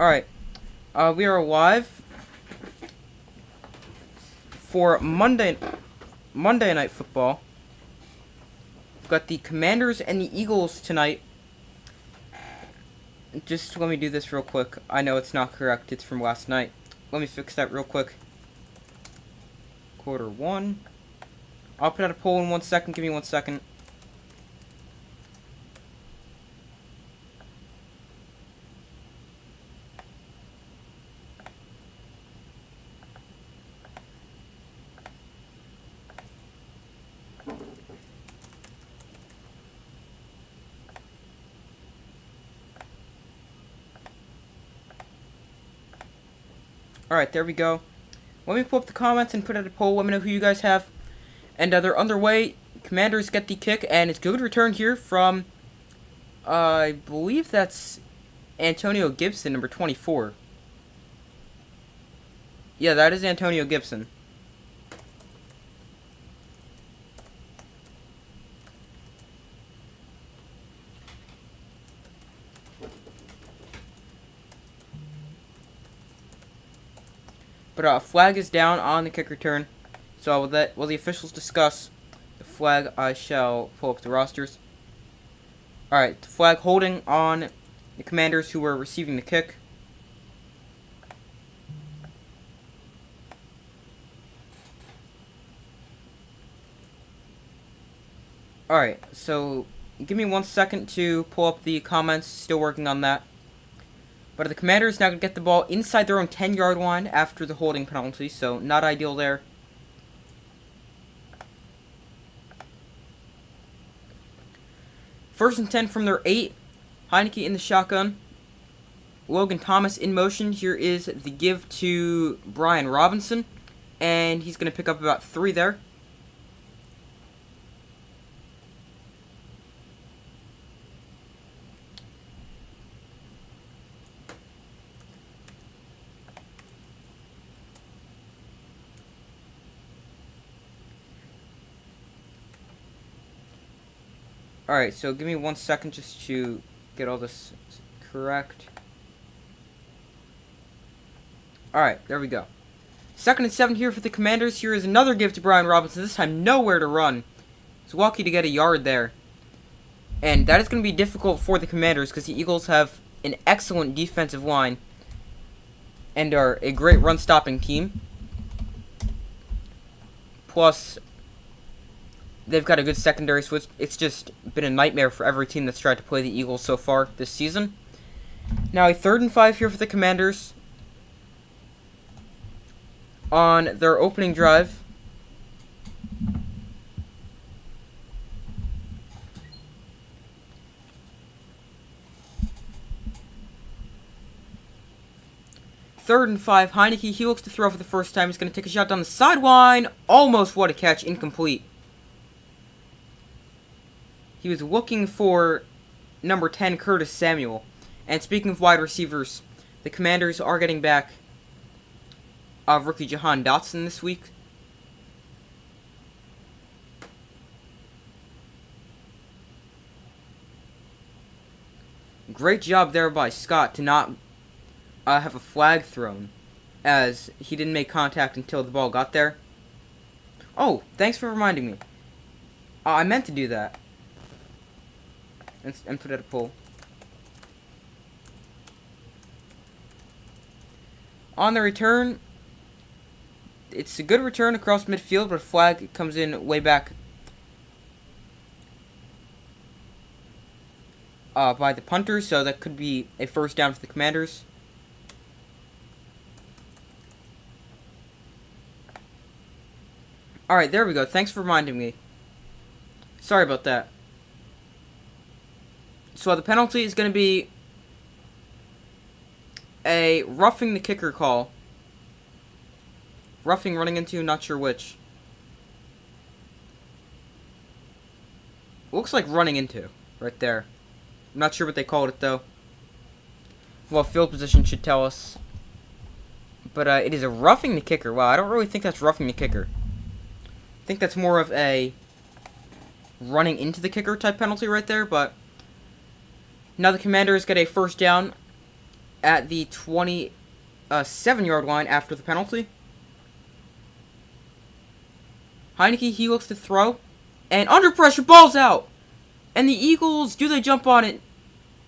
Alright, we are live for Monday Night Football. We've got the Commanders and the Eagles tonight. Just let me do this real quick. I know it's not correct, it's from last night. Let me fix that real quick. Quarter 1. I'll put out a poll in 1 second, give me 1 second. Alright, there we go. Let me pull up the comments and put out a poll. Let me know who you guys have. And they're underway. Commanders get the kick, and it's good return here from, I believe that's Antonio Gibson, number 24. Yeah, that is Antonio Gibson. But flag is down on the kick return. So while the officials discuss the flag, I shall pull up the rosters. Alright, the flag holding on the Commanders who were receiving the kick. Alright, so give me 1 second to pull up the comments. Still working on that. But the Commanders now going to get the ball inside their own 10-yard line after the holding penalty, so not ideal there. First and 10 from their 8. Heineke in the shotgun. Logan Thomas in motion. Here is the give to Brian Robinson. And he's going to pick up about 3 there. Alright, so give me 1 second just to get all this correct. Alright, there we go. 2nd and 7 here for the Commanders. Here is another give to Brian Robinson. This time nowhere to run. He's lucky to get a yard there. And that is going to be difficult for the Commanders because the Eagles have an excellent defensive line and are a great run-stopping team. Plus, they've got a good secondary, so it's just been a nightmare for every team that's tried to play the Eagles so far this season. Now a 3rd and 5 here for the Commanders on their opening drive. Third and 5, Heineke, he looks to throw for the first time. He's going to take a shot down the sideline. Almost what a catch, incomplete. He was looking for number 10, Curtis Samuel. And speaking of wide receivers, the Commanders are getting back rookie Jahan Dotson this week. Great job there by Scott to not have a flag thrown, as he didn't make contact until the ball got there. Oh, thanks for reminding me. I meant to do that. And put out a poll. On the return, it's a good return across midfield, but a flag comes in way back by the punter, so that could be a first down for the Commanders. Alright, there we go. Thanks for reminding me. Sorry about that. So the penalty is going to be a roughing the kicker call. Roughing, running into, not sure which. Looks like running into, right there. I'm not sure what they called it, though. Well, field position should tell us. But it is a roughing the kicker. Wow, I don't really think that's roughing the kicker. I think that's more of a running into the kicker type penalty right there, but now the Commanders get a first down at the 27-yard line after the penalty. Heineke, he looks to throw. And under pressure, ball's out. And the Eagles, do they jump on it?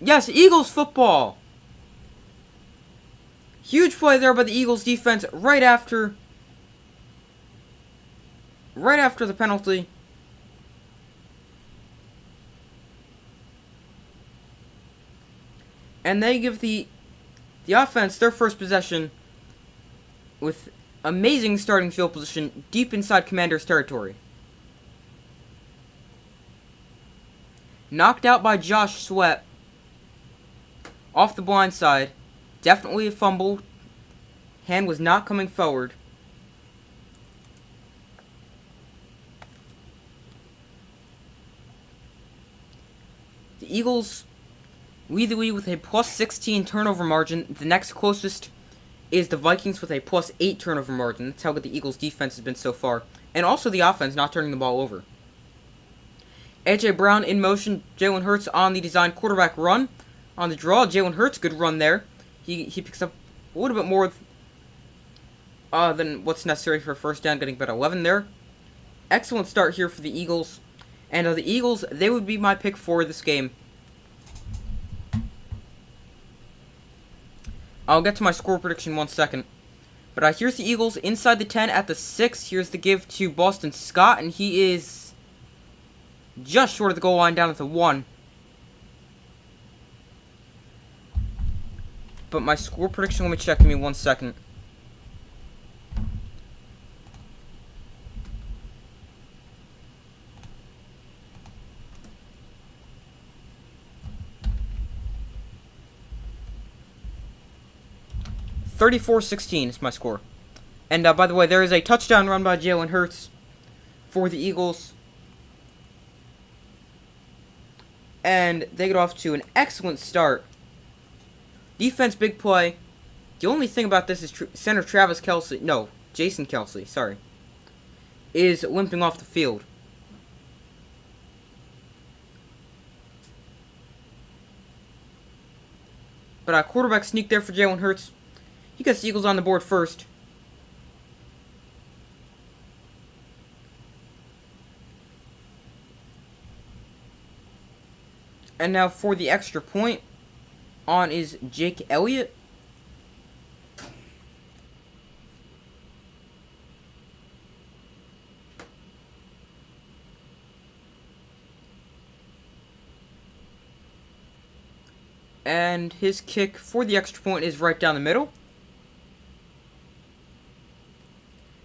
Yes, Eagles football. Huge play there by the Eagles defense right after the penalty. And they give the offense their first possession with amazing starting field position deep inside Commanders territory. Knocked out by Josh Sweat off the blind side. Definitely a fumble. Hand was not coming forward. The Eagles lead the league with a plus 16 turnover margin. The next closest is the Vikings with a plus 8 turnover margin. That's how good the Eagles defense has been so far. And also the offense not turning the ball over. A.J. Brown in motion. Jalen Hurts on the designed quarterback run. On the draw, Jalen Hurts, good run there. He picks up a little bit more than what's necessary for a first down, getting about 11 there. Excellent start here for the Eagles. And the Eagles, they would be my pick for this game. I'll get to my score prediction in 1 second. But here's the Eagles inside the 10 at the 6. Here's the give to Boston Scott, and he is just short of the goal line down at the 1. But my score prediction, let me check, give me 1 second. (34-16) is my score. And by the way, there is a touchdown run by Jalen Hurts for the Eagles. And they get off to an excellent start. Defense, big play. The only thing about this is center Jason Kelce, sorry, is limping off the field. But a quarterback sneak there for Jalen Hurts. He gets the Eagles on the board first. And now for the extra point, on is Jake Elliott. And his kick for the extra point is right down the middle.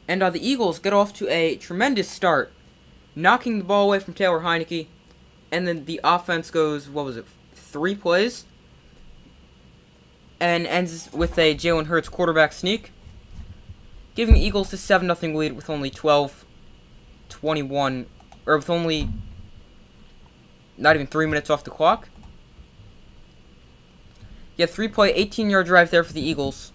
And the Eagles get off to a tremendous start, knocking the ball away from Taylor Heineke. And then the offense goes, 3 plays? And ends with a Jalen Hurts quarterback sneak, giving the Eagles the 7-0 lead with only 12:21, or with only not even 3 minutes off the clock. Yeah, 3-play, 18-yard drive there for the Eagles.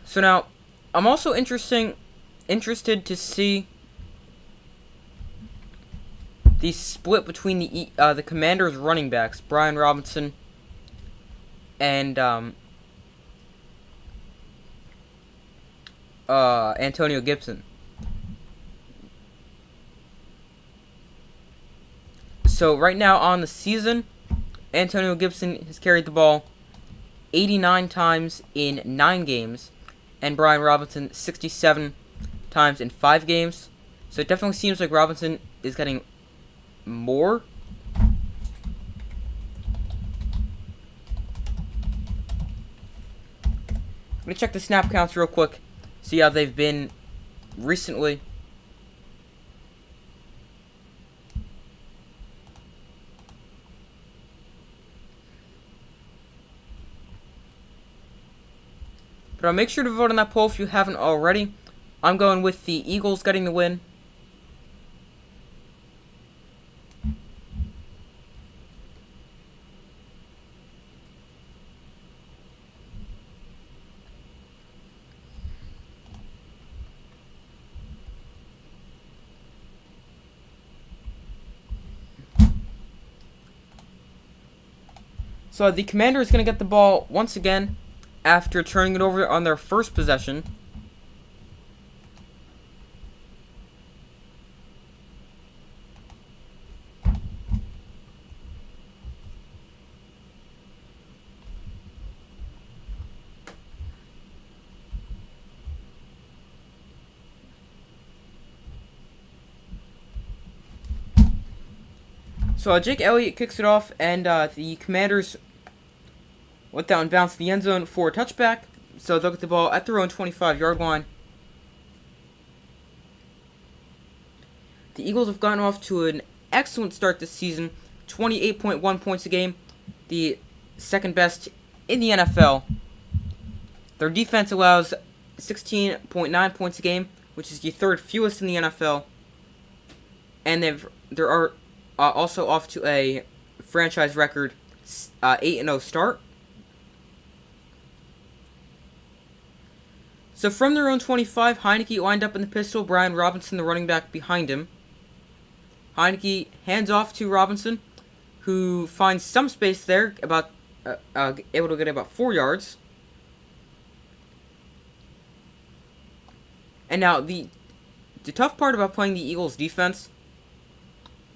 So now, I'm also interested to see the split between the Commanders' running backs, Brian Robinson and Antonio Gibson. So right now on the season, Antonio Gibson has carried the ball 89 times in 9 games. And Brian Robinson 67 times in 5 games. So it definitely seems like Robinson is getting more. I'm going to check the snap counts real quick. See how they've been recently. But make sure to vote on that poll if you haven't already. I'm going with the Eagles getting the win. So the Commander is going to get the ball once again after turning it over on their first possession. So Jake Elliott kicks it off, and the Commanders went down and bounced the end zone for a touchback. So they'll get the ball at their own 25-yard line. The Eagles have gotten off to an excellent start this season. 28.1 points a game. The second best in the NFL. Their defense allows 16.9 points a game, which is the third fewest in the NFL. And they're also off to a franchise record 8-0 start. So from their own 25, Heineke lined up in the pistol, Brian Robinson, the running back, behind him. Heineke hands off to Robinson, who finds some space there, about able to get about 4 yards. And now the tough part about playing the Eagles' defense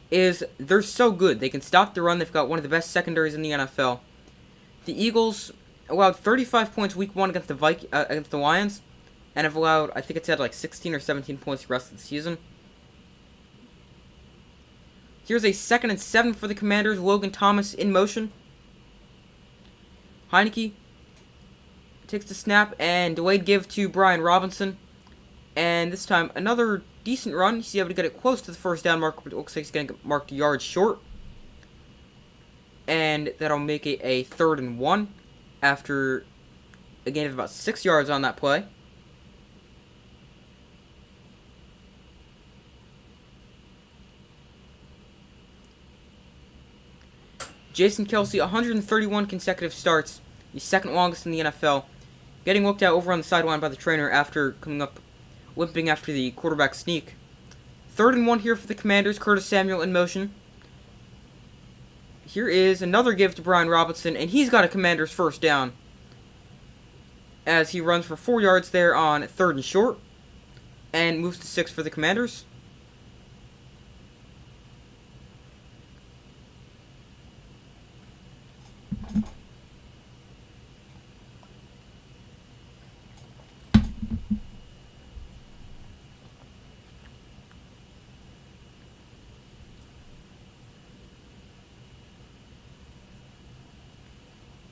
is they're so good. They can stop the run. They've got one of the best secondaries in the NFL. The Eagles allowed 35 points week 1 against the Lions, and have allowed, I think it's had like 16 or 17 points the rest of the season. Here's a 2nd and 7 for the Commanders. Logan Thomas in motion. Heineke takes the snap and delayed give to Brian Robinson. And this time, another decent run. He's able to get it close to the first down mark, but it looks like he's going to get marked yards short. And that'll make it a 3rd and 1 after a gain of about 6 yards on that play. Jason Kelce, 131 consecutive starts, the second longest in the NFL, getting looked at over on the sideline by the trainer after coming up limping after the quarterback sneak. 3rd and 1 here for the Commanders. Curtis Samuel in motion. Here is another give to Brian Robinson, and he's got a Commanders first down as he runs for 4 yards there on 3rd and short and moves to 6 for the Commanders.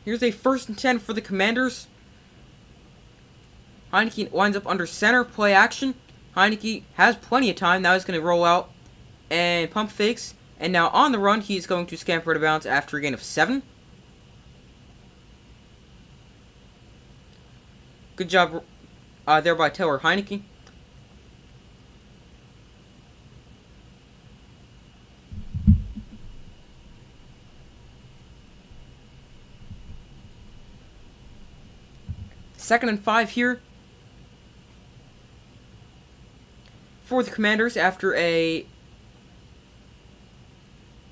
Here's a 1st and 10 for the Commanders. Heineke winds up under center, play action. Heineke has plenty of time. Now he's going to roll out and pump fakes. And now on the run, he's going to scamper out of bounds after a gain of 7. Good job there by Taylor Heineke. Second and 5 here for the Commanders after a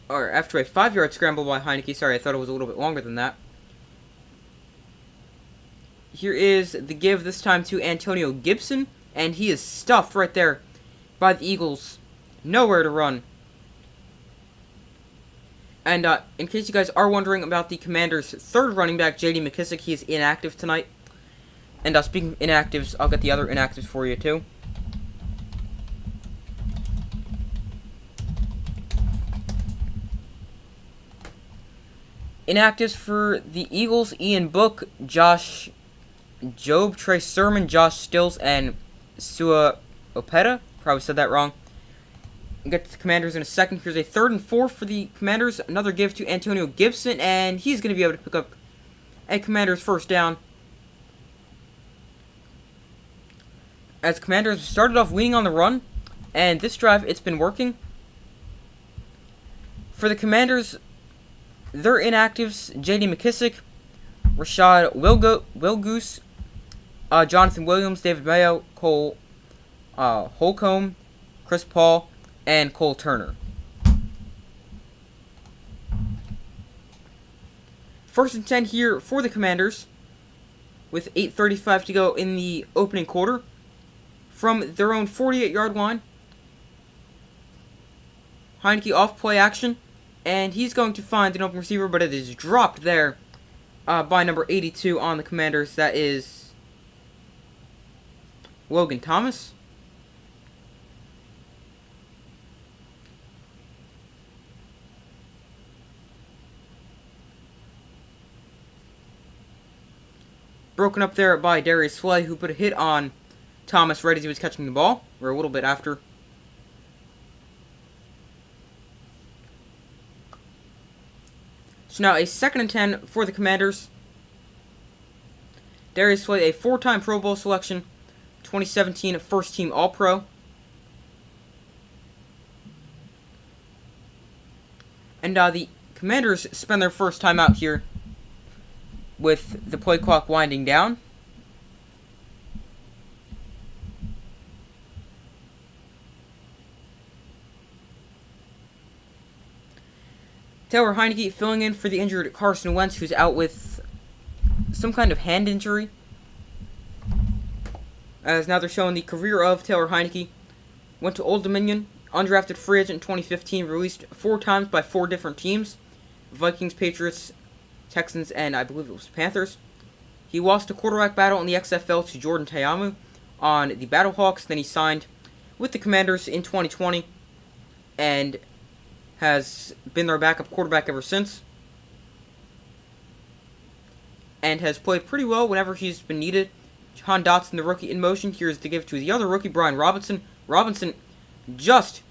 5-yard scramble by Heineke. Sorry, I thought it was a little bit longer than that. Here is the give this time to Antonio Gibson, and he is stuffed right there by the Eagles. Nowhere to run. And in case you guys are wondering about the Commanders' 3rd running back, J.D. McKissick, he is inactive tonight. And speaking of inactives, I'll get the other inactives for you too. Inactives for the Eagles: Ian Book, Josh Jobe, Trey Sermon, Josh Stills, and Sua Opeta. Probably said that wrong. We'll get to the Commanders in a second. Here's a 3rd and 4 for the Commanders. Another give to Antonio Gibson, and he's going to be able to pick up a Commanders first down. as Commanders started off leaning on the run, and this drive, it's been working. For the Commanders, their inactives, J.D. McKissick, Rashad Wilgoose, Jonathan Williams, David Mayo, Cole Holcomb, Chris Paul, and Cole Turner. First and 10 here for the Commanders, with 8:35 to go in the opening quarter. From their own 48-yard line, Heineke off play action, and he's going to find an open receiver, but it is dropped there by number 82 on the Commanders. That is Logan Thomas. Broken up there by Darius Slay, who put a hit on Thomas right as he was catching the ball, or a little bit after. So now a 2nd and 10 for the Commanders. Darius Slay, a 4-time Pro Bowl selection, 2017 first team All-Pro. And the Commanders spend their first time out here with the play clock winding down. Taylor Heineke filling in for the injured Carson Wentz, who's out with some kind of hand injury. As now they're showing the career of Taylor Heineke. Went to Old Dominion, undrafted free agent in 2015, released 4 times by 4 different teams. Vikings, Patriots, Texans, and I believe it was Panthers. He lost a quarterback battle in the XFL to Jordan Ta'amu on the Battlehawks. Then he signed with the Commanders in 2020 and has been their backup quarterback ever since. And has played pretty well whenever he's been needed. Jahan Dotson, the rookie, in motion. Here's to give to the other rookie, Brian Robinson. Robinson just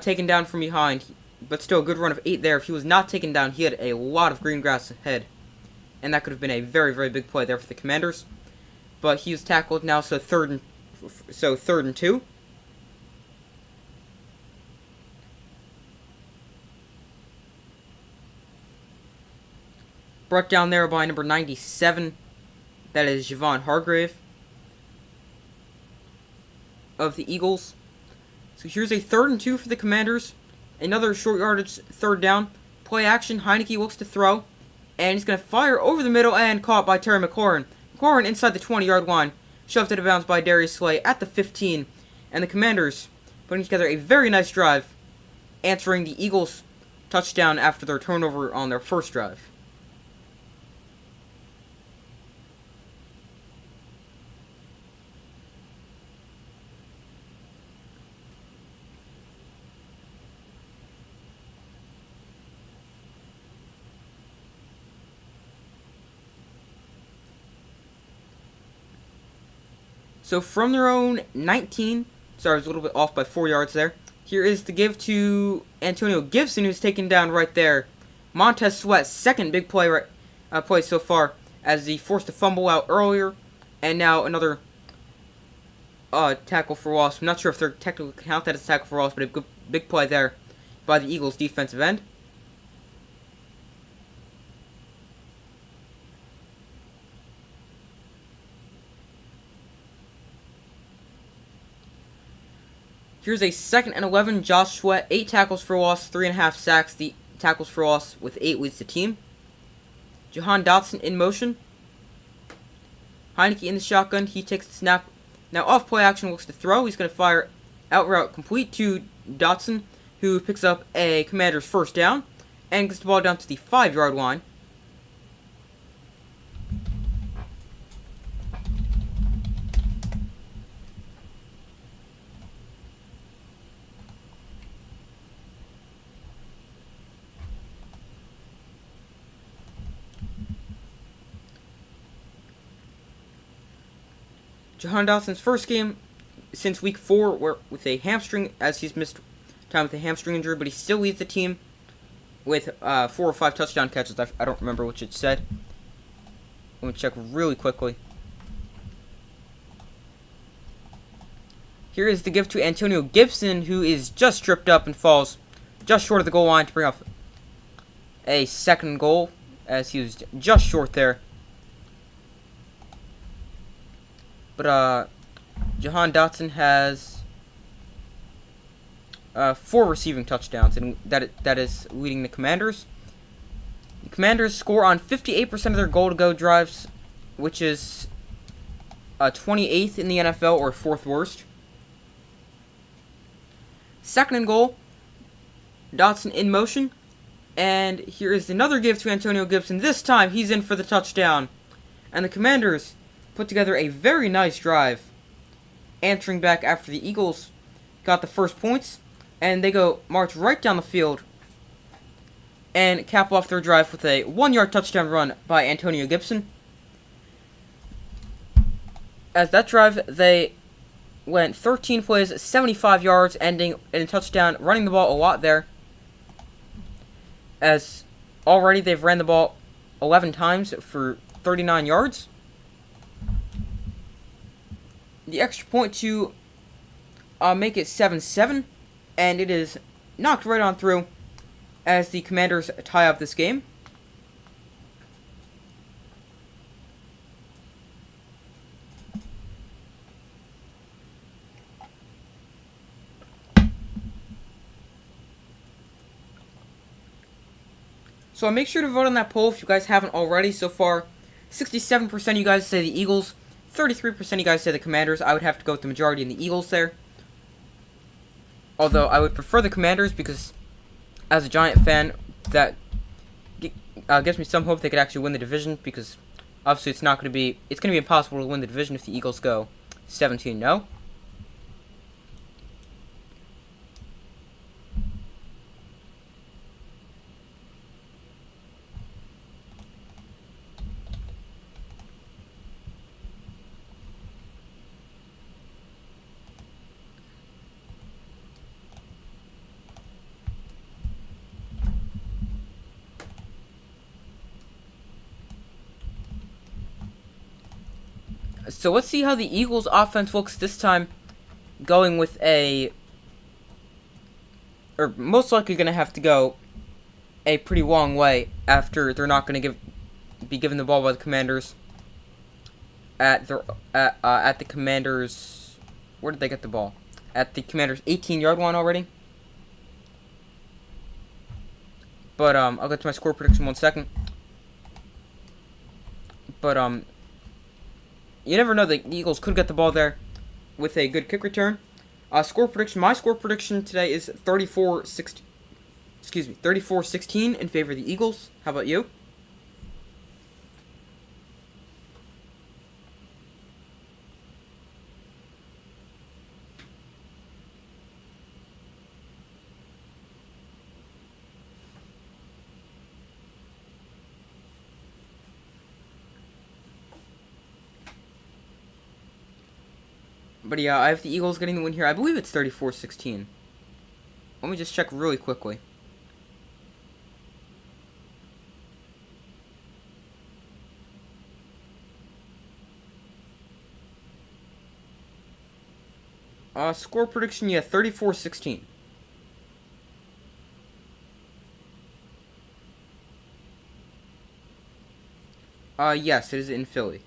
taken down from behind, but still a good run of 8 there. If he was not taken down, he had a lot of green grass ahead. And that could have been a very, very big play there for the Commanders. But he was tackled now, so third and 2. Brought down there by number 97. That is Javon Hargrave of the Eagles. So here's a 3rd and 2 for the Commanders. Another short yardage 3rd down. Play action. Heineke looks to throw. And he's going to fire over the middle and caught by Terry McLaurin. McLaurin inside the 20-yard line. Shoved out of bounds by Darius Slay at the 15. And the Commanders putting together a very nice drive, answering the Eagles' touchdown after their turnover on their first drive. So from their own 19, sorry, I was a little bit off by 4 yards there. Here is the give to Antonio Gibson, who's taken down right there. Montez Sweat's second big play play so far, as he forced a fumble out earlier, and now another tackle for loss. I'm not sure if they're technically count that as a tackle for loss, but a good big play there by the Eagles' defensive end. Here's a 2nd and 11. Josh Sweat, 8 tackles for loss, 3.5 sacks. The tackles for loss with 8 leads the team. Jahan Dotson in motion. Heineke in the shotgun. He takes the snap. Now off play action, looks to throw. He's going to fire out route complete to Dotson, who picks up a Commander's first down and gets the ball down to the 5-yard line. Jahan Dotson's first game since week 4 with a hamstring, as he's missed time with a hamstring injury, but he still leads the team with 4 or 5 touchdown catches. I don't remember which it said. Let me check really quickly. Here is the give to Antonio Gibson, who is just tripped up and falls just short of the goal line to bring up a second goal, as he was just short there. But Jahan Dotson has 4 receiving touchdowns, and that is leading the Commanders. The Commanders score on 58% of their goal-to-go drives, which is 28th in the NFL, or 4th worst. Second and goal, Dotson in motion, and here is another give to Antonio Gibson. This time, he's in for the touchdown, and the Commanders put together a very nice drive, answering back after the Eagles got the first points, and they go march right down the field and cap off their drive with a 1-yard touchdown run by Antonio Gibson. As that drive, they went 13 plays, 75 yards, ending in a touchdown, running the ball a lot there. As already they've ran the ball 11 times for 39 yards. The extra point to make it 7-7, and it is knocked right on through as the Commanders tie up this game. So make sure to vote on that poll if you guys haven't already. So far, 67% of you guys say the Eagles, 33% of you guys say the Commanders. I would have to go with the majority in the Eagles there. Although I would prefer the Commanders because, as a Giant fan, that gives me some hope they could actually win the division. Because obviously it's going to be impossible to win the division if the Eagles go 17-0. So let's see how the Eagles' offense looks this time, going with or most likely going to have to go a pretty long way after they're not going to be given the ball by the Commanders at the Commanders. Where did they get the ball? At the Commanders' 18-yard line already. But I'll get to my score prediction in 1 second. But you never know, the Eagles could get the ball there with a good kick return. Score prediction. My score prediction today is 34-16 in favor of the Eagles. How about you? But yeah, I have the Eagles getting the win here. I believe it's 34-16. Let me just check really quickly. Score prediction, yeah, 34-16. Yes, it is in Philly.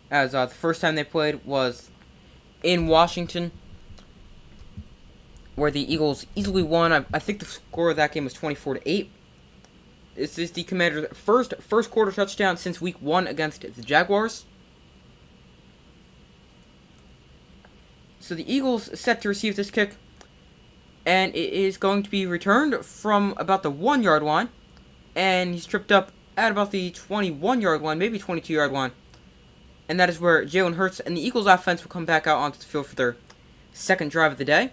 As the first time they played was in Washington, where the Eagles easily won. I think the score of that game was 24-8. This is the Commanders' first quarter touchdown since Week 1 against the Jaguars. So the Eagles set to receive this kick, and it is going to be returned from about the 1-yard line, and he's tripped up at about the 21-yard line, maybe 22-yard line. And that is where Jalen Hurts and the Eagles offense will come back out onto the field for their second drive of the day.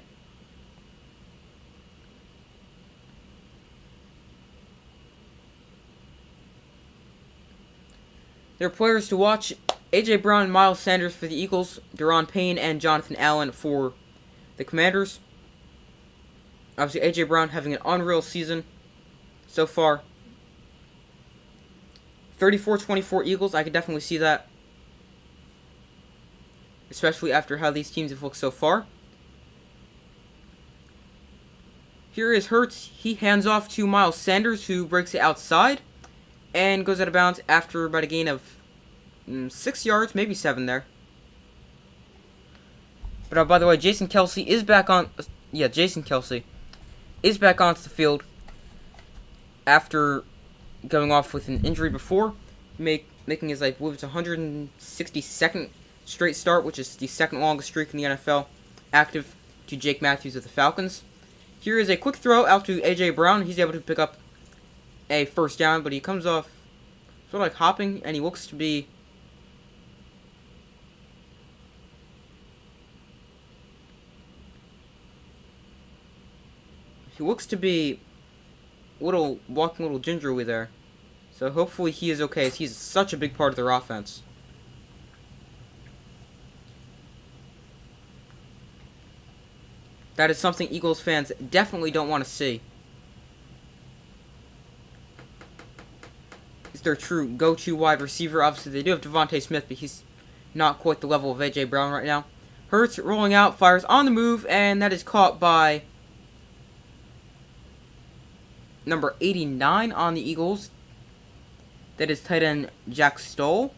Their players to watch: A.J. Brown and Miles Sanders for the Eagles, Deron Payne and Jonathan Allen for the Commanders. Obviously, A.J. Brown having an unreal season so far. 34-24 Eagles, I could definitely see that. especially after how these teams have looked so far. Here is Hurts. He hands off to Miles Sanders, who breaks it outside and goes out of bounds after about a gain of 6 yards, maybe 7 there. But by the way, Jason Kelce is back on. Jason Kelce is back onto the field after going off with an injury before, making his, I believe it's 162nd straight start, which is the second longest streak in the NFL, active to Jake Matthews of the Falcons. Here is a quick throw out to A.J. Brown. He's able to pick up a first down, but he comes off sort of like hopping, and he looks to be walking a little gingerly there. So hopefully he is okay, as he's such a big part of their offense. That is something Eagles fans definitely don't want to see. Is their true go-to wide receiver. Obviously, they do have Devontae Smith, but he's not quite the level of A.J. Brown right now. Hurts rolling out, fires on the move, and that is caught by number 89 on the Eagles. That is tight end Jack Stoll.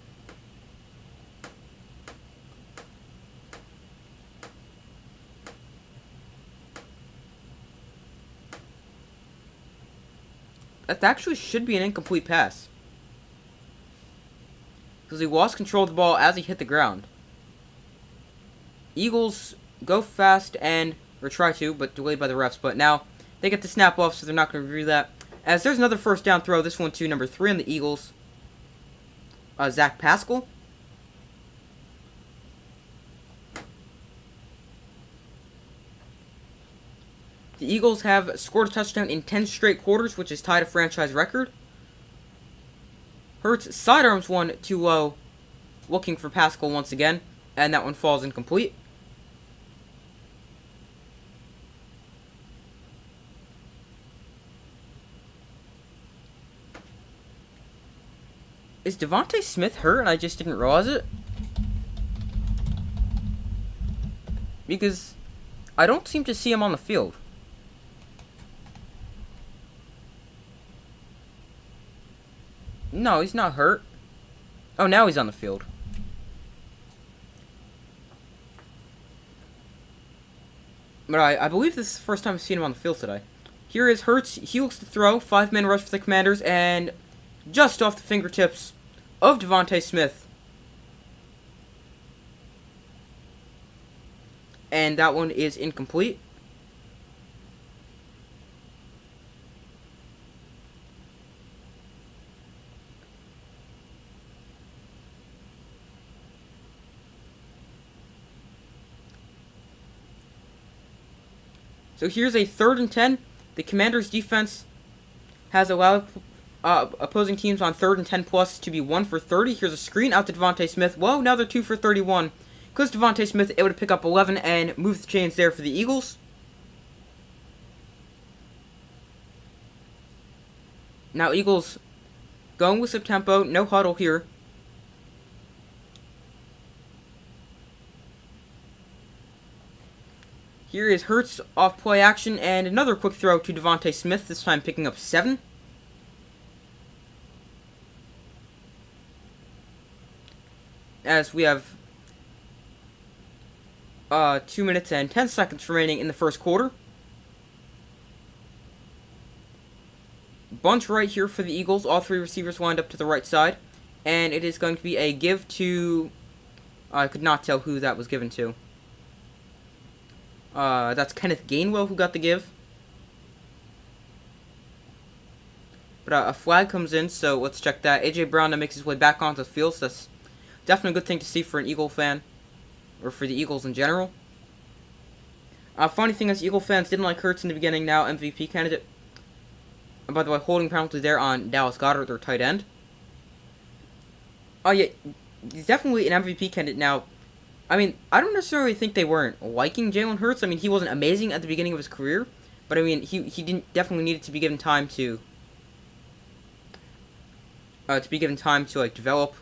That actually should be an incomplete pass, because he lost control of the ball as he hit the ground. Eagles go fast or try to, but delayed by the refs. But now they get the snap off, so they're not going to review that. As there's another first down throw, this one to number 3 on the Eagles, Zach Pascal. The Eagles have scored a touchdown in 10 straight quarters, which is tied a franchise record. Hurts sidearms one too low, looking for Pascal once again, and that one falls incomplete. Is Devontae Smith hurt and I just didn't realize it? Because I don't seem to see him on the field. No, he's not hurt. Oh, now he's on the field. But I believe this is the first time I've seen him on the field today. Here is Hurts. He looks to throw. 5-man rush for the Commanders, and just off the fingertips of Devontae Smith. And that one is incomplete. So here's a 3rd and 10. The Commanders' defense has allowed opposing teams on 3rd and 10 plus to be 1 for 30. Here's a screen out to Devontae Smith. Whoa, now they're 2 for 31. Because Devontae Smith able to pick up 11 and move the chains there for the Eagles. Now Eagles going with some tempo, no huddle here. Here is Hurts off play action, and another quick throw to Devontae Smith, this time picking up 7. As we have 2 minutes and 10 seconds remaining in the first quarter. Bunch right here for the Eagles. All 3 receivers lined up to the right side. And it is going to be a give to... I could not tell who that was given to. That's Kenneth Gainwell who got the give. But a flag comes in, so let's check that. A.J. Brown now makes his way back onto the field, so that's definitely a good thing to see for an Eagle fan. Or for the Eagles in general. Funny thing is, Eagle fans didn't like Hurts in the beginning, now MVP candidate. And by the way, holding penalty there on Dallas Goedert, their tight end. Oh yeah, he's definitely an MVP candidate now. I mean, I don't necessarily think they weren't liking Jalen Hurts. I mean, he wasn't amazing at the beginning of his career. But I mean, he definitely needed to be given time to like develop,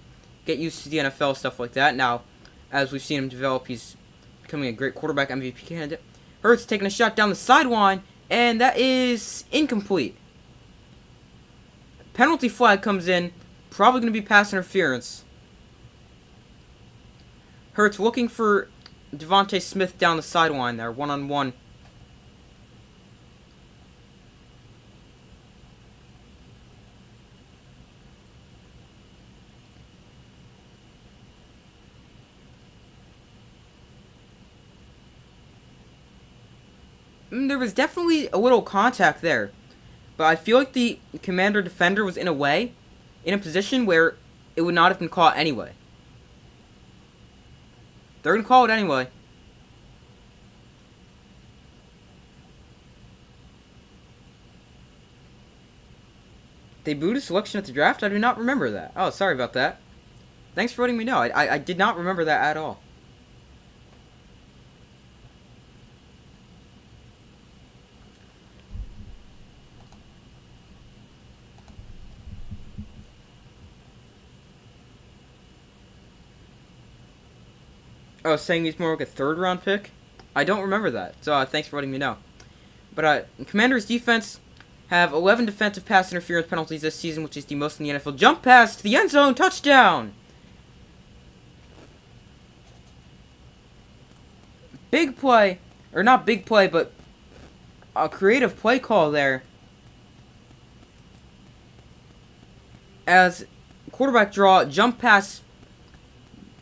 get used to the NFL, stuff like that. Now, as we've seen him develop. He's becoming a great quarterback MVP candidate. Hurts taking a shot down the sideline, and that is incomplete. Penalty flag comes in, probably going to be pass interference. Hurts looking for Devontae Smith down the sideline there, one-on-one. There was definitely a little contact there. But I feel like the commander defender was in a position where it would not have been caught anyway. They're going to call it anyway. They booed a selection at the draft? I do not remember that. Oh, sorry about that. Thanks for letting me know. I did not remember that at all. Oh, saying he's more like a third-round pick? I don't remember that, so thanks for letting me know. But Commanders' defense have 11 defensive pass interference penalties this season, which is the most in the NFL. Jump pass to the end zone, touchdown! Big play, or not big play, but a creative play call there. As quarterback draw, jump pass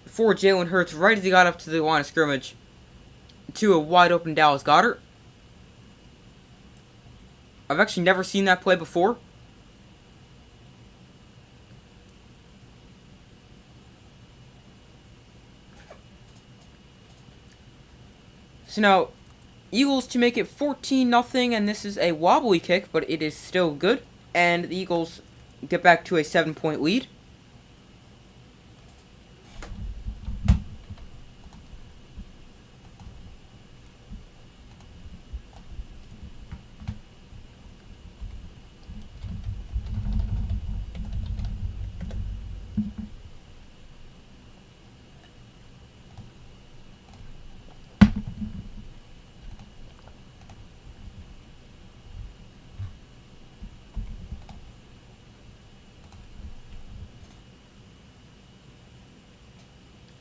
for Jalen Hurts right as he got up to the line of scrimmage to a wide open Dallas Goedert. I've actually never seen that play before. So now, Eagles to make it 14-0, and this is a wobbly kick, but it is still good. And the Eagles get back to a 7-point lead.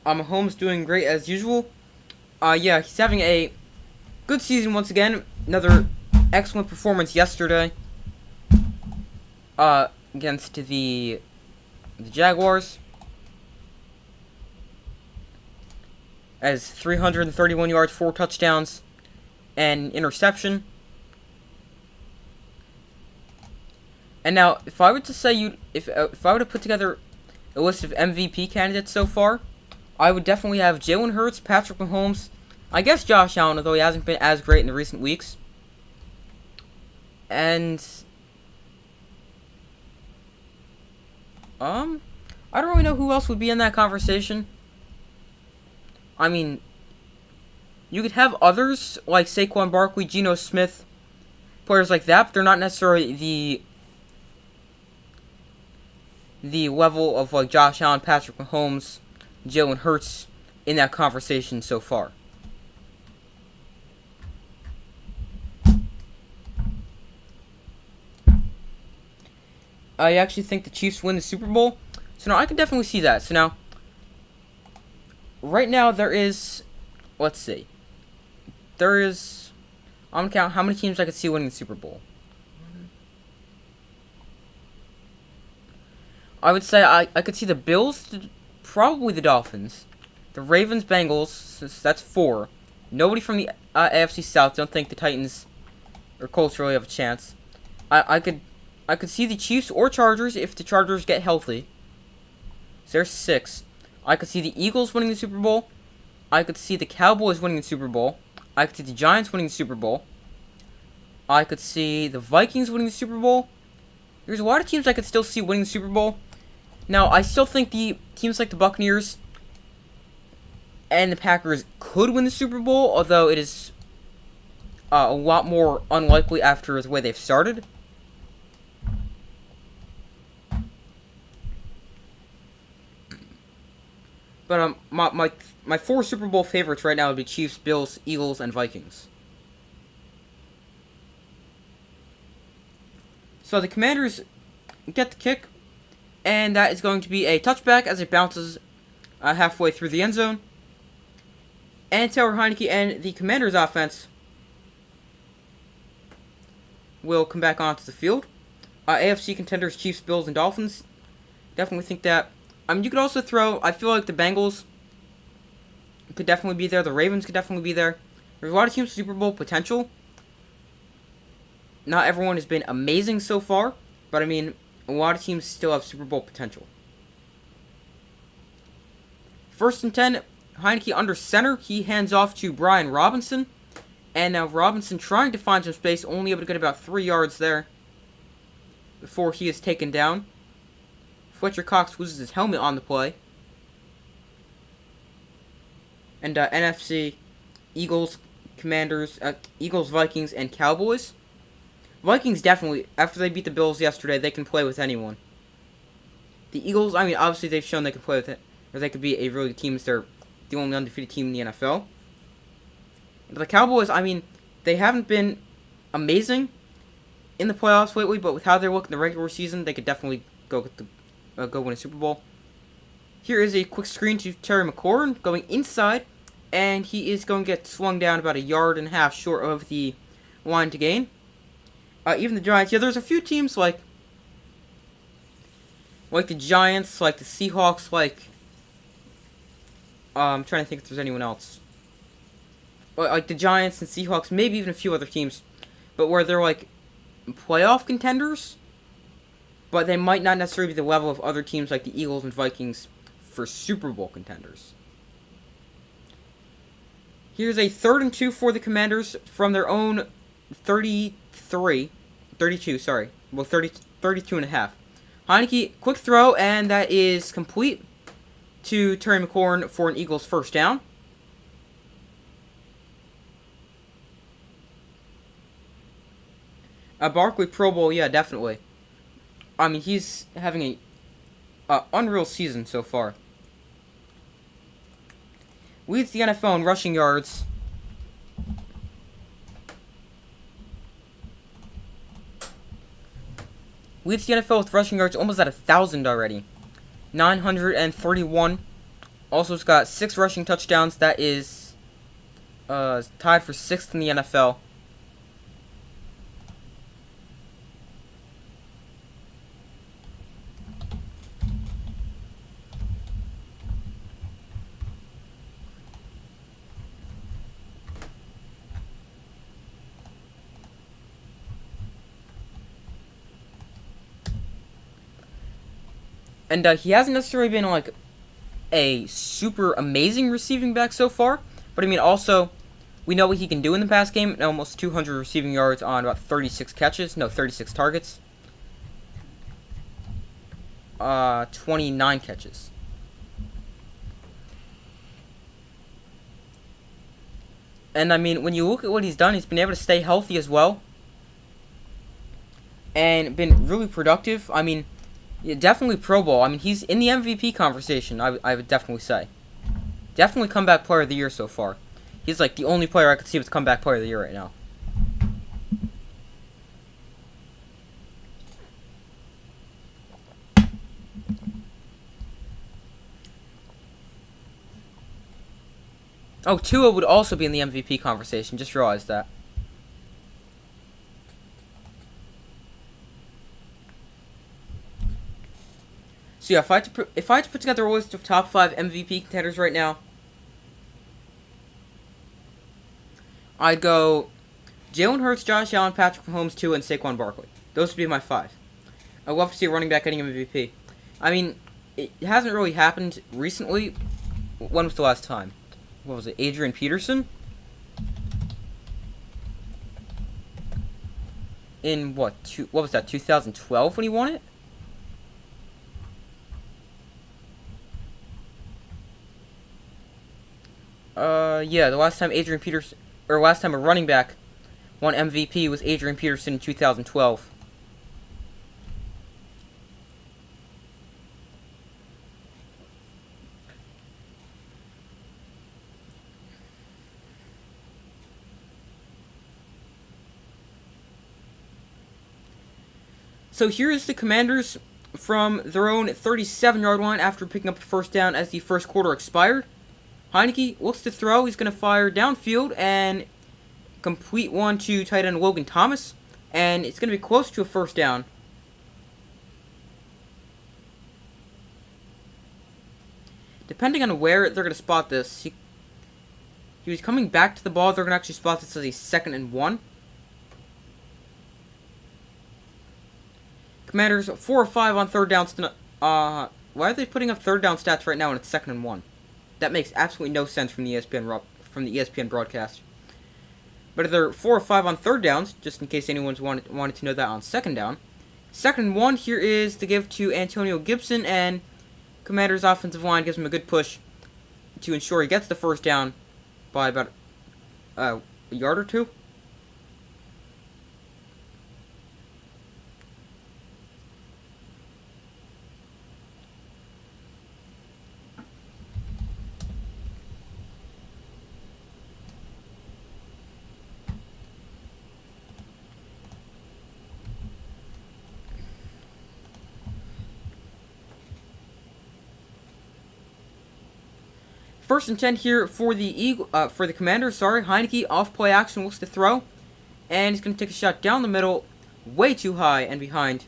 Mahomes doing great as usual. Yeah, he's having a good season once again. Another excellent performance yesterday. Against the Jaguars. As 331 yards, 4 touchdowns, and interception. And now, if I were to say if I were to put together a list of MVP candidates so far, I would definitely have Jalen Hurts, Patrick Mahomes, I guess Josh Allen, although he hasn't been as great in the recent weeks. And I don't really know who else would be in that conversation. I mean, you could have others like Saquon Barkley, Geno Smith, players like that, but they're not necessarily the level of like Josh Allen, Patrick Mahomes, Jalen Hurts in that conversation so far. I actually think the Chiefs win the Super Bowl. So now I can definitely see that. So now, right now there is, let's see. There is, I'm going to count how many teams I could see winning the Super Bowl. I would say I could see the Bills, probably the Dolphins, the Ravens, Bengals, so that's 4. Nobody from the AFC South. Don't think the Titans or Colts really have a chance. I could see the Chiefs or Chargers if the Chargers get healthy. So there's 6. I could see the Eagles winning the Super Bowl. I could see the Cowboys winning the Super Bowl. I could see the Giants winning the Super Bowl. I could see the Vikings winning the Super Bowl. There's a lot of teams I could still see winning the Super Bowl. Now, I still think the teams like the Buccaneers and the Packers could win the Super Bowl, although it is a lot more unlikely after the way they've started. But my four Super Bowl favorites right now would be Chiefs, Bills, Eagles, and Vikings. So the Commanders get the kick, and that is going to be a touchback as it bounces halfway through the end zone. And Taylor Heineke and the Commanders offense will come back onto the field. AFC contenders, Chiefs, Bills, and Dolphins. Definitely think that. You could also throw, I feel like the Bengals could definitely be there. The Ravens could definitely be there. There's a lot of teams with Super Bowl potential. Not everyone has been amazing so far, but I mean, a lot of teams still have Super Bowl potential. 1st and 10, Heineke under center. He hands off to Brian Robinson. And now Robinson trying to find some space, only able to get about 3 yards there before he is taken down. Fletcher Cox loses his helmet on the play. And NFC, Eagles, Commanders, Eagles, Vikings, and Cowboys. Vikings definitely, after they beat the Bills yesterday, they can play with anyone. The Eagles, I mean, obviously they've shown they can play with it, or they could be a really good team as they're the only undefeated team in the NFL. But the Cowboys, I mean, they haven't been amazing in the playoffs lately, but with how they're looking in the regular season, they could definitely go win a Super Bowl. Here is a quick screen to Terry McLaurin going inside, and he is going to get swung down about 1.5 yards short of the line to gain. Even the Giants, yeah, there's a few teams like the Giants, like the Seahawks, I'm trying to think if there's anyone else. Like the Giants and Seahawks, maybe even a few other teams, but where they're like playoff contenders, but they might not necessarily be the level of other teams like the Eagles and Vikings for Super Bowl contenders. Here's a 3rd and 2 for the Commanders from their own 32, well 32 and a half. Heineke, quick throw, and that is complete to Terry McLaurin for an Eagles first down. Barkley Pro Bowl, yeah, definitely. I mean, he's having a unreal season so far. Leads the NFL in rushing yards. Leads the NFL with rushing yards almost at 1,000 already. 931. Also, it's got 6 rushing touchdowns. That is tied for 6th in the NFL. And he hasn't necessarily been like a super amazing receiving back so far, but I mean also we know what he can do in the pass game. Almost 200 receiving yards on about 36 targets. 29 catches. And I mean, when you look at what he's done, he's been able to stay healthy as well, and been really productive. I mean, yeah, definitely Pro Bowl. I mean, he's in the MVP conversation, I would definitely say. Definitely comeback player of the year so far. He's like the only player I could see with comeback player of the year right now. Oh, Tua would also be in the MVP conversation. Just realized that. So yeah, if I had to put together a list of top 5 MVP contenders right now, I'd go Jalen Hurts, Josh Allen, Patrick Mahomes, Tua, and Saquon Barkley. Those would be my 5. I'd love to see a running back getting MVP. I mean, it hasn't really happened recently. When was the last time? What was it? Adrian Peterson? In what was that, 2012 when he won it? Yeah, the last time a running back won MVP was Adrian Peterson in 2012. So here's the Commanders from their own 37-yard line after picking up a first down as the first quarter expired. Heineke looks to throw. He's going to fire downfield and complete one to tight end Logan Thomas. And it's going to be close to a first down. Depending on where they're going to spot this, he was coming back to the ball. They're going to actually spot this as a 2nd and 1. Commanders 4 or 5 on third down. Why are they putting up third down stats right now when it's 2nd and 1? That makes absolutely no sense from the ESPN broadcast. But if they're 4 or 5 on third downs, just in case anyone's wanted to know that on 2nd down. 2nd and 1, here is the give to Antonio Gibson, and Commanders' offensive line gives him a good push to ensure he gets the first down by about a yard or two. First and 10 here for the Commanders. Heineke off play action looks to throw, and he's going to take a shot down the middle, way too high and behind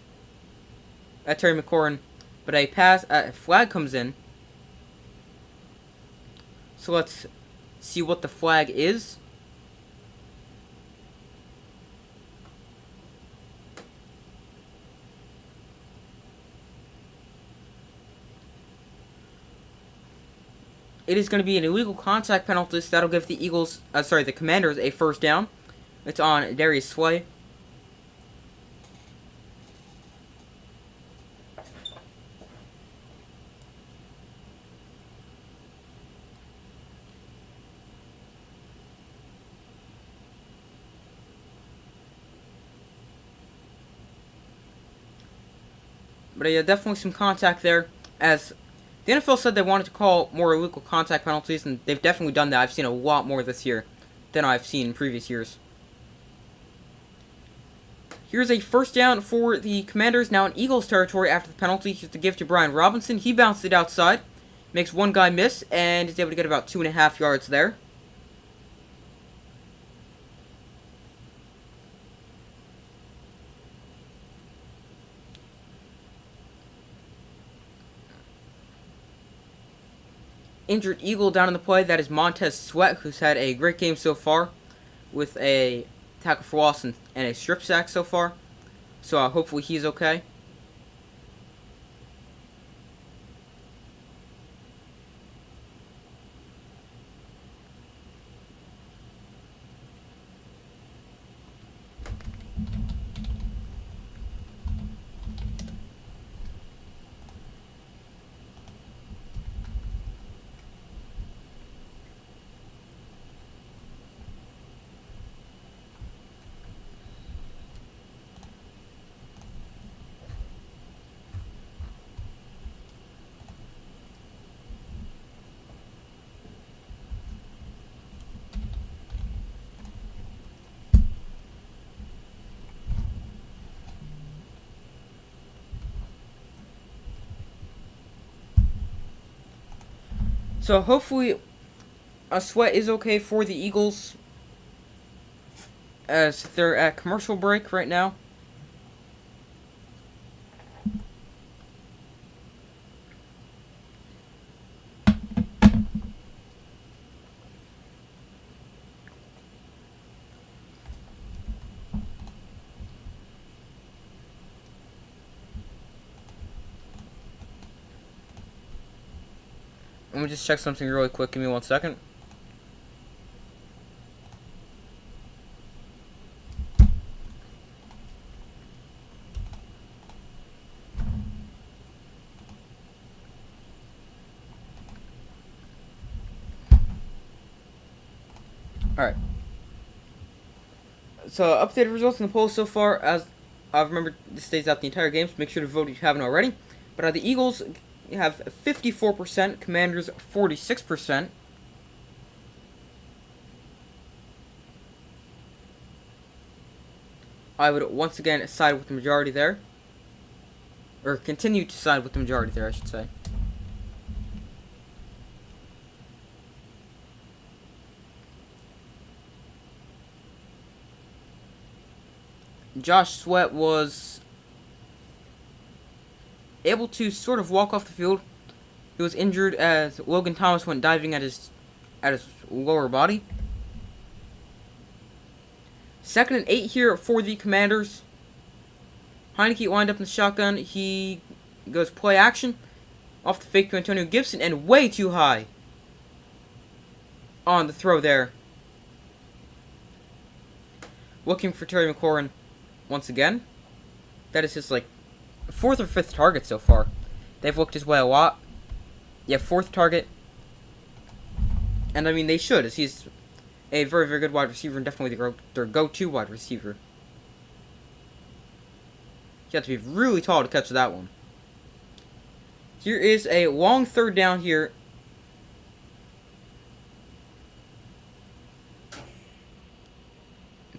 Terry McLaurin. But a flag comes in. So let's see what the flag is. It is going to be an illegal contact penalty, so that'll give the Commanders a first down. It's on Darius Slay. But yeah, definitely some contact there, as the NFL said they wanted to call more illegal contact penalties, and they've definitely done that. I've seen a lot more this year than I've seen in previous years. Here's a first down for the Commanders, now in Eagles territory after the penalty. Here's the give to Brian Robinson. He bounced it outside, makes one guy miss, and is able to get about 2.5 yards there. Injured Eagle down in the play, that is Montez Sweat, who's had a great game so far with a tackle for loss and a strip sack so far. So hopefully he's okay. So hopefully Sweat is okay for the Eagles, as they're at commercial break right now. Let me just check something really quick. Give me 1 second. Alright. So, updated results in the polls so far. As remember, this stays out the entire game, so make sure to vote if you haven't already. But the Eagles have 54%, Commanders 46%. I would once again side with the majority there. Or continue to side with the majority there, I should say. Josh Sweat was able to sort of walk off the field. He was injured as Logan Thomas went diving at his lower body. 2nd and 8 here for the Commanders. Heineke lined up in the shotgun. He goes play action. Off the fake to Antonio Gibson and way too high on the throw there. Looking for Terry McLaurin once again. That is his, 4th or 5th target so far. They've looked his way a lot. Yeah, 4th target. And, I mean, they should, as he's a very, very good wide receiver and definitely their go-to wide receiver. You have to be really tall to catch that one. Here is a long 3rd down here.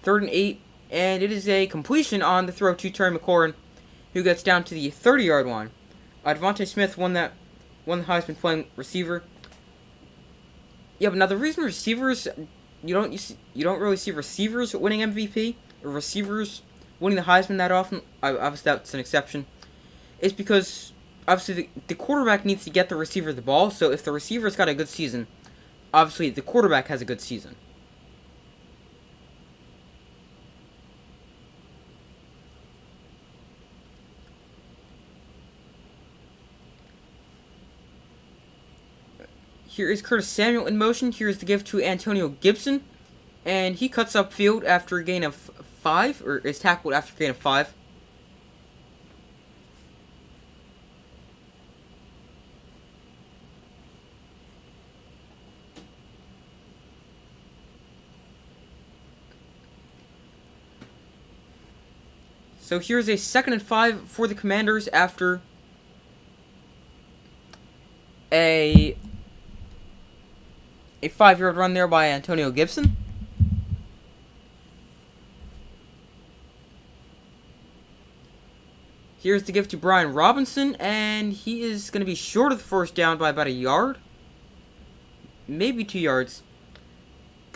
Third and 8. And it is a completion on the throw to Terry McLaurin, who gets down to the 30-yard line. Devontae Smith won the Heisman playing receiver. Yeah, but now the reason receivers you don't really see receivers winning MVP or receivers winning the Heisman that often. Obviously, that's an exception. Is because obviously the quarterback needs to get the receiver the ball. So if the receiver's got a good season, obviously the quarterback has a good season. Here is Curtis Samuel in motion. Here's the give to Antonio Gibson. And he cuts upfield after a gain of 5, or is tackled after a gain of 5. So here's a 2nd and 5 for the Commanders after a 5-yard run there by Antonio Gibson. Here's the give to Brian Robinson, and he is going to be short of the 1st down by about a yard. Maybe 2 yards.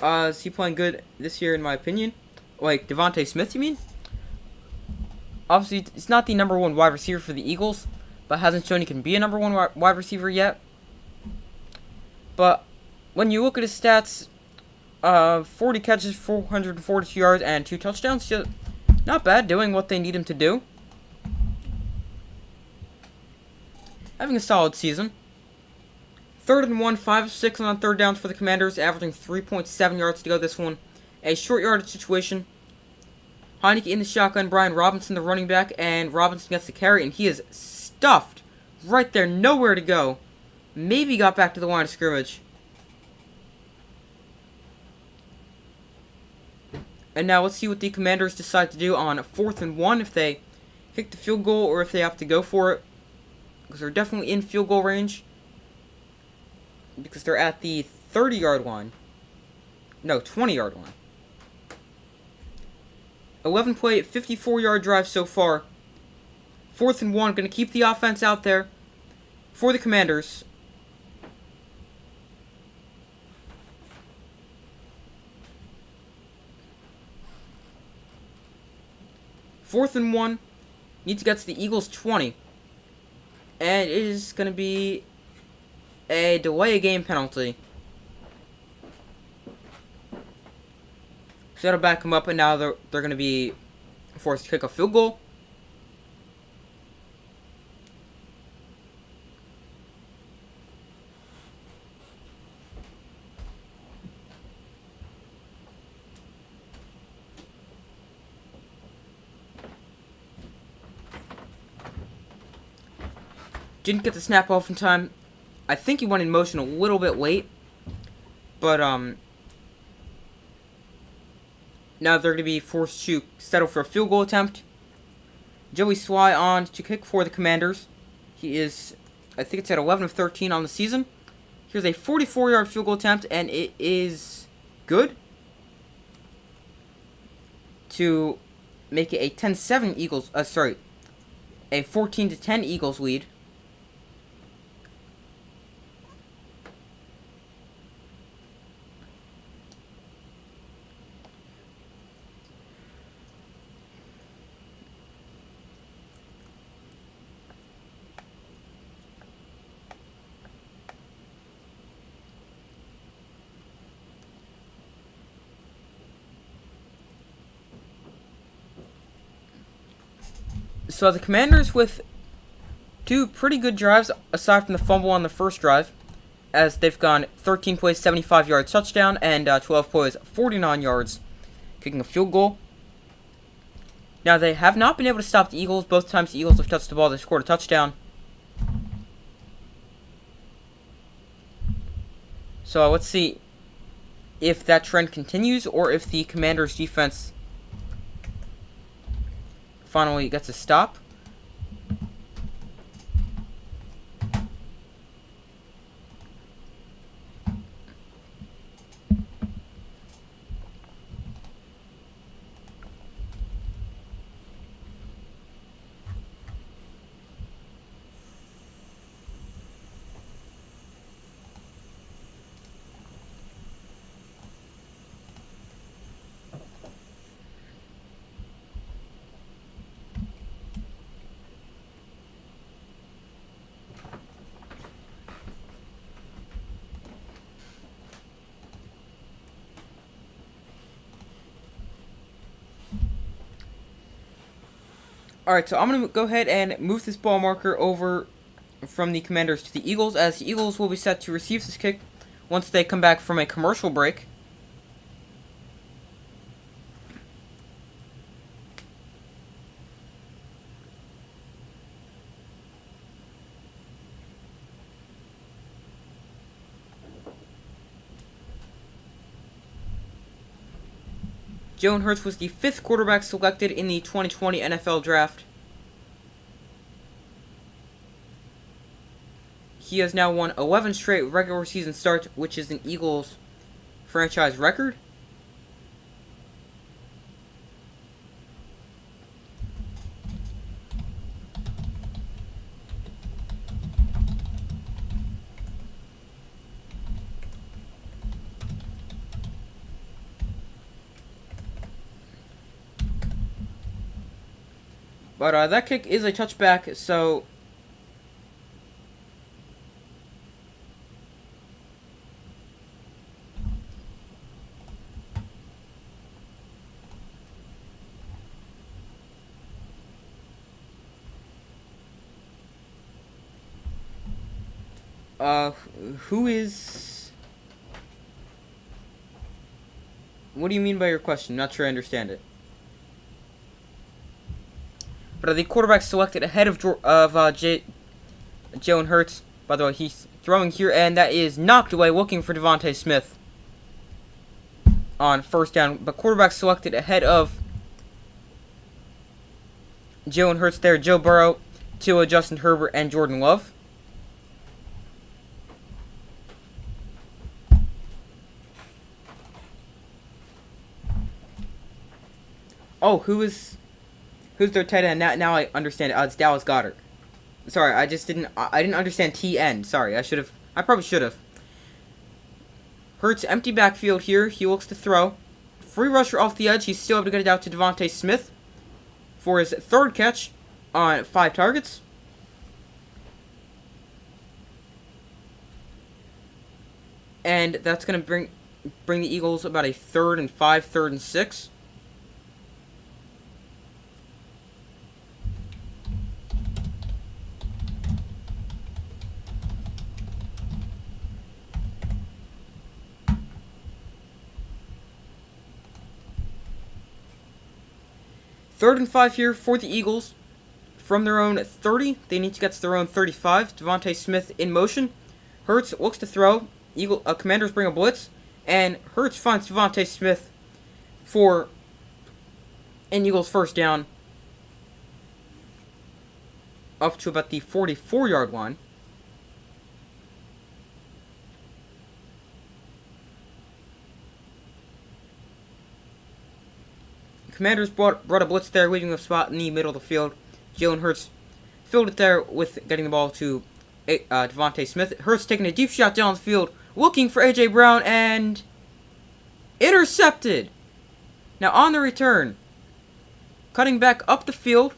Is he playing good this year, in my opinion? Like Devontae Smith, you mean? Obviously, he's not the number 1 wide receiver for the Eagles, but hasn't shown he can be a number 1 wide receiver yet. But when you look at his stats, 40 catches, 442 yards, and 2 touchdowns, just not bad, doing what they need him to do. Having a solid season. 3rd and 1, 5 of 6 on 3rd downs for the Commanders, averaging 3.7 yards to go this one. A short yardage situation. Heineke in the shotgun, Brian Robinson the running back, and Robinson gets the carry, and he is stuffed right there, nowhere to go. Maybe got back to the line of scrimmage. And now let's see what the Commanders decide to do on 4th and 1, if they kick the field goal or if they have to go for it. Because they're definitely in field goal range. Because they're at the 30-yard line. No, 20-yard line. 11-play, 54-yard drive so far. 4th and 1, going to keep the offense out there for the Commanders. Fourth and 1, need to get to the Eagles 20. And it is going to be a delay of game penalty. So that'll back them up, and now they're going to be forced to kick a field goal. Didn't get the snap off in time. I think he went in motion a little bit late. But, now they're going to be forced to settle for a field goal attempt. Joey Sly on to kick for the Commanders. He is, I think it's at 11 of 13 on the season. Here's a 44-yard field goal attempt, and it is good to make it a 10-7 Eagles, a 14-10 Eagles lead. So the Commanders with two pretty good drives, aside from the fumble on the first drive, as they've gone 13 plays, 75 yards touchdown, and 12 plays, 49 yards, kicking a field goal. Now, they have not been able to stop the Eagles. Both times the Eagles have touched the ball, they scored a touchdown. So let's see if that trend continues, or if the Commanders' defense finally gets a stop. Alright, so I'm going to go ahead and move this ball marker over from the Commanders to the Eagles, as the Eagles will be set to receive this kick once they come back from a commercial break. Jalen Hurts was the 5th quarterback selected in the 2020 NFL Draft. He has now won 11 straight regular season starts, which is an Eagles franchise record. But that kick is a touchback, so who is... What do you mean by your question? Not sure I understand it. But the quarterback selected ahead of Jalen Hurts. By the way, he's throwing here, and that is knocked away, looking for Devontae Smith on first down. But quarterback selected ahead of Jalen Hurts there, Joe Burrow, Tua, Justin Herbert, and Jordan Love. Oh, who's their tight end? Now I understand it. It's Dallas Goedert. Sorry, I didn't understand TN. Sorry, I probably should have. Hurts empty backfield here. He looks to throw. Free rusher off the edge. He's still able to get it out to Devontae Smith for his 3rd catch on 5 targets. And that's going to bring the Eagles about a 3rd and 5, 3rd and 6. Third and 5 here for the Eagles. From their own 30, they need to get to their own 35. Devontae Smith in motion. Hurts looks to throw. Commanders bring a blitz. And Hurts finds Devontae Smith for an Eagles first down. Up to about the 44-yard line. Commanders brought a blitz there, leaving a spot in the middle of the field. Jalen Hurts filled it there with getting the ball to Devontae Smith. Hurts taking a deep shot down the field, looking for A.J. Brown, and intercepted. Now on the return, cutting back up the field,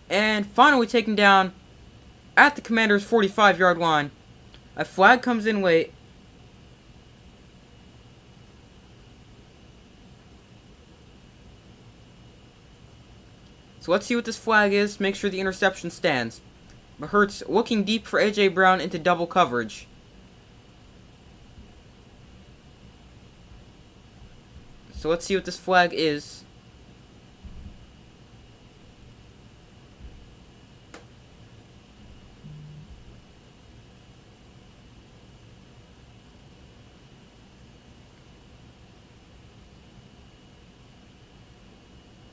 and finally taken down at the Commanders' 45-yard line. A flag comes in late. So let's see what this flag is. Make sure the interception stands. But Hurts looking deep for A.J. Brown into double coverage. So let's see what this flag is.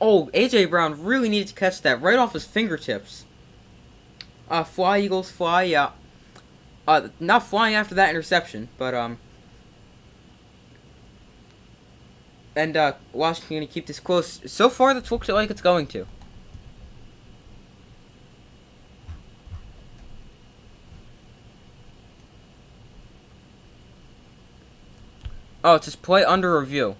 Oh, A.J. Brown really needed to catch that right off his fingertips. Fly, Eagles, fly, yeah. Not flying after that interception, but, and, Washington gonna keep this close. So far, that's looked like it's going to. Oh, it's just play under review.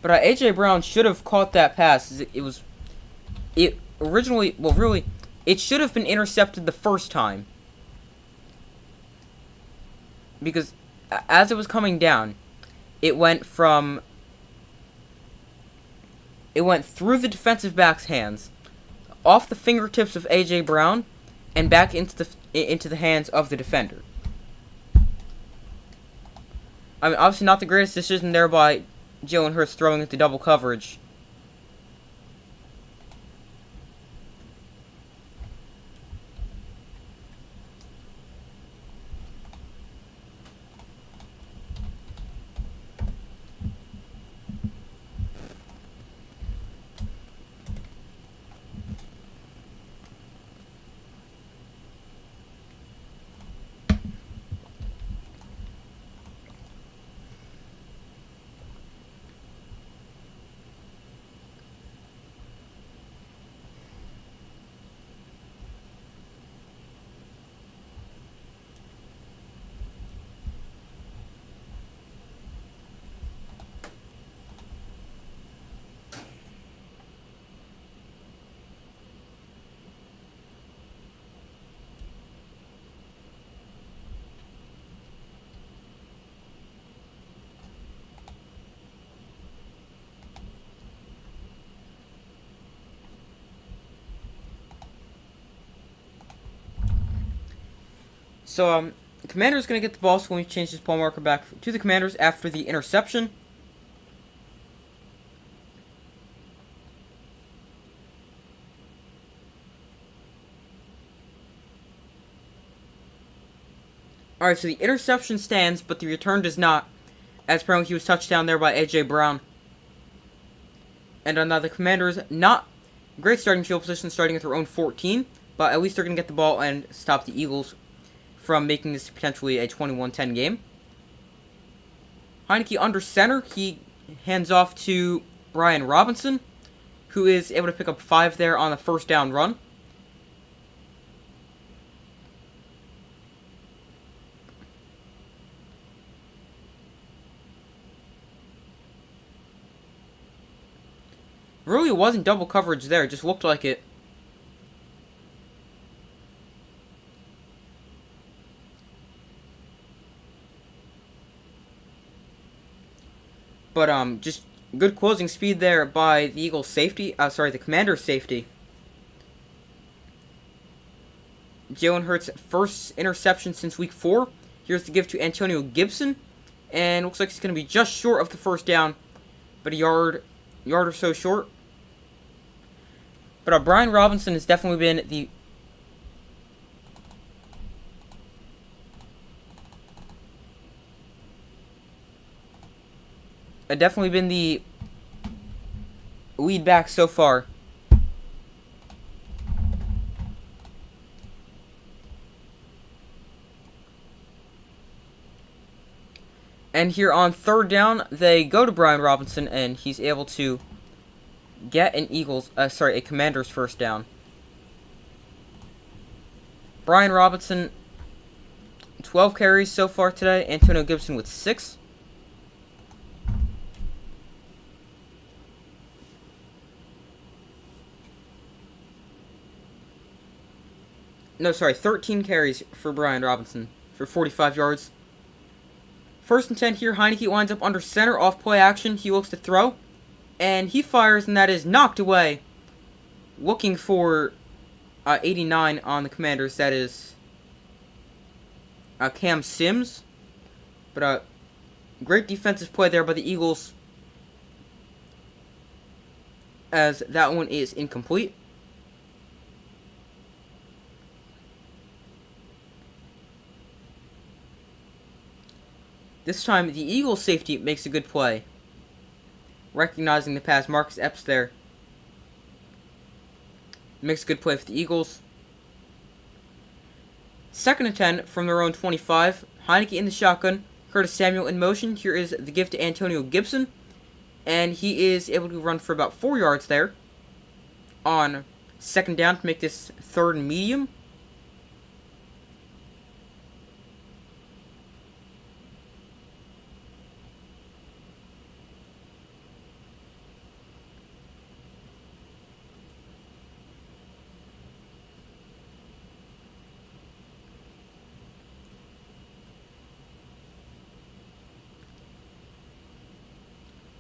But A.J. Brown should have caught that pass. It originally, well, really, it should have been intercepted the first time. Because as it was coming down, it went through the defensive back's hands, off the fingertips of A.J. Brown, and back into the hands of the defender. I mean, obviously not the greatest decision there by Jalen Hurts throwing into double coverage. So, the Commander's going to get the ball, so when we change this ball marker back to the Commanders after the interception. Alright, so the interception stands, but the return does not, as apparently he was touched down there by A.J. Brown. And now the Commanders, not great starting field position, starting at their own 14, but at least they're going to get the ball and stop the Eagles from making this potentially a 21-10 game. Heineke under center. He hands off to Brian Robinson, who is able to pick up 5 there on a first down run. Really wasn't double coverage there, it just looked like it. But, just good closing speed there by the Eagles' safety. The Commander's safety. Jalen Hurts' first interception since week 4. Here's the give to Antonio Gibson. And looks like he's going to be just short of the first down. But a yard or so short. But Brian Robinson has definitely been the lead back so far. And here on third down, they go to Brian Robinson, and he's able to get a Commander's first down. Brian Robinson, 12 carries so far today. Antonio Gibson with 6. No, sorry, 13 carries for Brian Robinson for 45 yards. First and 10 here, Heineke winds up under center off play action. He looks to throw, and he fires, and that is knocked away. Looking for 89 on the Commanders, that is Cam Sims. But great defensive play there by the Eagles, as that one is incomplete. This time, the Eagles safety makes a good play, recognizing the pass. Marcus Epps there makes a good play for the Eagles. Second and 10 from their own 25. Heineke in the shotgun. Curtis Samuel in motion. Here is the give to Antonio Gibson, and he is able to run for about 4 yards there on second down to make this third and medium.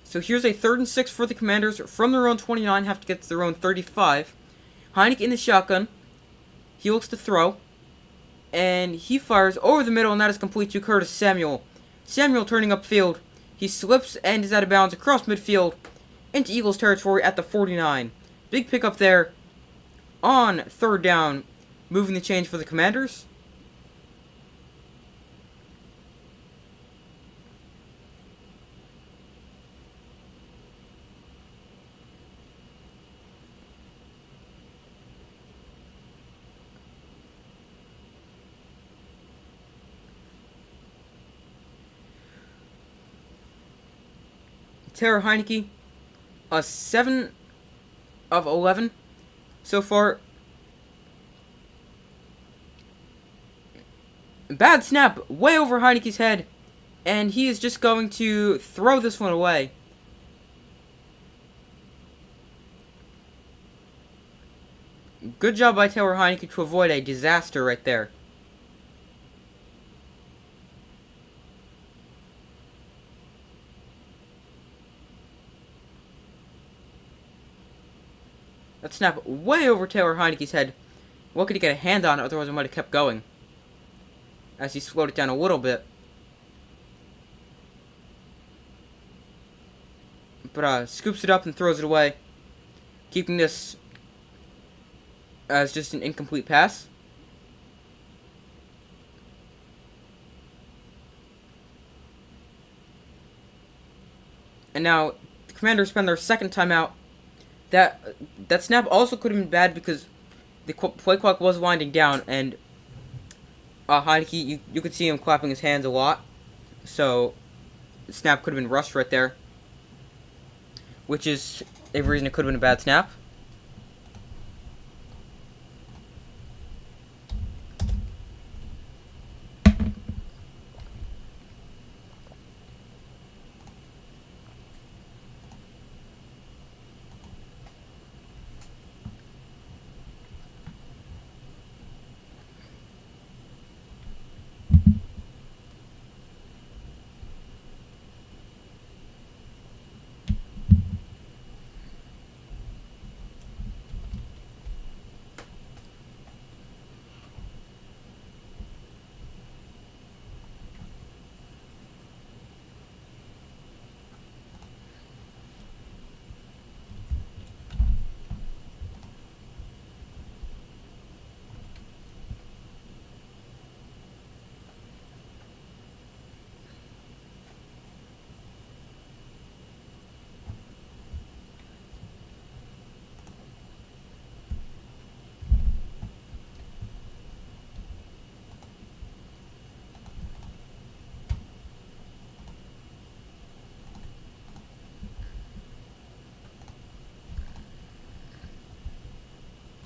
So here's a 3rd and 6 for the Commanders from their own 29, have to get to their own 35. Heineke in the shotgun. He looks to throw, and he fires over the middle, and that is complete to Curtis Samuel. Samuel turning upfield. He slips and is out of bounds across midfield into Eagles territory at the 49. Big pickup there on third down, moving the change for the Commanders. Taylor Heineke, 7 of 11 so far. Bad snap way over Heineke's head, and he is just going to throw this one away. Good job by Taylor Heineke to avoid a disaster right there. That snap way over Taylor Heineke's head. Lucky to get a hand on it, otherwise it might have kept going, as he slowed it down a little bit. But scoops it up and throws it away, keeping this as just an incomplete pass. And now the Commanders spend their second timeout. That snap also could have been bad because the play clock was winding down, and Heineke, you could see him clapping his hands a lot, so the snap could have been rushed right there, which is a reason it could have been a bad snap.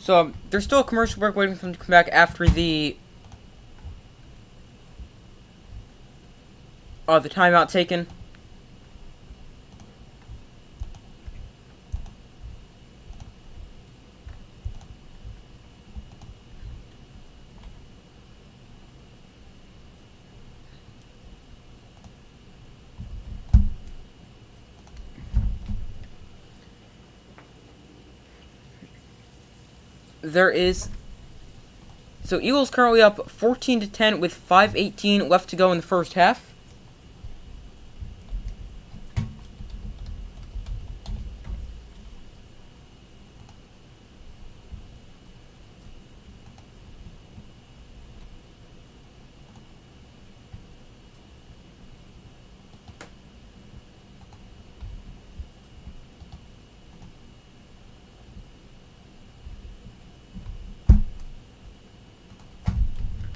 So there's still a commercial break waiting for them to come back after the timeout taken. So Eagles currently up 14-10 with 5:18 left to go in the first half.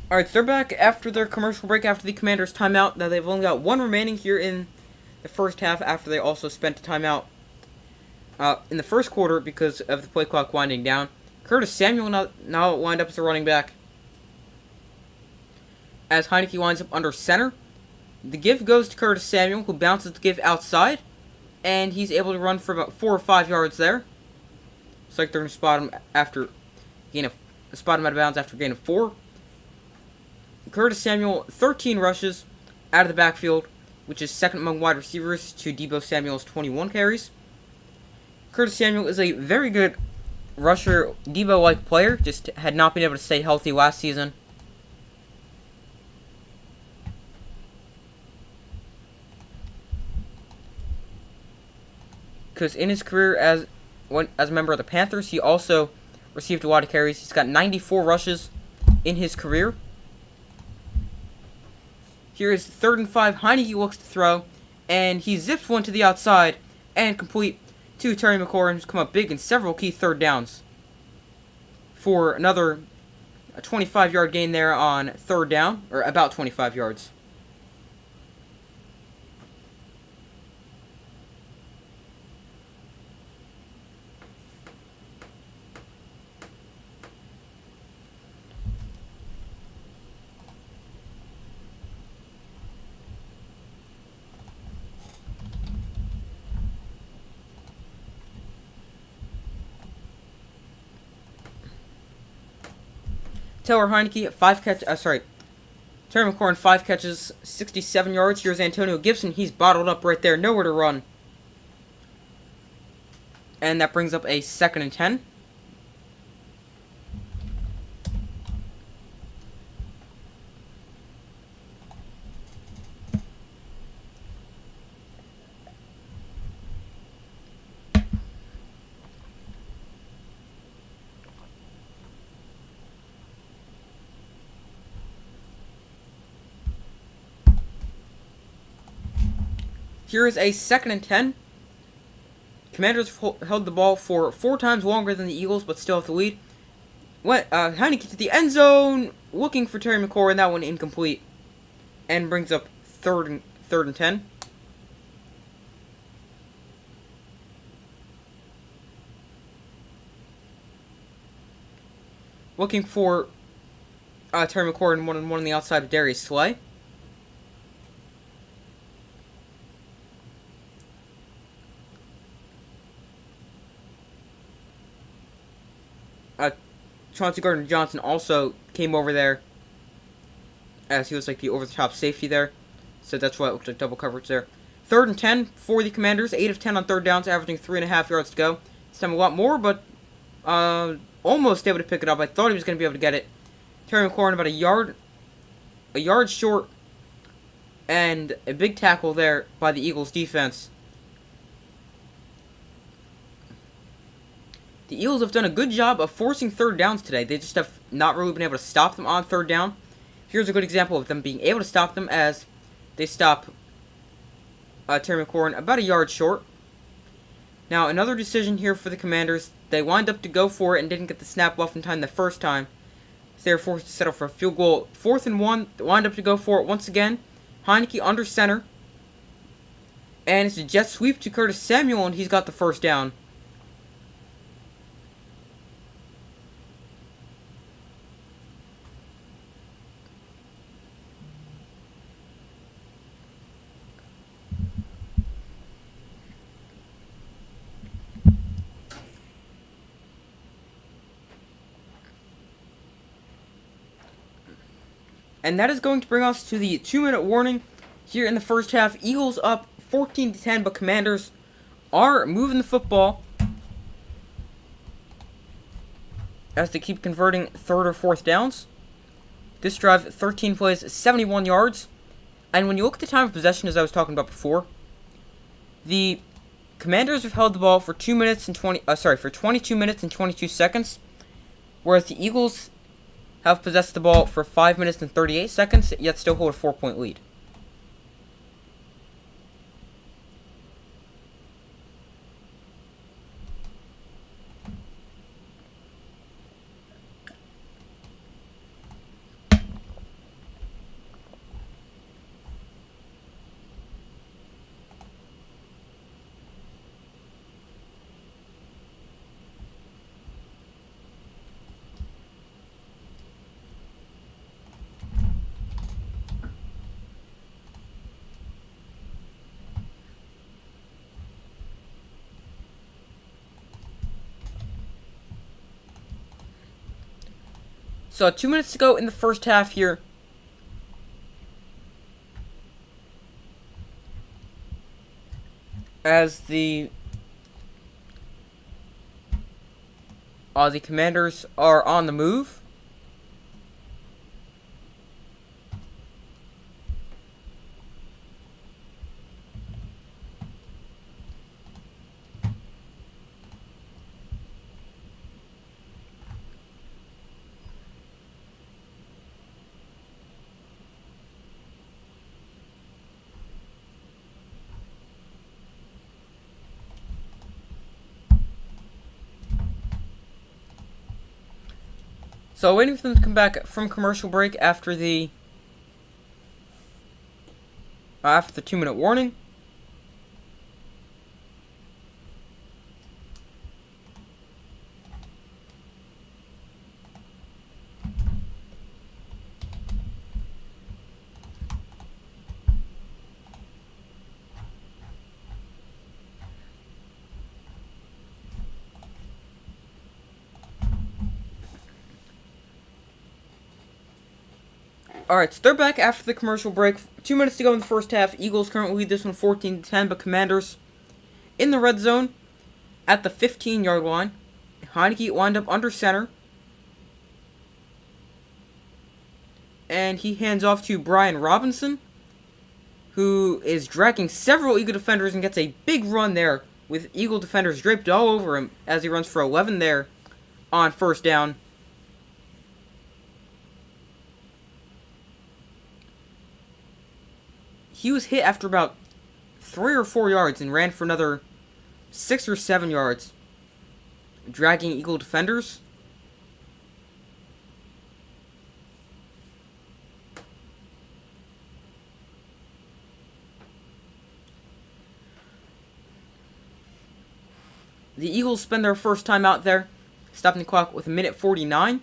Alright, so they're back after their commercial break after the Commanders' timeout. Now they've only got one remaining here in the first half after they also spent a timeout in the first quarter because of the play clock winding down. Curtis Samuel now lined up as a running back. As Heineke winds up under center, the give goes to Curtis Samuel, who bounces the give outside, and he's able to run for about 4 or 5 yards there. It's like they're going to spot him out of bounds after gain of 4. Curtis Samuel, 13 rushes out of the backfield, which is second among wide receivers to Deebo Samuel's 21 carries. Curtis Samuel is a very good rusher, Deebo-like player, just had not been able to stay healthy last season. Because in his career as a member of the Panthers, he also received a lot of carries. He's got 94 rushes in his career. Here is 3rd and 5. Heineke looks to throw, and he zips one to the outside and complete to Terry McLaurin, who's come up big in several key third downs. For another 25-yard gain there on 3rd down, or about 25 yards. Terry McLaurin, 5 catches, 67 yards. Here's Antonio Gibson. He's bottled up right there. Nowhere to run. And that brings up a 2nd and 10. Here is a 2nd and 10. Commanders held the ball for 4 times longer than the Eagles, but still have the lead. Heineke to the end zone, looking for Terry McLaurin. That one incomplete, and brings up 3rd and 10. Looking for Terry McLaurin one on the outside of Darius Slay. Chauncey Gardner-Johnson also came over there, as he was like the over-the-top safety there. So that's why it looked like double coverage there. 3rd and 10 for the Commanders. 8 of 10 on 3rd downs, averaging 3.5 yards to go. This time a lot more, but almost able to pick it up. I thought he was going to be able to get it. Terry McLaurin about a yard short, and a big tackle there by the Eagles defense. The Eagles have done a good job of forcing 3rd downs today. They just have not really been able to stop them on 3rd down. Here's a good example of them being able to stop them as they stop Terry McLaurin about a yard short. Now, another decision here for the Commanders. They lined up to go for it and didn't get the snap off in time the first time. So they were forced to settle for a field goal. 4th and 1. They lined up to go for it once again. Heineke under center. And it's a jet sweep to Curtis Samuel, and he's got the 1st down. And that is going to bring us to the 2-minute warning here in the first half. Eagles up 14-10, but Commanders are moving the football as they keep converting third or fourth downs. This drive, 13 plays, 71 yards. And when you look at the time of possession, as I was talking about before, the Commanders have held the ball for 22 minutes and 22 seconds, whereas the Eagles have possessed the ball for 5 minutes and 38 seconds, yet still hold a 4-point lead. So 2 minutes to go in the first half here. As the Commanders are on the move. So waiting for them to come back from commercial break after the 2-minute warning. Alright, so they're back after the commercial break. 2 minutes to go in the first half. Eagles currently lead this one 14-10, but Commanders in the red zone at the 15-yard line. Heineke wound up under center. And he hands off to Brian Robinson, who is dragging several Eagle defenders and gets a big run there with Eagle defenders draped all over him as he runs for 11 there on first down. He was hit after about 3 or 4 yards and ran for another 6 or 7 yards, dragging Eagle defenders. The Eagles spend their first time out there, stopping the clock with 1:49.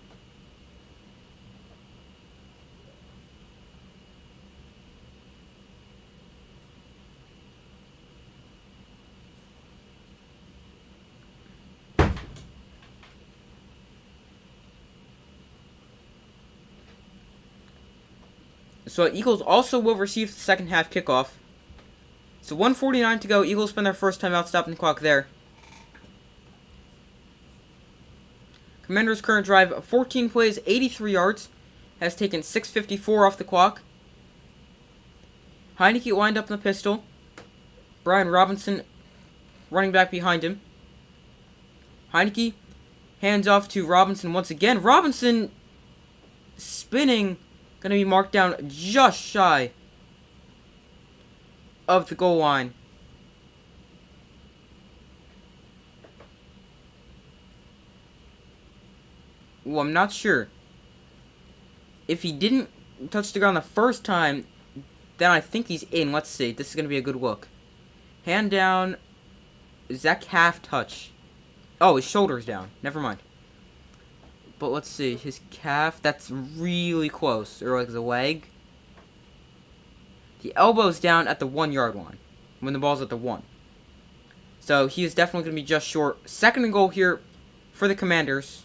So Eagles also will receive the second half kickoff. So 1:49 to go. Eagles spend their first time out, stopping the clock there. Commanders' current drive, 14 plays, 83 yards, has taken 6:54 off the clock. Heineke wind up in the pistol. Brian Robinson running back behind him. Heineke hands off to Robinson once again. Robinson spinning, going to be marked down just shy of the goal line. Well, I'm not sure. If he didn't touch the ground the first time, then I think he's in. Let's see. This is going to be a good look. Hand down. Is that calf touch? Oh, his shoulder's down. Never mind. But let's see. His calf, that's really close. Or like the leg. The elbow's down at the 1-yard line when the ball's at the 1. So he is definitely going to be just short. Second and goal here for the Commanders.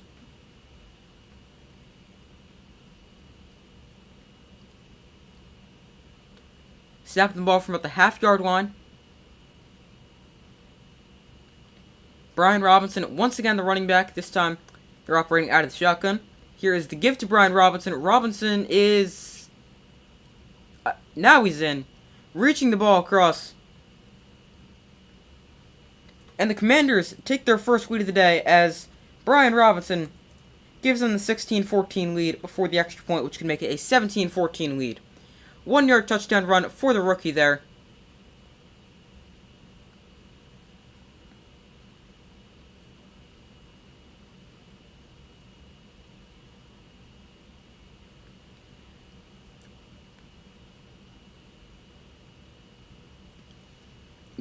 Snapping the ball from about the half-yard line. Brian Robinson, once again the running back. This time they're operating out of the shotgun. Here is the give to Brian Robinson. Robinson is... now he's in. Reaching the ball across. And the Commanders take their first lead of the day as Brian Robinson gives them the 16-14 lead before the extra point, which can make it a 17-14 lead. 1-yard touchdown run for the rookie there.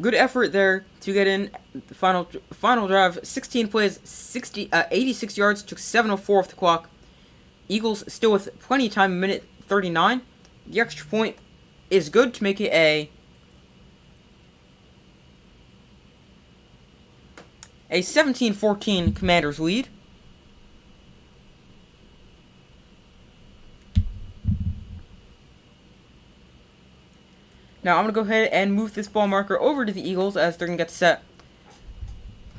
Good effort there to get in the final drive. 16 plays, 86 yards, took 7:04 off the clock. Eagles still with plenty of time, minute 39. The extra point is good to make it a 17-14 Commanders lead. Now, I'm going to go ahead and move this ball marker over to the Eagles as they're going to get set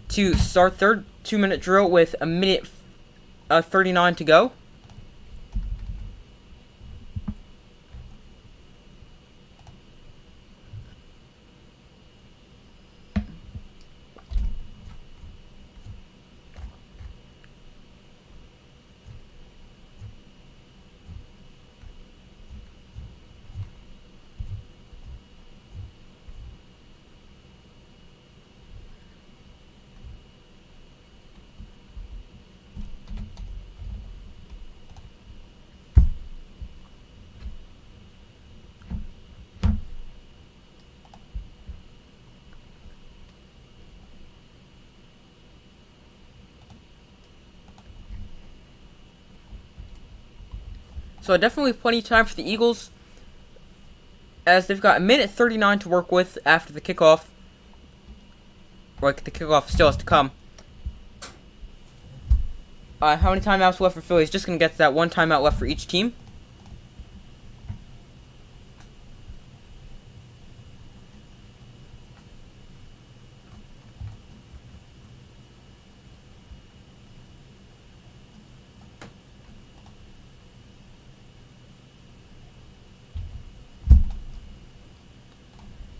to start third 2-minute drill with a minute 39 to go. So definitely plenty of time for the Eagles, as they've got a minute 39 to work with after the kickoff. Like, the kickoff still has to come. How many timeouts left for Philly? Just going to get to that one timeout left for each team.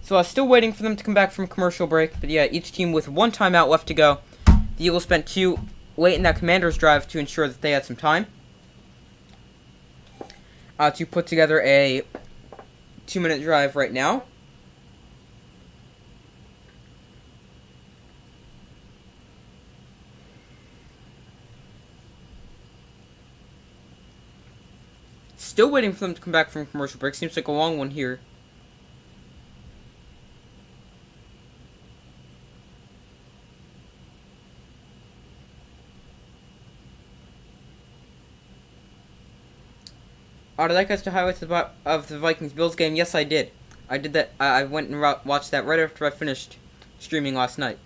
So I was still waiting for them to come back from commercial break. But yeah, each team with one timeout left to go. The Eagles spent 2 late in that Commanders drive to ensure that they had some time to put together a 2-minute drive right now. Still waiting for them to come back from commercial break. Seems like a long one here. Did I catch the highlights of the Vikings-Bills game? Yes, I did. I did that. I went and watched that right after I finished streaming last night.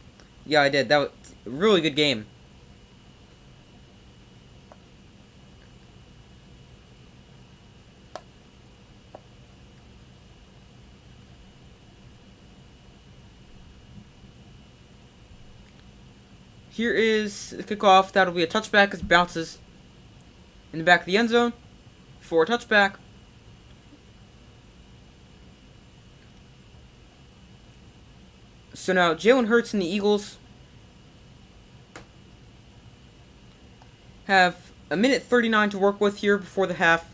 Yeah, I did. That was a really good game. Here is the kickoff. That'll be a touchback as it bounces in the back of the end zone for a touchback. So now Jalen Hurts and the Eagles have a minute 39 to work with here before the half.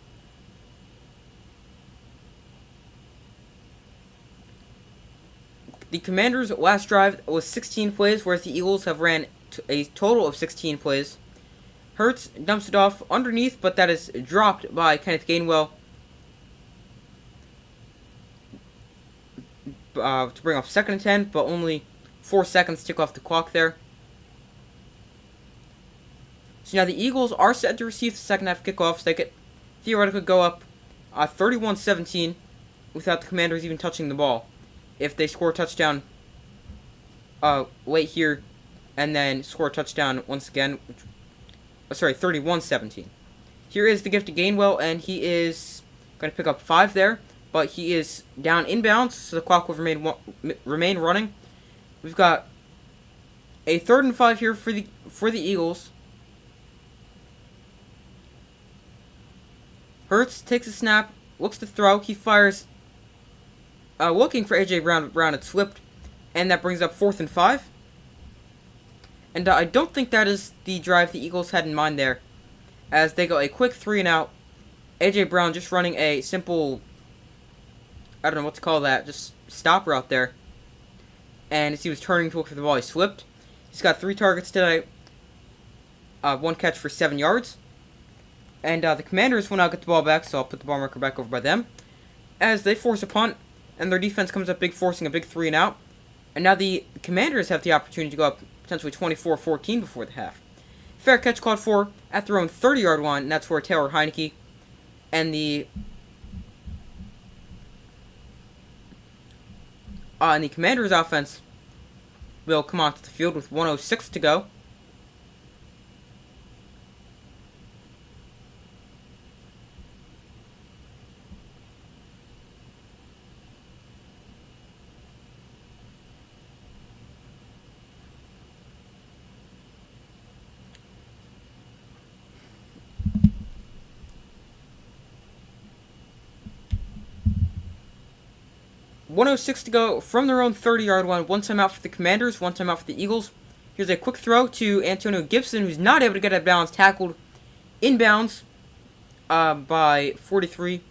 The Commanders' last drive was 16 plays, whereas the Eagles have ran a total of 16 plays. Hurts dumps it off underneath, but that is dropped by Kenneth Gainwell to bring up 2nd and 10, but only 4 seconds tick off the clock there. So now the Eagles are set to receive the second half kickoffs. They could theoretically go up 31-17 without the Commanders even touching the ball if they score a touchdown late here and then score a touchdown once again. 31-17. Here is the gift to Gainwell, and he is going to pick up 5 there. but he is down inbounds, so the clock will remain running. We've got a 3rd and 5 here for the Eagles. Hurts takes a snap, looks to throw. He fires, looking for A.J. Brown. Brown had slipped, and that brings up 4th and 5. And I don't think that is the drive the Eagles had in mind there, as they go a quick 3 and out. A.J. Brown just running a simple, I don't know what to call that, just stop route there. And as he was turning to look for the ball, he slipped. He's got 3 targets today, 1 catch for 7 yards. And the Commanders will now get the ball back, so I'll put the ball marker back over by them, as they force a punt, and their defense comes up big, forcing a big 3 and out. And now the Commanders have the opportunity to go up potentially 24-14 before the half. Fair catch called for at their own 30-yard line, and that's where Taylor Heineke and the Commanders offense will come onto the field with 1:06 to go. .106 to go from their own 30-yard line. 1 timeout for the Commanders, 1 timeout for the Eagles. Here's a quick throw to Antonio Gibson, who's not able to get out of bounds, tackled inbounds by 43.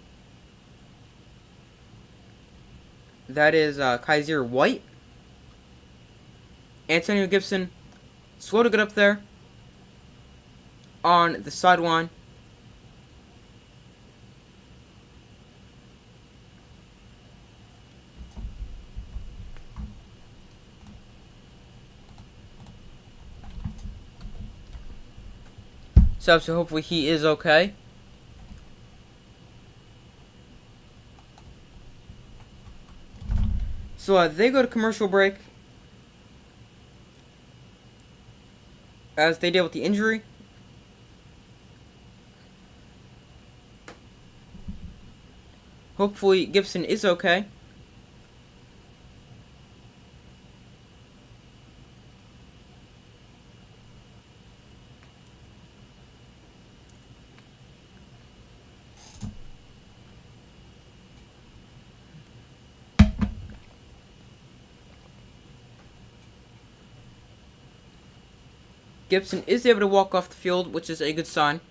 That is Kaiser White. Antonio Gibson, slow to get up there on the sideline. So hopefully he is okay. So they go to commercial break as they deal with the injury. Hopefully Gibson is okay. Gibson is able to walk off the field, which is a good sign.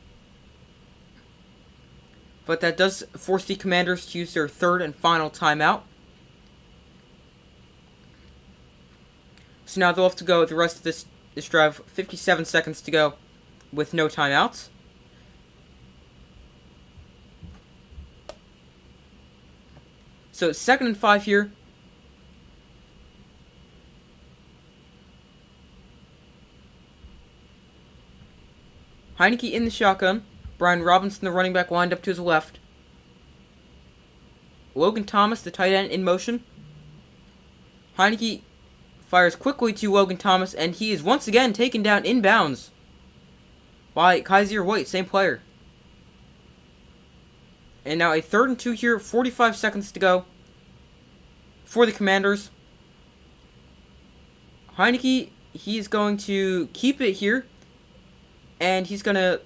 But that does force the Commanders to use their 3rd and final timeout. So now they'll have to go the rest of this drive, 57 seconds to go with no timeouts. So 2nd and 5 here. Heineke in the shotgun. Brian Robinson, the running back, lined up to his left. Logan Thomas, the tight end, in motion. Heineke fires quickly to Logan Thomas, and he is once again taken down inbounds by Kaiser White, same player. And now a 3rd and 2 here, 45 seconds to go for the Commanders. Heineke, he's going to keep it here. And he's going to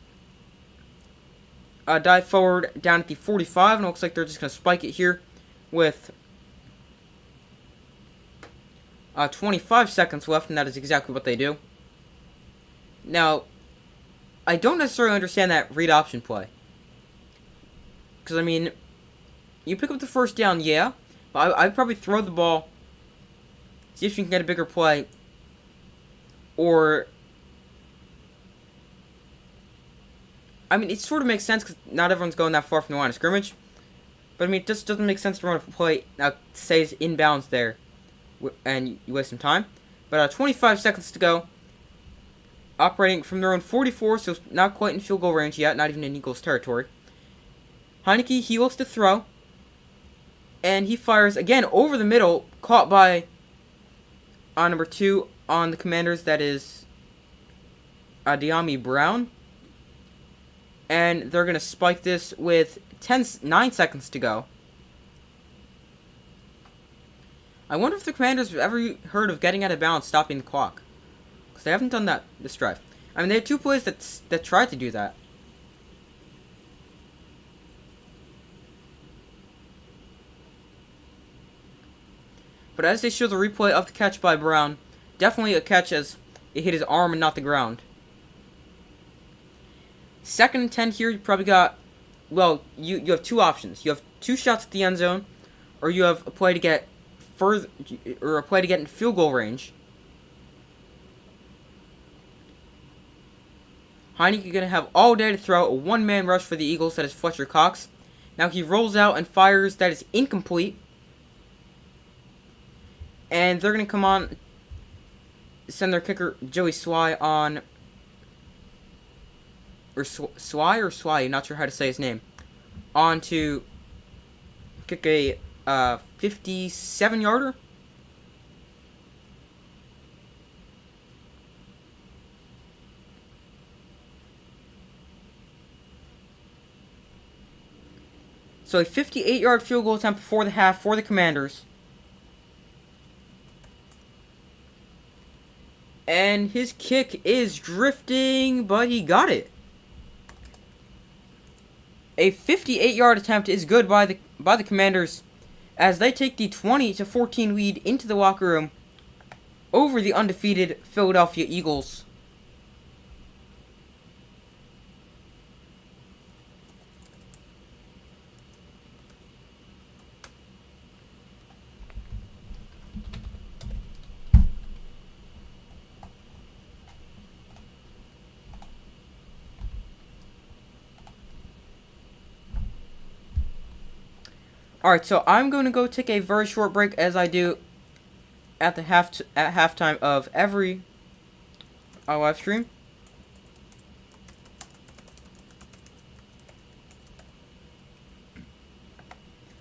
dive forward down at the 45. And it looks like they're just going to spike it here with 25 seconds left. And that is exactly what they do. Now, I don't necessarily understand that read option play. Because, I mean, you pick up the 1st down, yeah. But I'd probably throw the ball. See if you can get a bigger play. Or... I mean, it sort of makes sense because not everyone's going that far from the line of scrimmage. But, I mean, it just doesn't make sense to run a play that stays inbounds there and you waste some time. But 25 seconds to go. Operating from their own 44, so not quite in field goal range yet, not even in Eagles territory. Heineke, he looks to throw. And he fires, again, over the middle, caught by number 2 on the Commanders, that is De'Ami Brown. And they're going to spike this with 9 seconds to go. I wonder if the Commanders have ever heard of getting out of bounds, stopping the clock. Because they haven't done that this drive. I mean, they had 2 plays that tried to do that. But as they show the replay of the catch by Brown, definitely a catch as it hit his arm and not the ground. 2nd and 10 here, you probably got, well, you have 2 options. You have 2 shots at the end zone, or you have a play to get further, or a play to get in field goal range. Heineke going to have all day to throw a one-man rush for the Eagles. That is Fletcher Cox. Now he rolls out and fires. That is incomplete. And they're going to come on, send their kicker, Joey Swy, on, or Swy, not sure how to say his name, on to kick a 57-yarder. So a 58-yard field goal attempt before the half for the Commanders. And his kick is drifting, but he got it. A 58-yard attempt is good by the Commanders as they take the 20-14 lead into the locker room over the undefeated Philadelphia Eagles. Alright, so I'm going to go take a very short break as I do at the halftime of every live stream.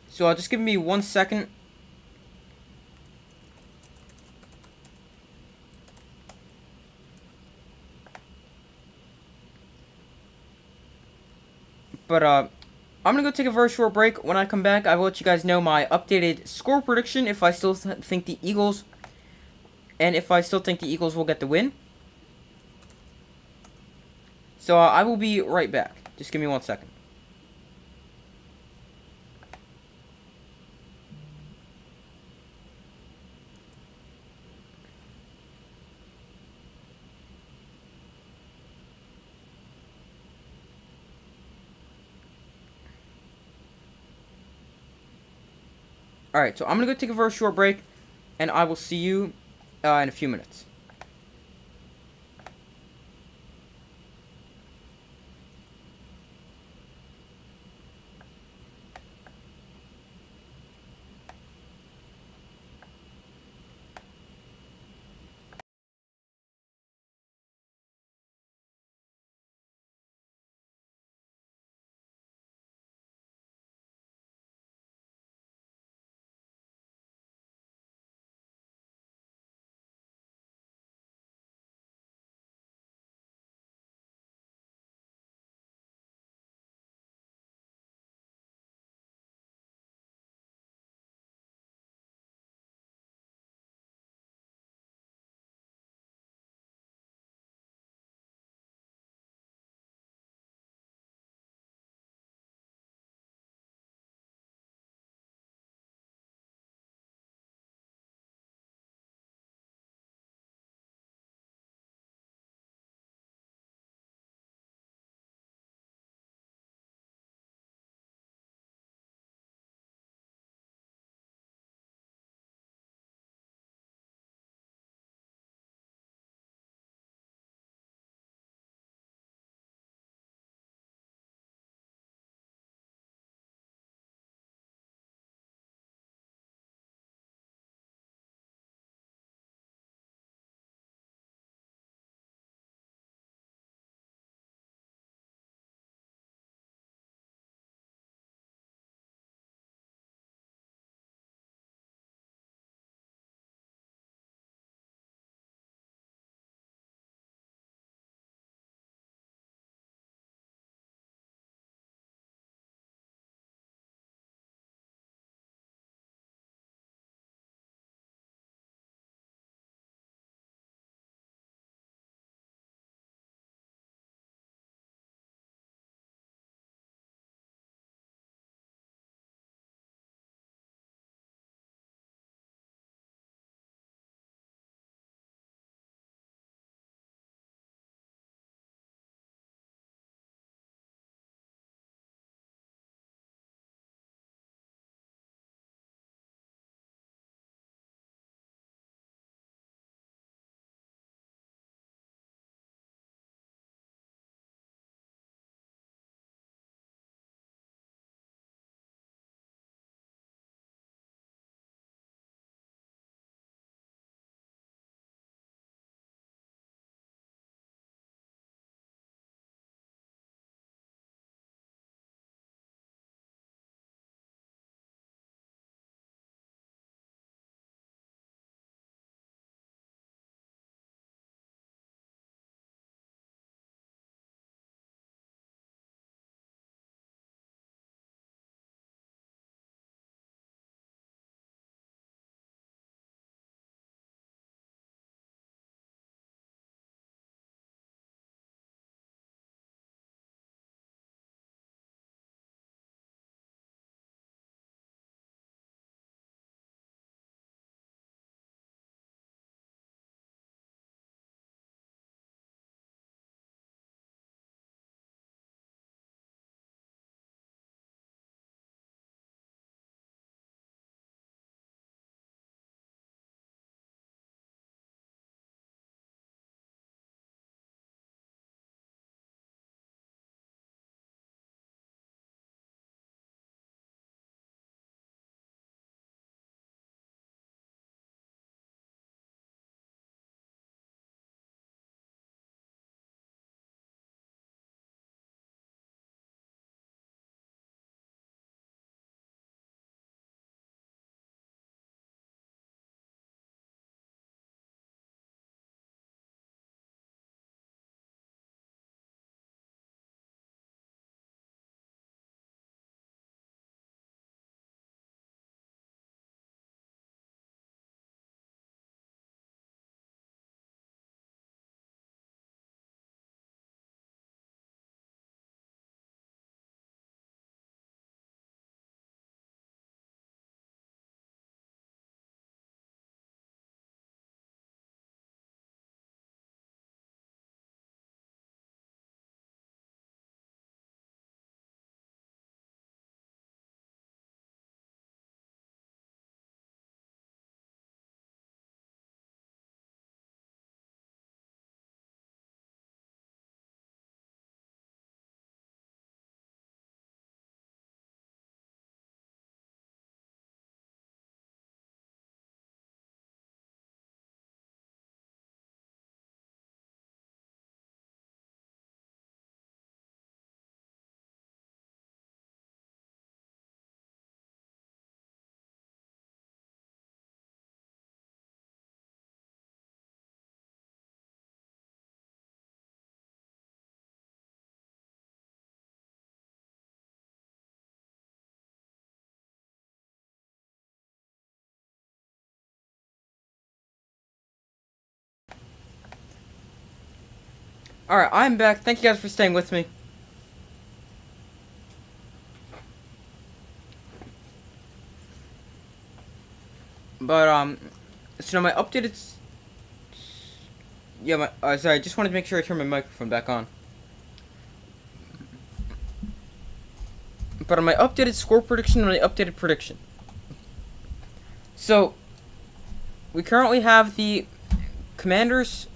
So just give me 1 second. But I'm going to go take a very short break. When I come back, I will let you guys know my updated score prediction if I still think the Eagles, and if I still think the Eagles will get the win. So I will be right back. Just give me 1 second. Alright, so I'm going to go take a very short break, and I will see you in a few minutes. Alright, I'm back. Thank you guys for staying with me. But, so my updated... Yeah, sorry, I just wanted to make sure I turn my microphone back on. But on my updated score prediction and my updated prediction. So, we currently have the Commanders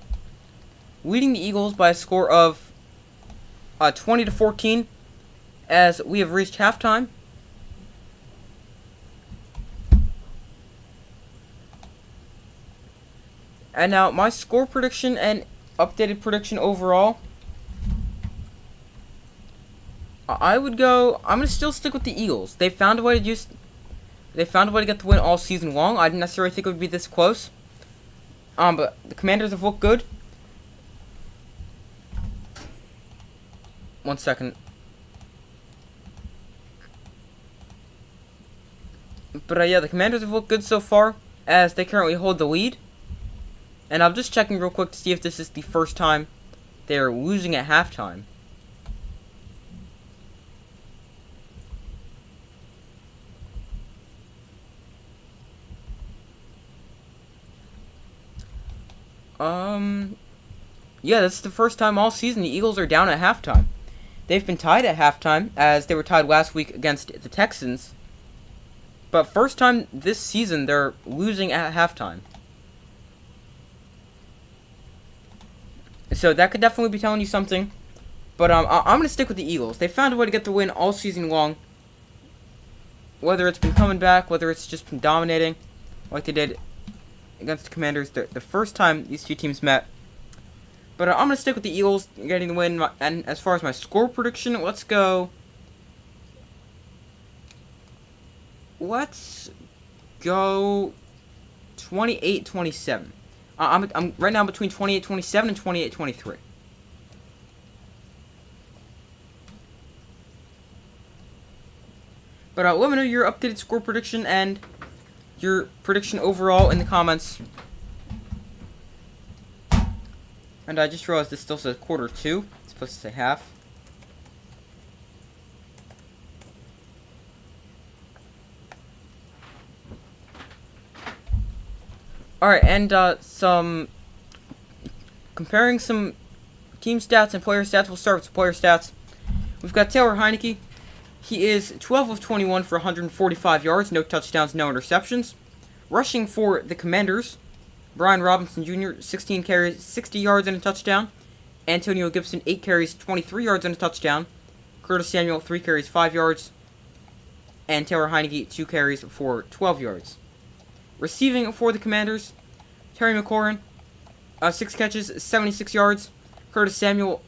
leading the Eagles by a score of 20-14 as we have reached halftime. And now my score prediction and updated prediction overall, I'm gonna still stick with the Eagles. They found a way to get the win all season long. I didn't necessarily think it would be this close. But the Commanders have looked good. 1 second. But yeah, the Commanders have looked good so far as they currently hold the lead. And I'm just checking real quick to see if this is the first time they're losing at halftime. Yeah, that's the first time all season the Eagles are down at halftime. They've been tied at halftime, as they were tied last week against the Texans. But first time this season they're losing at halftime. So that could definitely be telling you something. But I'm going to stick with the Eagles. They found a way to get the win all season long. Whether it's been coming back, whether it's just been dominating, like they did against the Commanders the first time these two teams met. But I'm going to stick with the Eagles getting the win. And as far as my score prediction, let's go 28-27. I'm right now between 28-27 and 28-23. But let me know your updated score prediction and your prediction overall in the comments. And I just realized this still says quarter 2. It's supposed to say half. Alright, and comparing some team stats and player stats. We'll start with player stats. We've got Taylor Heinicke. He is 12 of 21 for 145 yards, no touchdowns, no interceptions. Rushing for the Commanders, Brian Robinson Jr., 16 carries, 60 yards and a touchdown. Antonio Gibson, 8 carries, 23 yards and a touchdown. Curtis Samuel, 3 carries, 5 yards. And Taylor Heinicke, 2 carries for 12 yards. Receiving for the Commanders, Terry McLaurin, 6 catches, 76 yards. Curtis Samuel,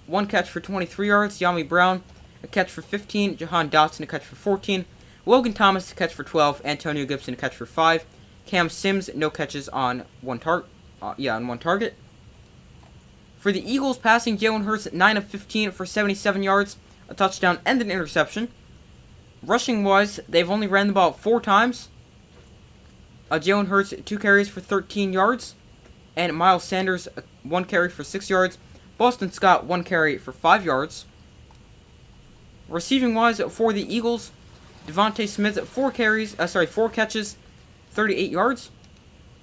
1 catch for 23 yards. Yami Brown, a catch for 15. Jahan Dotson, a catch for 14. Logan Thomas, a catch for 12. Antonio Gibson, a catch for 5. Cam Sims, no catches on one target. For the Eagles, passing, Jalen Hurts, 9 of 15 for 77 yards, a touchdown, and an interception. Rushing-wise, they've only ran the ball 4 times. Jalen Hurts, 2 carries for 13 yards. And Miles Sanders, 1 carry for 6 yards. Boston Scott, 1 carry for 5 yards. Receiving-wise, for the Eagles, Devontae Smith, 4 catches, 38 yards.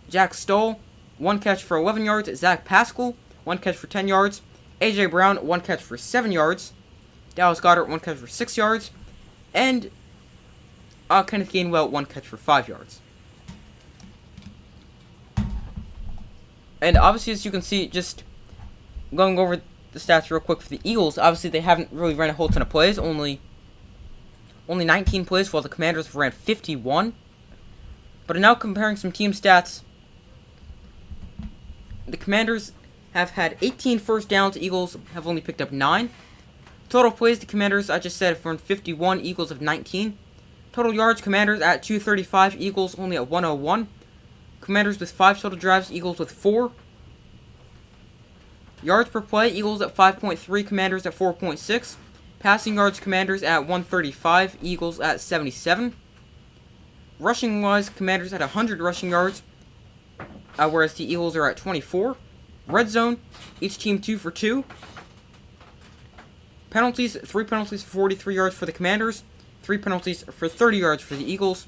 Jack Stoll, 1 catch for 11 yards. Zach Pascal, 1 catch for 10 yards. A.J. Brown, 1 catch for 7 yards. Dallas Goedert, 1 catch for 6 yards. And Kenneth Gainwell, 1 catch for 5 yards. And obviously, as you can see, just going over the stats real quick for the Eagles, obviously they haven't really ran a whole ton of plays, only 19 plays, while the Commanders have ran 51. But now comparing some team stats, the Commanders have had 18 first downs, the Eagles have only picked up 9. Total plays, the Commanders, I just said, have run 51, Eagles have 19. Total yards, Commanders at 235, Eagles only at 101. Commanders with 5 total drives, Eagles with 4. Yards per play, Eagles at 5.3, Commanders at 4.6. Passing yards, Commanders at 135, Eagles at 77. Rushing-wise, Commanders at 100 rushing yards, whereas the Eagles are at 24. red zone, each team 2 for 2. Penalties, 3 penalties for 43 yards for the Commanders, 3 penalties for 30 yards for the Eagles.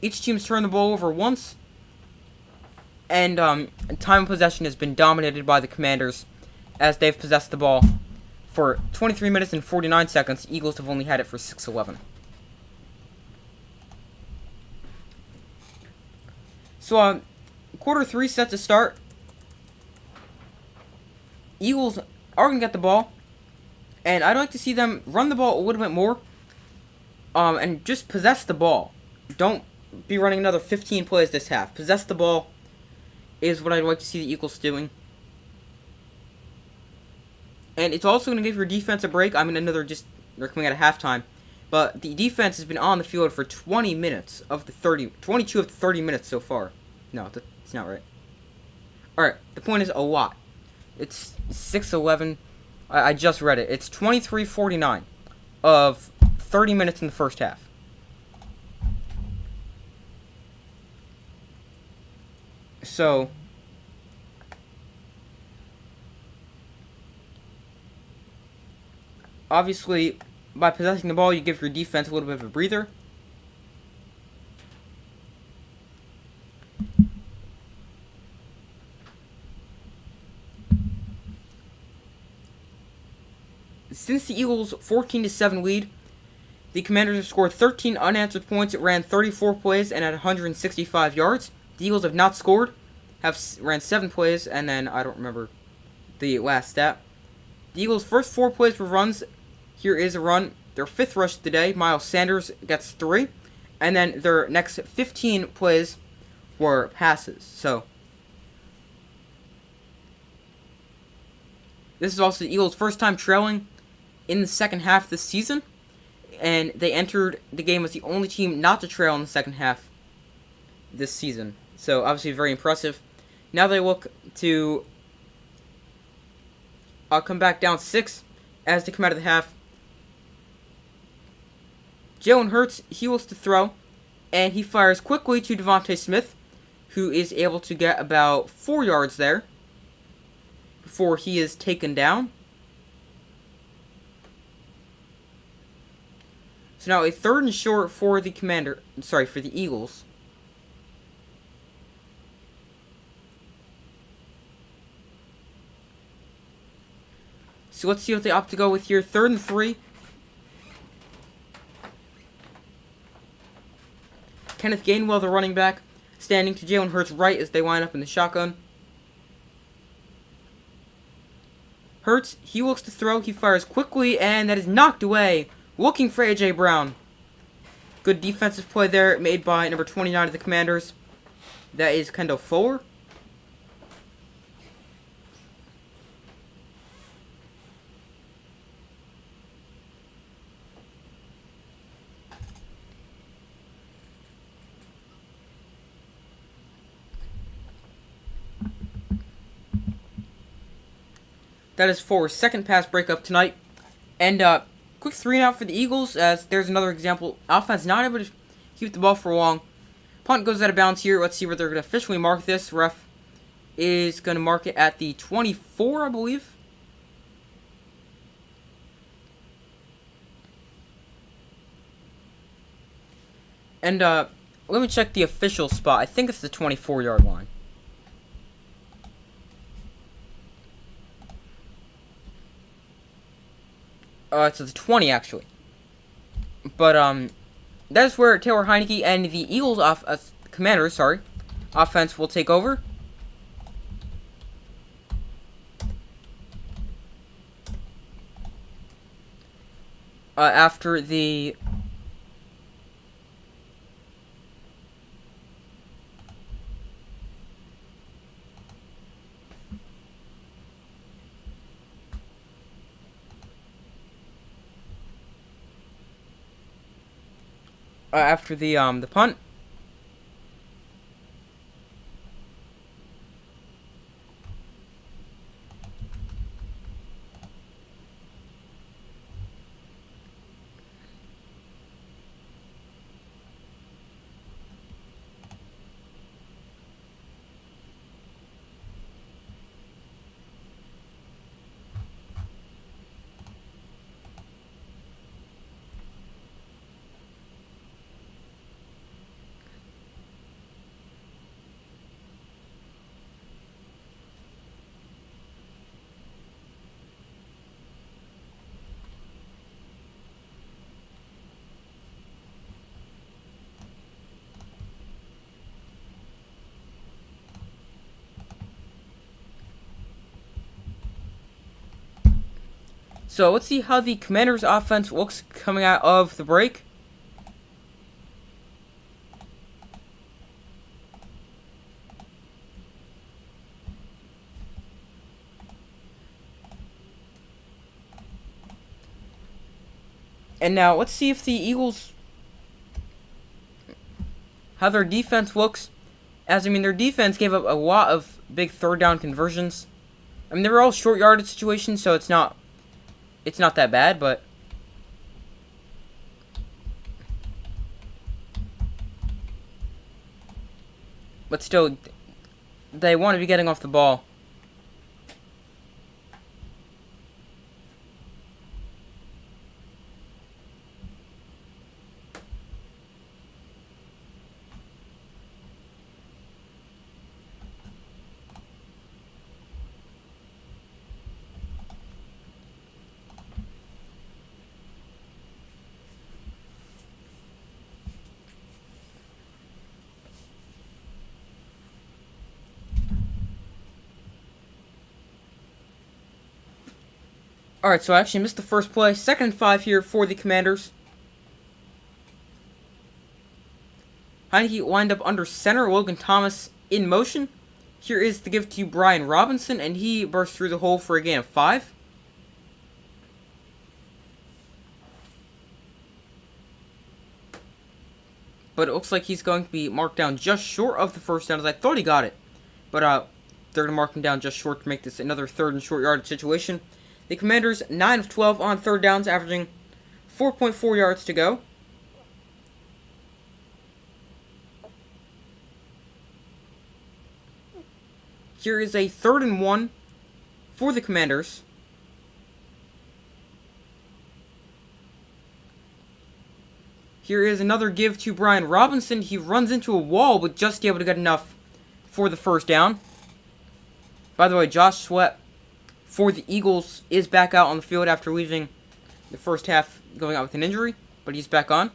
Each team's turned the ball over once, and time of possession has been dominated by the Commanders as they've possessed the ball for 23 minutes and 49 seconds. The Eagles have only had it for 6:11. So, quarter 3 set to start. Eagles are going to get the ball, and I'd like to see them run the ball a little bit more, and just possess the ball. Don't be running another 15 plays this half. Possess the ball is what I'd like to see the Eagles doing. And it's also going to give your defense a break. I mean, they're coming out of halftime. But the defense has been on the field for 20 minutes of the 22 of the 30 minutes so far. No, that's not right. Alright, the point is a lot. It's 6:11. I just read it. It's 23:49 of 30 minutes in the first half. So, obviously, by possessing the ball, you give your defense a little bit of a breather. Since the Eagles' 14-7 lead, the Commanders have scored 13 unanswered points. It ran 34 plays and had 165 yards. The Eagles have not scored, ran 7 plays, and then I don't remember the last stat. The Eagles' first 4 plays were runs. Here is a run. Their 5th rush of the day, Miles Sanders gets 3. And then their next 15 plays were passes. So, this is also the Eagles' first time trailing in the second half this season. And they entered the game as the only team not to trail in the second half this season. So, obviously very impressive. Now they look to come back down 6 as they come out of the half. Jalen Hurts, he looks to throw, and he fires quickly to Devontae Smith, who is able to get about 4 yards there before he is taken down. So now a 3rd and short for the for the Eagles. So let's see what they opt to go with here. 3rd and 3. Kenneth Gainwell, the running back, standing to Jalen Hurts' right as they line up in the shotgun. Hurts, he looks to throw. He fires quickly, and that is knocked away. Looking for A.J. Brown. Good defensive play there made by number 29 of the Commanders. That is Kendall Fuller. That is Fuller's second pass breakup tonight. And quick 3-and-out for the Eagles, as there's another example. Offense not able to keep the ball for long. Punt goes out of bounds here. Let's see where they're going to officially mark this. Ref is going to mark it at the 24, I believe. And let me check the official spot. I think it's the 24-yard line. It's the 20, actually. But, that is where Taylor Heineke and the Eagles Commanders, offense will take over. After the punt. So let's see how the Commanders' offense looks coming out of the break. And now let's see if the Eagles, how their defense looks. As I mean, their defense gave up a lot of big third down conversions. I mean, they were all short yardage situations, so it's not that bad, but still, they want to be getting off the ball. Alright, so I actually missed the first play. 2nd and 5 here for the Commanders. Heineke lined up under center. Logan Thomas in motion. Here is the give to Brian Robinson, and he burst through the hole for a gain of 5. But it looks like he's going to be marked down just short of the first down, as I thought he got it. But they're going to mark him down just short to make this another 3rd and short yardage situation. The Commanders 9 of 12 on 3rd downs, averaging 4.4 yards to go. Here is a 3rd and 1 for the Commanders. Here is another give to Brian Robinson. He runs into a wall, but just able to get enough for the 1st down. By the way, Josh Sweat for the Eagles is back out on the field after leaving the first half going out with an injury, but he's back on.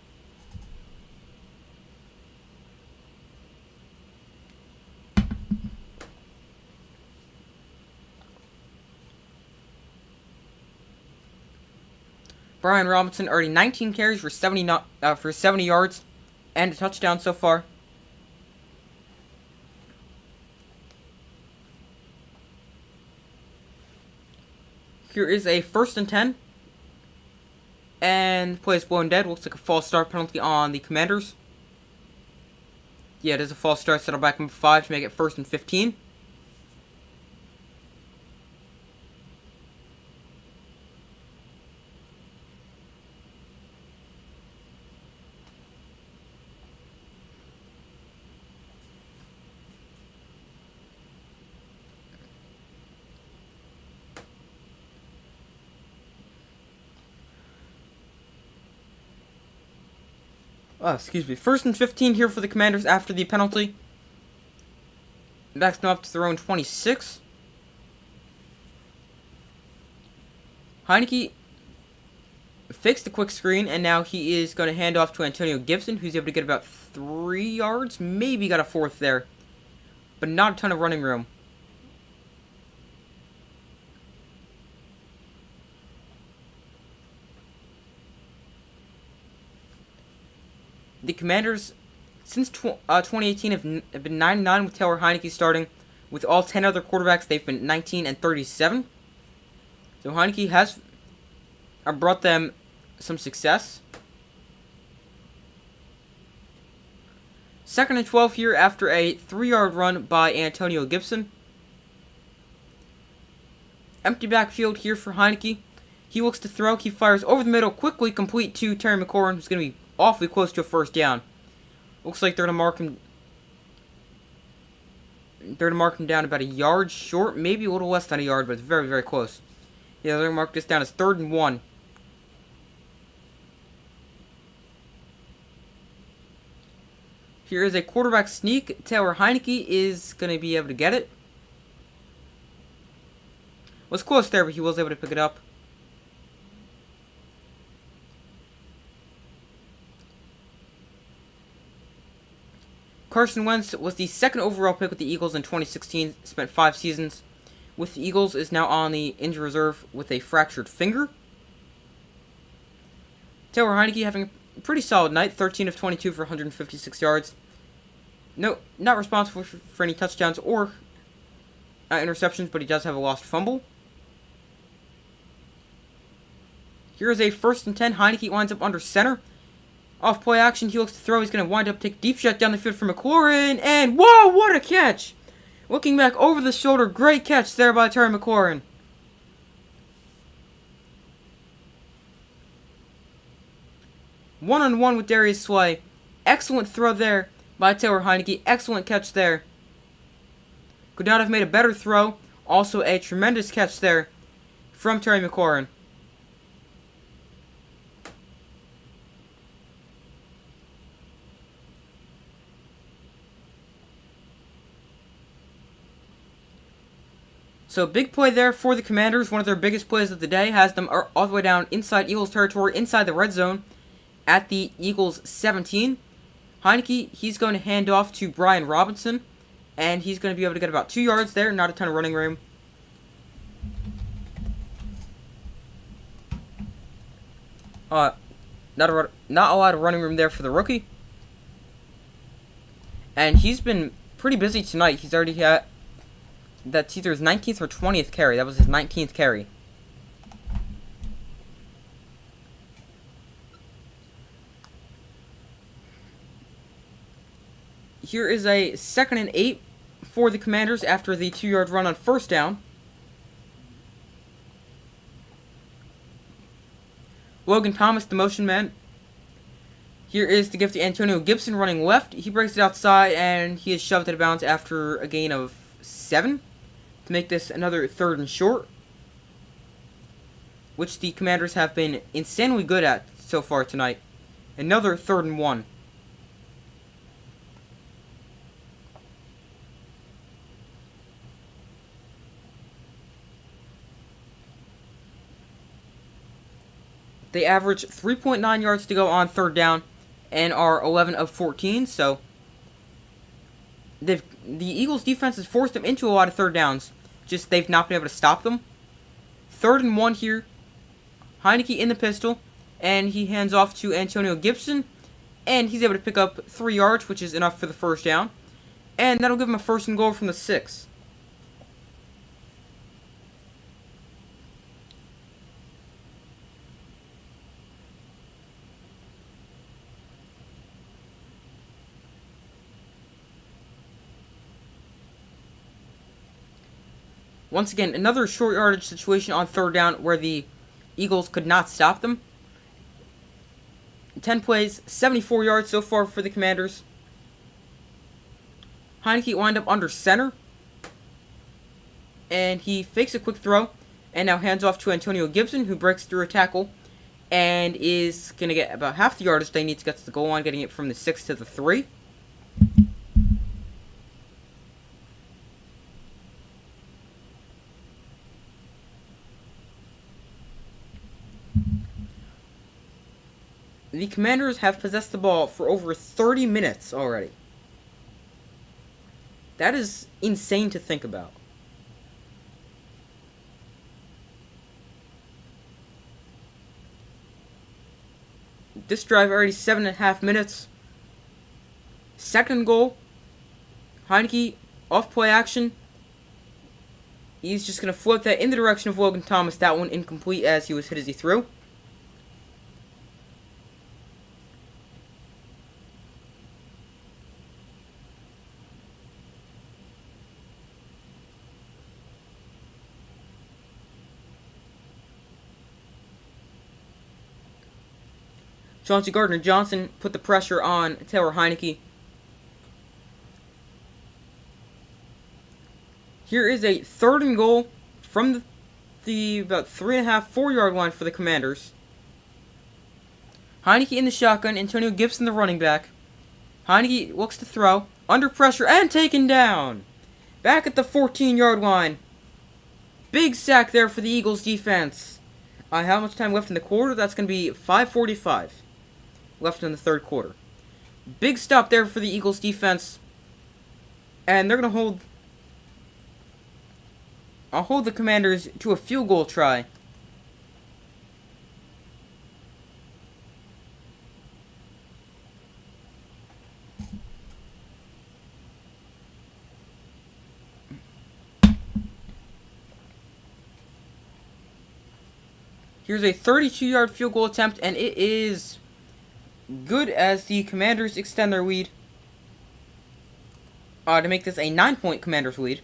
Brian Robinson already 19 carries for 70 yards and a touchdown so far. Here is a 1st and 10. And play is blown dead. Looks like a false start penalty on the Commanders. Yeah, it is a false start. Settle back number 5 to make it 1st and 15. Excuse me. 1st and 15 here for the Commanders after the penalty. Backs them up to their own 26. Heineke fakes the quick screen, and now he is going to hand off to Antonio Gibson, who's able to get about 3 yards. Maybe got a 4th there, but not a ton of running room. The Commanders, since 2018, have been 9-9 with Taylor Heineke starting. With all 10 other quarterbacks, they've been 19 and 37. So Heineke has brought them some success. 2nd and 12 here after a 3-yard run by Antonio Gibson. Empty backfield here for Heineke. He looks to throw. He fires over the middle, quickly complete to Terry McLaurin, who's going to be awfully close to a 1st down. Looks like they're going to mark him. They're going to mark him down about a yard short, maybe a little less than a yard, but it's very, very close. Yeah, they're going to mark this down as 3rd and 1. Here is a quarterback sneak. Taylor Heineke is going to be able to get it. Was close there, but he was able to pick it up. Carson Wentz was the 2nd overall pick with the Eagles in 2016, spent 5 seasons with the Eagles, is now on the injured reserve with a fractured finger. Taylor Heineke having a pretty solid night, 13 of 22 for 156 yards. No, not responsible for any touchdowns or interceptions, but he does have a lost fumble. Here is a 1st and 10. Heineke winds up under center. Off play action, he looks to throw. He's going to wind up, take deep shot down the field for McLaurin. And whoa, what a catch! Looking back over the shoulder, great catch there by Terry McLaurin. One-on-one with Darius Slay. Excellent throw there by Taylor Heineke. Excellent catch there. Could not have made a better throw. Also a tremendous catch there from Terry McLaurin. So big play there for the Commanders. One of their biggest plays of the day. Has them all the way down inside Eagles territory, inside the red zone at the Eagles 17. Heineke, he's going to hand off to Brian Robinson. And he's going to be able to get about 2 yards there. Not a ton of running room. Not a lot of running room there for the rookie. And he's been pretty busy tonight. He's already had... That's either his 19th or 20th carry. That was his 19th carry. Here is a 2nd and 8 for the Commanders after the 2-yard run on 1st down. Logan Thomas, the motion man. Here is the gift to Antonio Gibson running left. He breaks it outside and he is shoved out of bounds after a gain of 7 to make this another 3rd and short, which the Commanders have been insanely good at so far tonight. Another 3rd and 1. They average 3.9 yards to go on 3rd down and are 11 of 14, so the Eagles defense has forced them into a lot of 3rd downs. Just they've not been able to stop them. 3rd and 1 here. Heineke in the pistol, and he hands off to Antonio Gibson, and he's able to pick up 3 yards, which is enough for the 1st down, and that'll give him a 1st and goal from the 6. Once again, another short yardage situation on 3rd down where the Eagles could not stop them. 10 plays, 74 yards so far for the Commanders. Heineke wind up under center. And he fakes a quick throw. And now hands off to Antonio Gibson, who breaks through a tackle. And is going to get about half the yardage they need to get to the goal line, getting it from the 6 to the 3. The Commanders have possessed the ball for over 30 minutes already. That is insane to think about. This drive already 7.5 minutes. 2nd goal. Heineke, off play action. He's just going to float that in the direction of Logan Thomas. That one incomplete as he was hit as he threw. Chauncey Gardner-Johnson put the pressure on Taylor Heineke. Here is a 3rd and goal from the about 3.5, 4-yard line for the Commanders. Heineke in the shotgun, Antonio Gibson the running back. Heineke looks to throw, under pressure, and taken down. Back at the 14-yard line. Big sack there for the Eagles defense. How much time left in the quarter? That's going to be 5:45 left in the 3rd quarter. Big stop there for the Eagles defense. And they're going to hold the Commanders to a field goal try. Here's a 32-yard field goal attempt, and it is good as the Commanders extend their lead to make this a 9-point Commanders lead.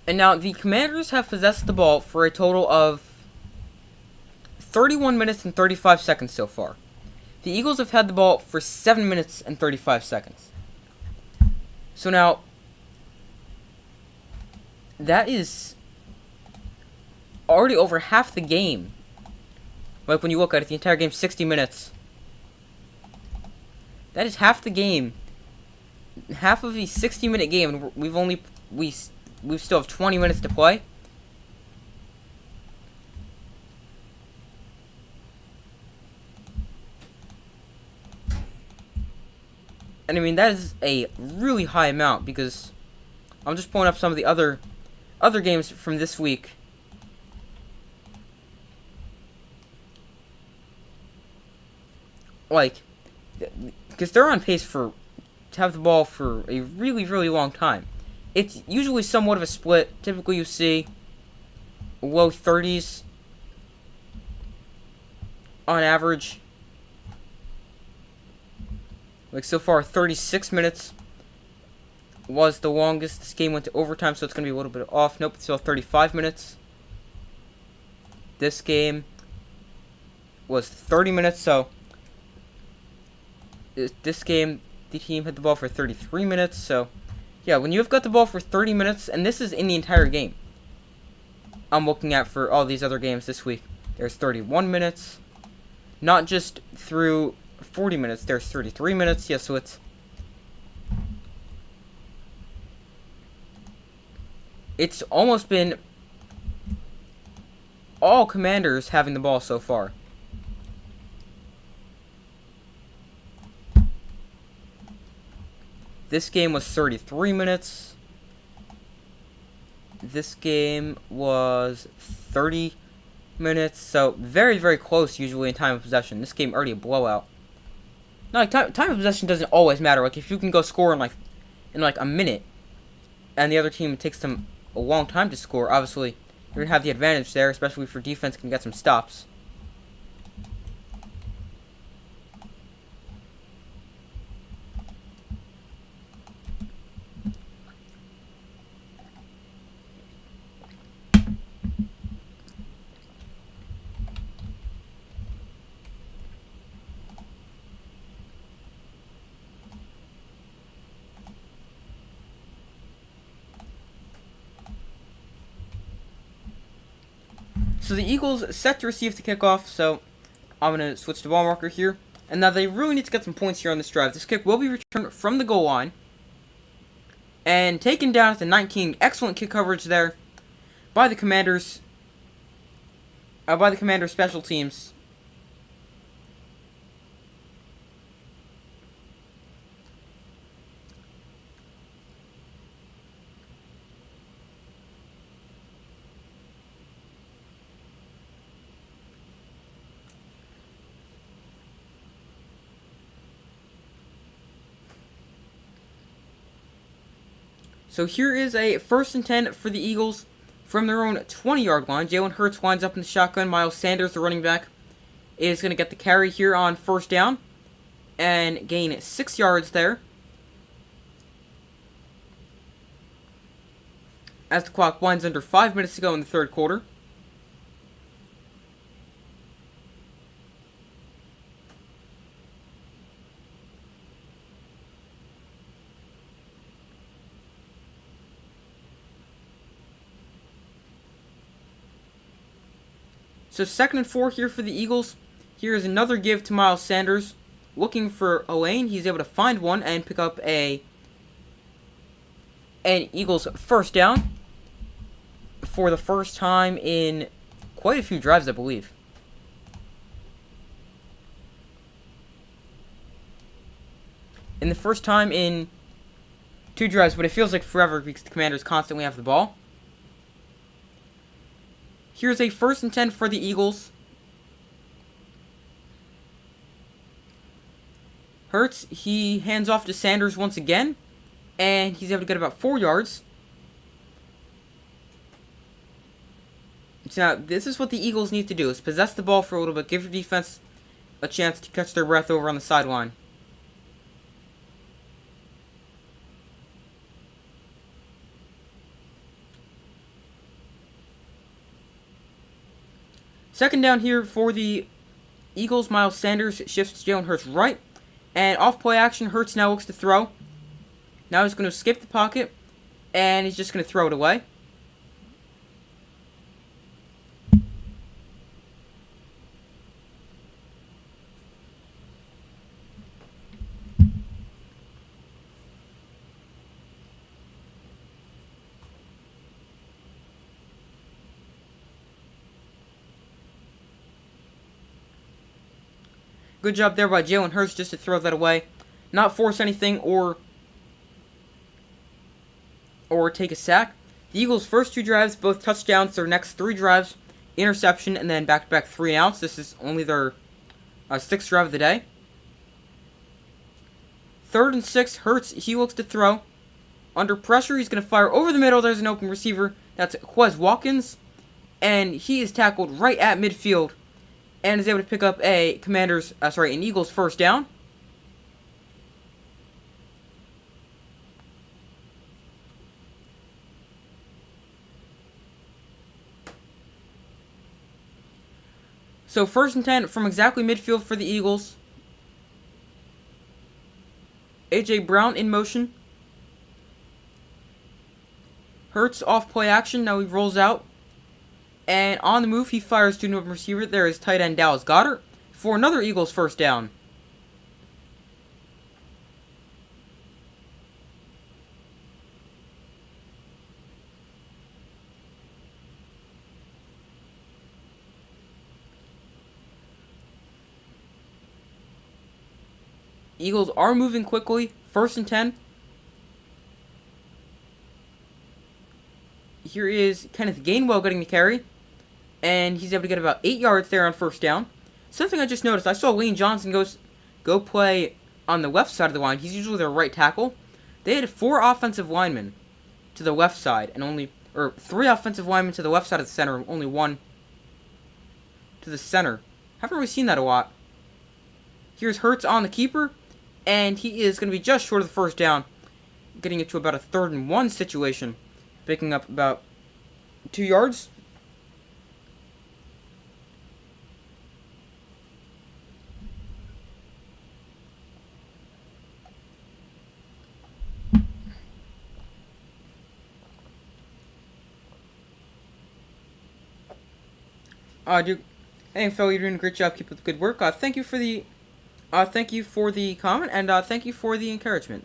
And now the Commanders have possessed the ball for a total of 31 minutes and 35 seconds so far. The Eagles have had the ball for 7 minutes and 35 seconds. So now, that is already over half the game. Like when you look at it, the entire game's 60 minutes. That is half the game. Half of the 60-minute game, and we still have 20 minutes to play. And I mean, that is a really high amount, because I'm just pulling up some of the other games from this week. Like, because they're on pace to have the ball for a really, really long time. It's usually somewhat of a split. Typically you see low 30s on average. Like so far, 36 minutes was the longest. This game went to overtime, so it's going to be a little bit off. Nope, it's still 35 minutes. This game was 30 minutes, so this game, the team had the ball for 33 minutes, so yeah, when you've got the ball for 30 minutes, and this is in the entire game, I'm looking at for all these other games this week, there's 31 minutes, not just through 40 minutes, there's 33 minutes, yeah, so it's almost been all Commanders having the ball so far. This game was 33 minutes. This game was 30 minutes. So very, very close usually in time of possession. This game already a blowout. No, like time of possession doesn't always matter. Like if you can go score in like a minute, and the other team takes them a long time to score, obviously you're gonna have the advantage there, especially if your defense can get some stops. So the Eagles set to receive the kickoff, so I'm going to switch to ball marker here. And now they really need to get some points here on this drive. This kick will be returned from the goal line and taken down at the 19. Excellent kick coverage there by the Commanders. By the Commanders special teams. So here is a 1st and 10 for the Eagles from their own 20-yard line. Jalen Hurts lines up in the shotgun. Miles Sanders, the running back, is going to get the carry here on 1st down and gain 6 yards there. As the clock winds under 5 minutes to go in the 3rd quarter. So 2nd and 4 here for the Eagles. Here is another give to Miles Sanders. Looking for a lane. He's able to find one and pick up an Eagles 1st down. For the first time in quite a few drives, I believe. In the first time in 2 drives, but it feels like forever because the Commanders constantly have the ball. Here's a 1st and 10 for the Eagles. Hurts, he hands off to Sanders once again. and he's able to get about 4 yards. So now, this is what the Eagles need to do, is possess the ball for a little bit, give your defense a chance to catch their breath over on the sideline. Second down here for the Eagles. Miles Sanders shifts Jalen Hurts right. And off play action, Hurts now looks to throw. Now he's going to skip the pocket. And he's just going to throw it away. Good job there by Jalen Hurts just to throw that away. Not force anything or take a sack. The Eagles' first 2 drives, both touchdowns. Their next 3 drives, interception, and then back-to-back 3 and outs. This is only their 6th drive of the day. 3rd and 6, Hurts, he looks to throw. Under pressure, he's going to fire over the middle. There's an open receiver. That's Quez Watkins. And he is tackled right at midfield. And is able to pick up an Eagles first down. So 1st and 10 from exactly midfield for the Eagles. A.J. Brown in motion. Hurts off play action. Now he rolls out. And on the move, he fires to an open receiver. There is tight end Dallas Goedert for another Eagles first down. Eagles are moving quickly. 1st and 10. Here is Kenneth Gainwell getting the carry. And he's able to get about 8 yards there on first down. Something I just noticed, I saw Lane Johnson go play on the left side of the line. He's usually their right tackle. They had 4 offensive linemen to the left side, and 3 offensive linemen to the left side of the center, only 1 to the center. Haven't really seen that a lot. Here's Hurts on the keeper, and he is going to be just short of the first down, getting it to about a 3rd and 1 situation, picking up about 2 yards. Hey, Phil, you're doing a great job. Keep up the good work. Thank you for the comment, and thank you for the encouragement.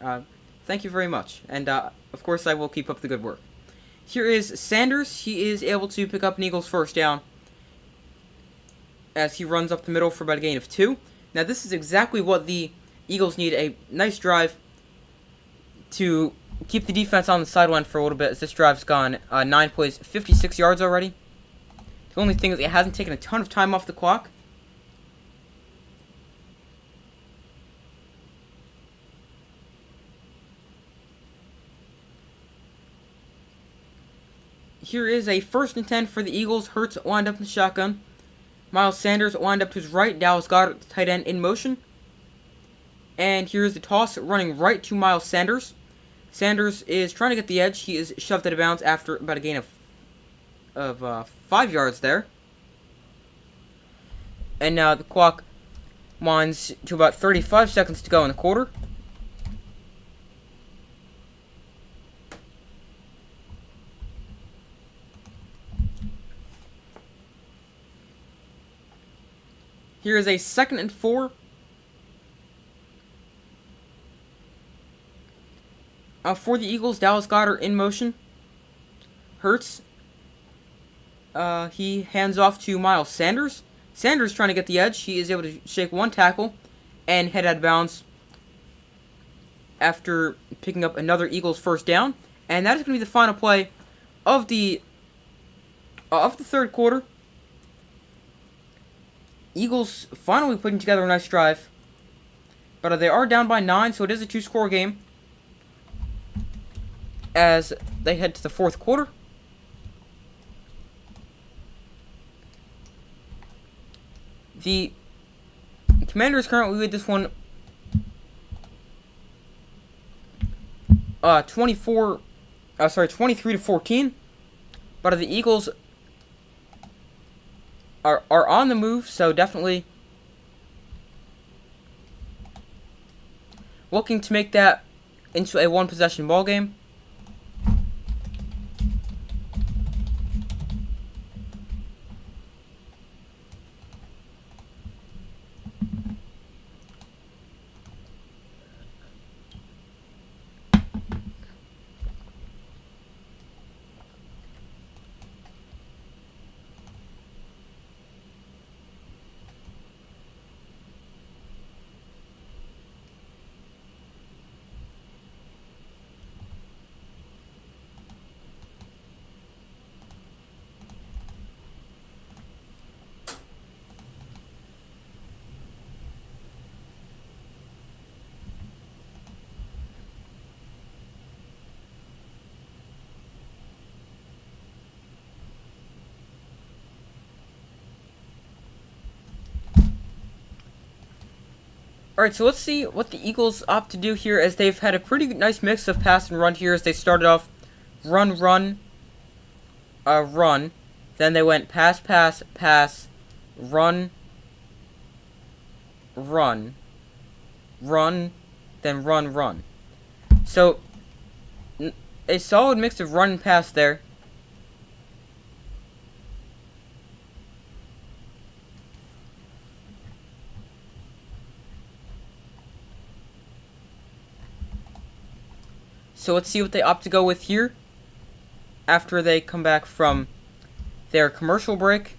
Thank you very much, and of course I will keep up the good work. Here is Sanders. He is able to pick up an Eagles first down as he runs up the middle for about a gain of 2. Now this is exactly what the Eagles need, a nice drive to keep the defense on the sideline for a little bit, as this drive's gone 9 plays, 56 yards already. The only thing is it hasn't taken a ton of time off the clock. Here is a 1st and 10 for the Eagles. Hurts lined up in the shotgun. Miles Sanders lined up to his right. Dallas Goedert, the tight end, in motion. And here's the toss running right to Miles Sanders. Sanders is trying to get the edge. He is shoved out of bounds after about a gain of 5 yards there. And now the clock winds to about 35 seconds to go in the quarter. Here is a 2nd and 4. For the Eagles, Dallas Goedert in motion. Hurts. He hands off to Miles Sanders. Sanders trying to get the edge. He is able to shake 1 tackle and head out of bounds after picking up another Eagles first down. And that is going to be the final play of the 3rd quarter. Eagles finally putting together a nice drive. But they are down by 9, so it is a 2-score game. as they head to the fourth quarter. The Commanders currently lead this one 23 to 14. But the Eagles are on the move, so definitely looking to make that into a one-possession ball game. Alright, so let's see what the Eagles opt to do here, as they've had a pretty nice mix of pass and run here, as they started off run, run. Then they went pass, pass, pass, run, run, then run. So, a solid mix of run and pass there. So let's see what they opt to go with here after they come back from their commercial break.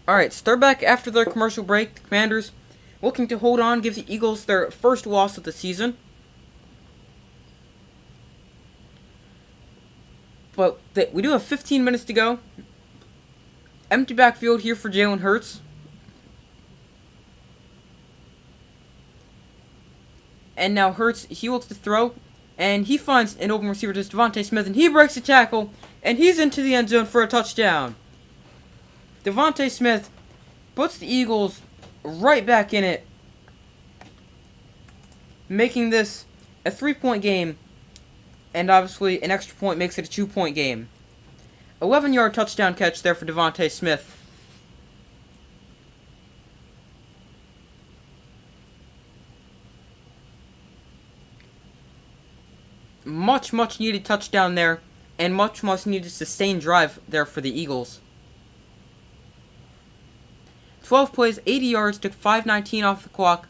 Alright, so they're back after their commercial break. The Commanders looking to hold on, give the Eagles their first loss of the season. But we do have 15 minutes to go. Empty backfield here for Jalen Hurts. And now Hurts, he looks to throw, and he finds an open receiver to Devontae Smith, and he breaks the tackle, and he's into the end zone for a touchdown. Devontae Smith puts the Eagles right back in it, making this a 3-point game, and obviously an extra point makes it a 2-point game. 11-yard touchdown catch there for Devontae Smith. Much needed touchdown there, and much needed sustained drive there for the Eagles. 12 plays, 80 yards, took 5:19 off the clock,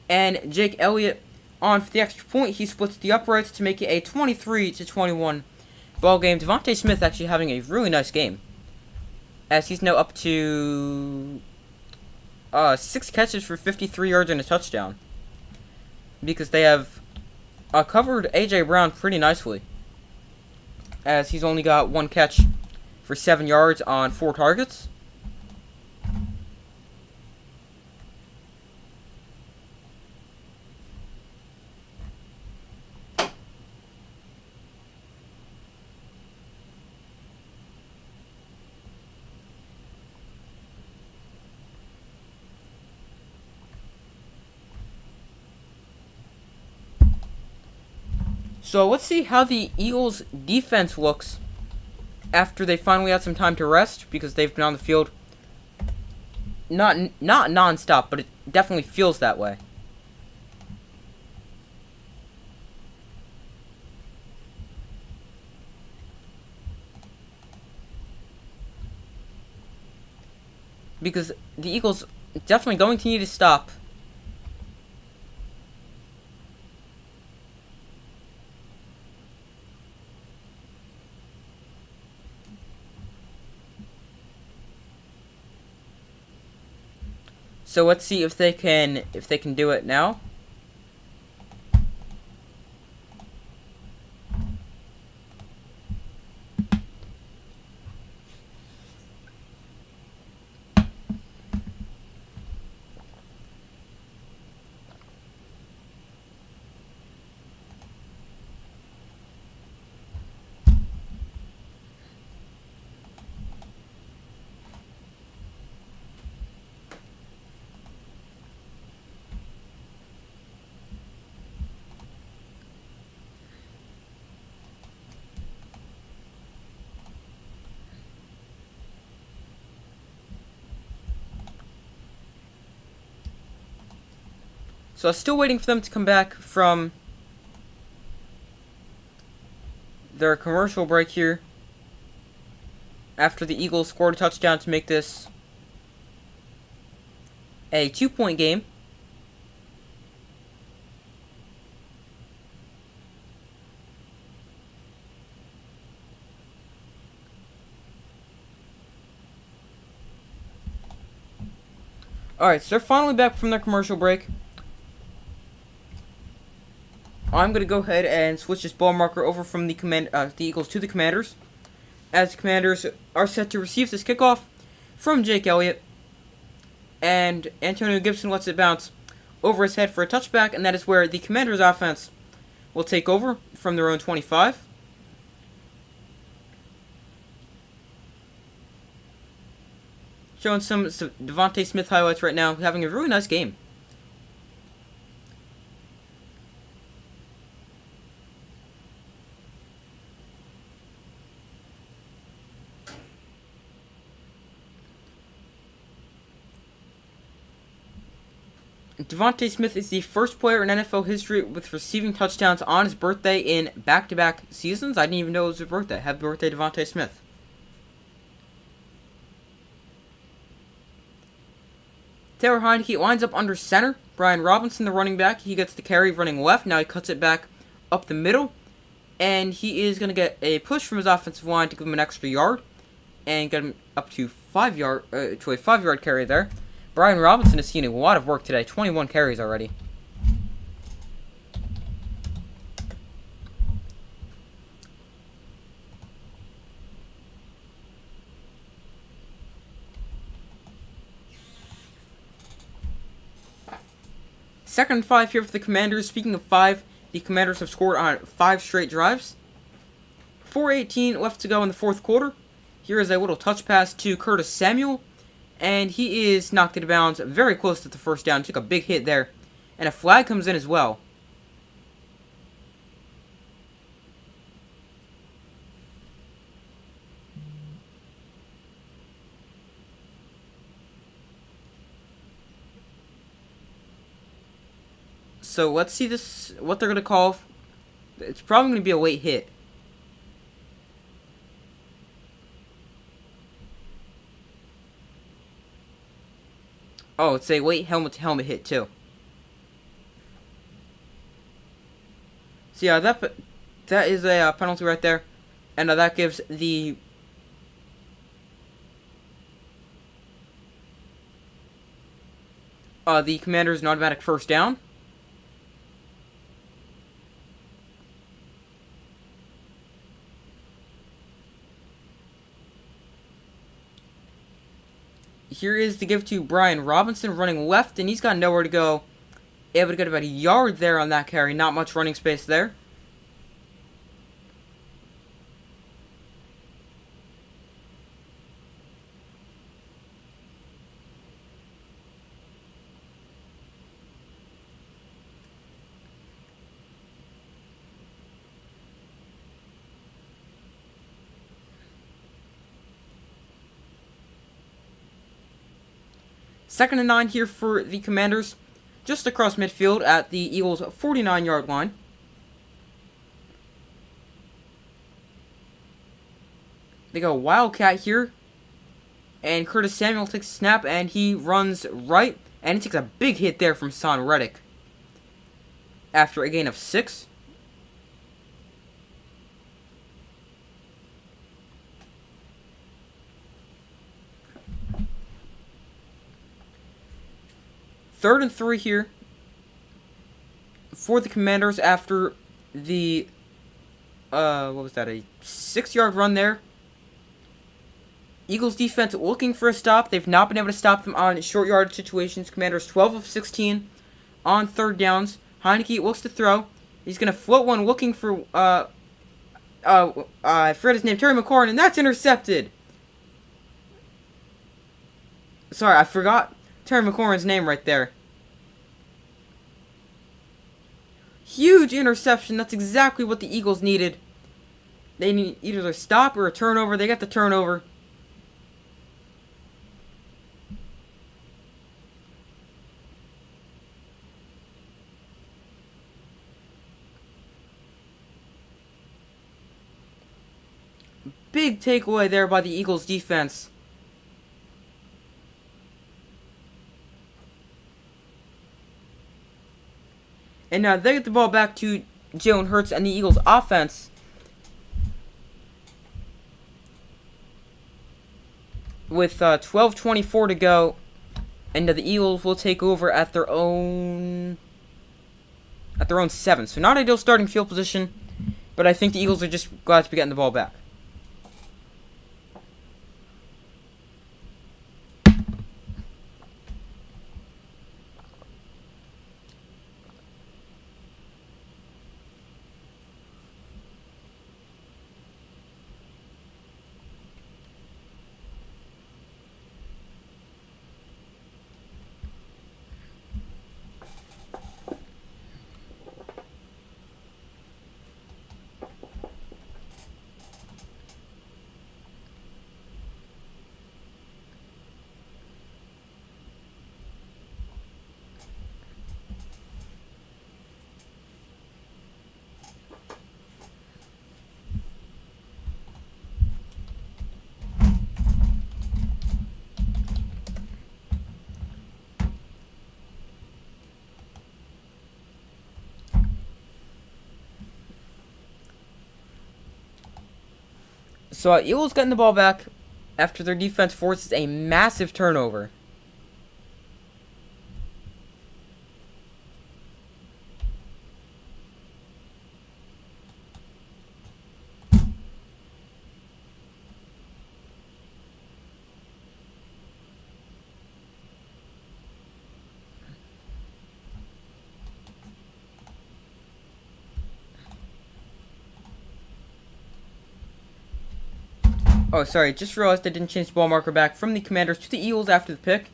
and Jake Elliott on for the extra point. He splits the uprights to make it a 23-21 ball game. Devontae Smith actually having a really nice game, as he's now up to 6 catches for 53 yards and a touchdown, because they have covered A.J. Brown pretty nicely, as he's only got 1 catch for 7 yards on 4 targets. So let's see how the Eagles' defense looks after they finally had some time to rest, because they've been on the field not non-stop, but it definitely feels that way. Because the Eagles definitely going to need to stop. So let's see if they can do it now. So I'm still waiting for them to come back from their commercial break here after the Eagles scored a touchdown to make this a 2-point game. Alright, so they're finally back from their commercial break. I'm going to go ahead and switch this ball marker over from the Eagles to the Commanders, as the Commanders are set to receive this kickoff from Jake Elliott, and Antonio Gibson lets it bounce over his head for a touchback, and that is where the Commanders offense will take over from their own 25. Showing some Devontae Smith highlights right now, having a really nice game. Devontae Smith is the first player in NFL history with receiving touchdowns on his birthday in back-to-back seasons. I didn't even know it was his birthday. Happy birthday, Devontae Smith. Taylor Heineke lines up under center. Brian Robinson, the running back, he gets the carry running left. Now he cuts it back up the middle. And he is going to get a push from his offensive line to give him an extra yard. And get him up to a 5-yard carry there. Brian Robinson has seen a lot of work today. 21 carries already. Second and 5 here for the Commanders. Speaking of 5, the Commanders have scored on 5 straight drives. 4:18 left to go in the fourth quarter. Here is a little touch pass to Curtis Samuel. And he is knocked out of bounds very close to the first down. Took a big hit there. And a flag comes in as well. So let's see this, what they're going to call. It's probably going to be a late hit. Oh, it's a late helmet-to-helmet hit, too. So, yeah, that is a penalty right there. And that gives the Commanders an automatic first down. Here is the give to Brian Robinson running left, and he's got nowhere to go. Able to get about a yard there on that carry. Not much running space there. Second and 9 here for the Commanders, just across midfield at the Eagles' 49-yard line. They go Wildcat here, and Curtis Samuel takes a snap, and he runs right, and he takes a big hit there from Son Reddick after a gain of 6. 3rd and 3 here for the Commanders after the, what was that, a 6-yard run there. Eagles defense looking for a stop. They've not been able to stop them on short yardage situations. Commanders 12 of 16 on 3rd downs. Heineke looks to throw. He's going to float one looking for, I forgot his name, Terry McLaurin, and that's intercepted. Sorry, I forgot Terry McLaurin's name right there. Huge interception. That's exactly what the Eagles needed. They need either a stop or a turnover. They got the turnover. Big takeaway there by the Eagles defense. And now they get the ball back to Jalen Hurts and the Eagles offense. With 12:24 to go. And the Eagles will take over at their own 7. So not ideal starting field position. But I think the Eagles are just glad to be getting the ball back. So Eagles getting the ball back after their defense forces a massive turnover. Oh, sorry, just realized I didn't change the ball marker back from the Commanders to the Eagles after the pick.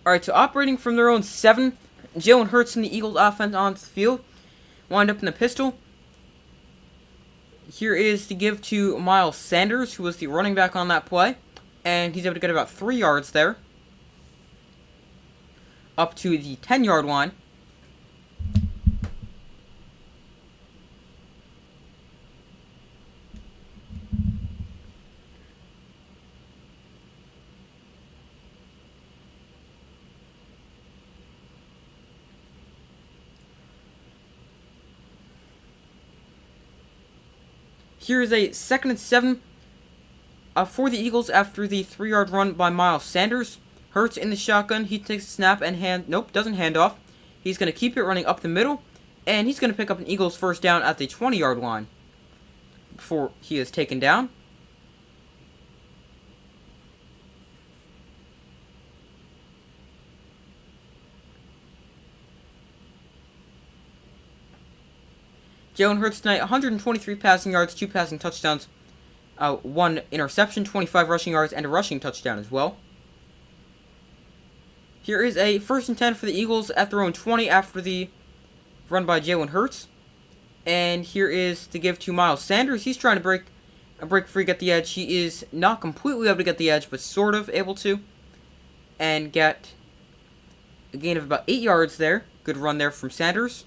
Alright, so operating from their own 7, Jalen Hurts and the Eagles offense onto the field. Wind up in the pistol. Here is the give to Miles Sanders, who was the running back on that play. And he's able to get about 3 yards there. Up to the 10-yard line. Here is a 2nd and 7 for the Eagles after the 3-yard run by Miles Sanders. Hurts in the shotgun. He takes a snap and doesn't hand off. He's going to keep it running up the middle. And he's going to pick up an Eagles first down at the 20-yard line before he is taken down. Jalen Hurts tonight, 123 passing yards, 2 passing touchdowns, 1 interception, 25 rushing yards, and a rushing touchdown as well. Here is a 1st and 10 for the Eagles at their own 20 after the run by Jalen Hurts. And here is the give to Miles Sanders. He's trying to break free, get the edge. He is not completely able to get the edge, but sort of able to. And get a gain of about 8 yards there. Good run there from Sanders.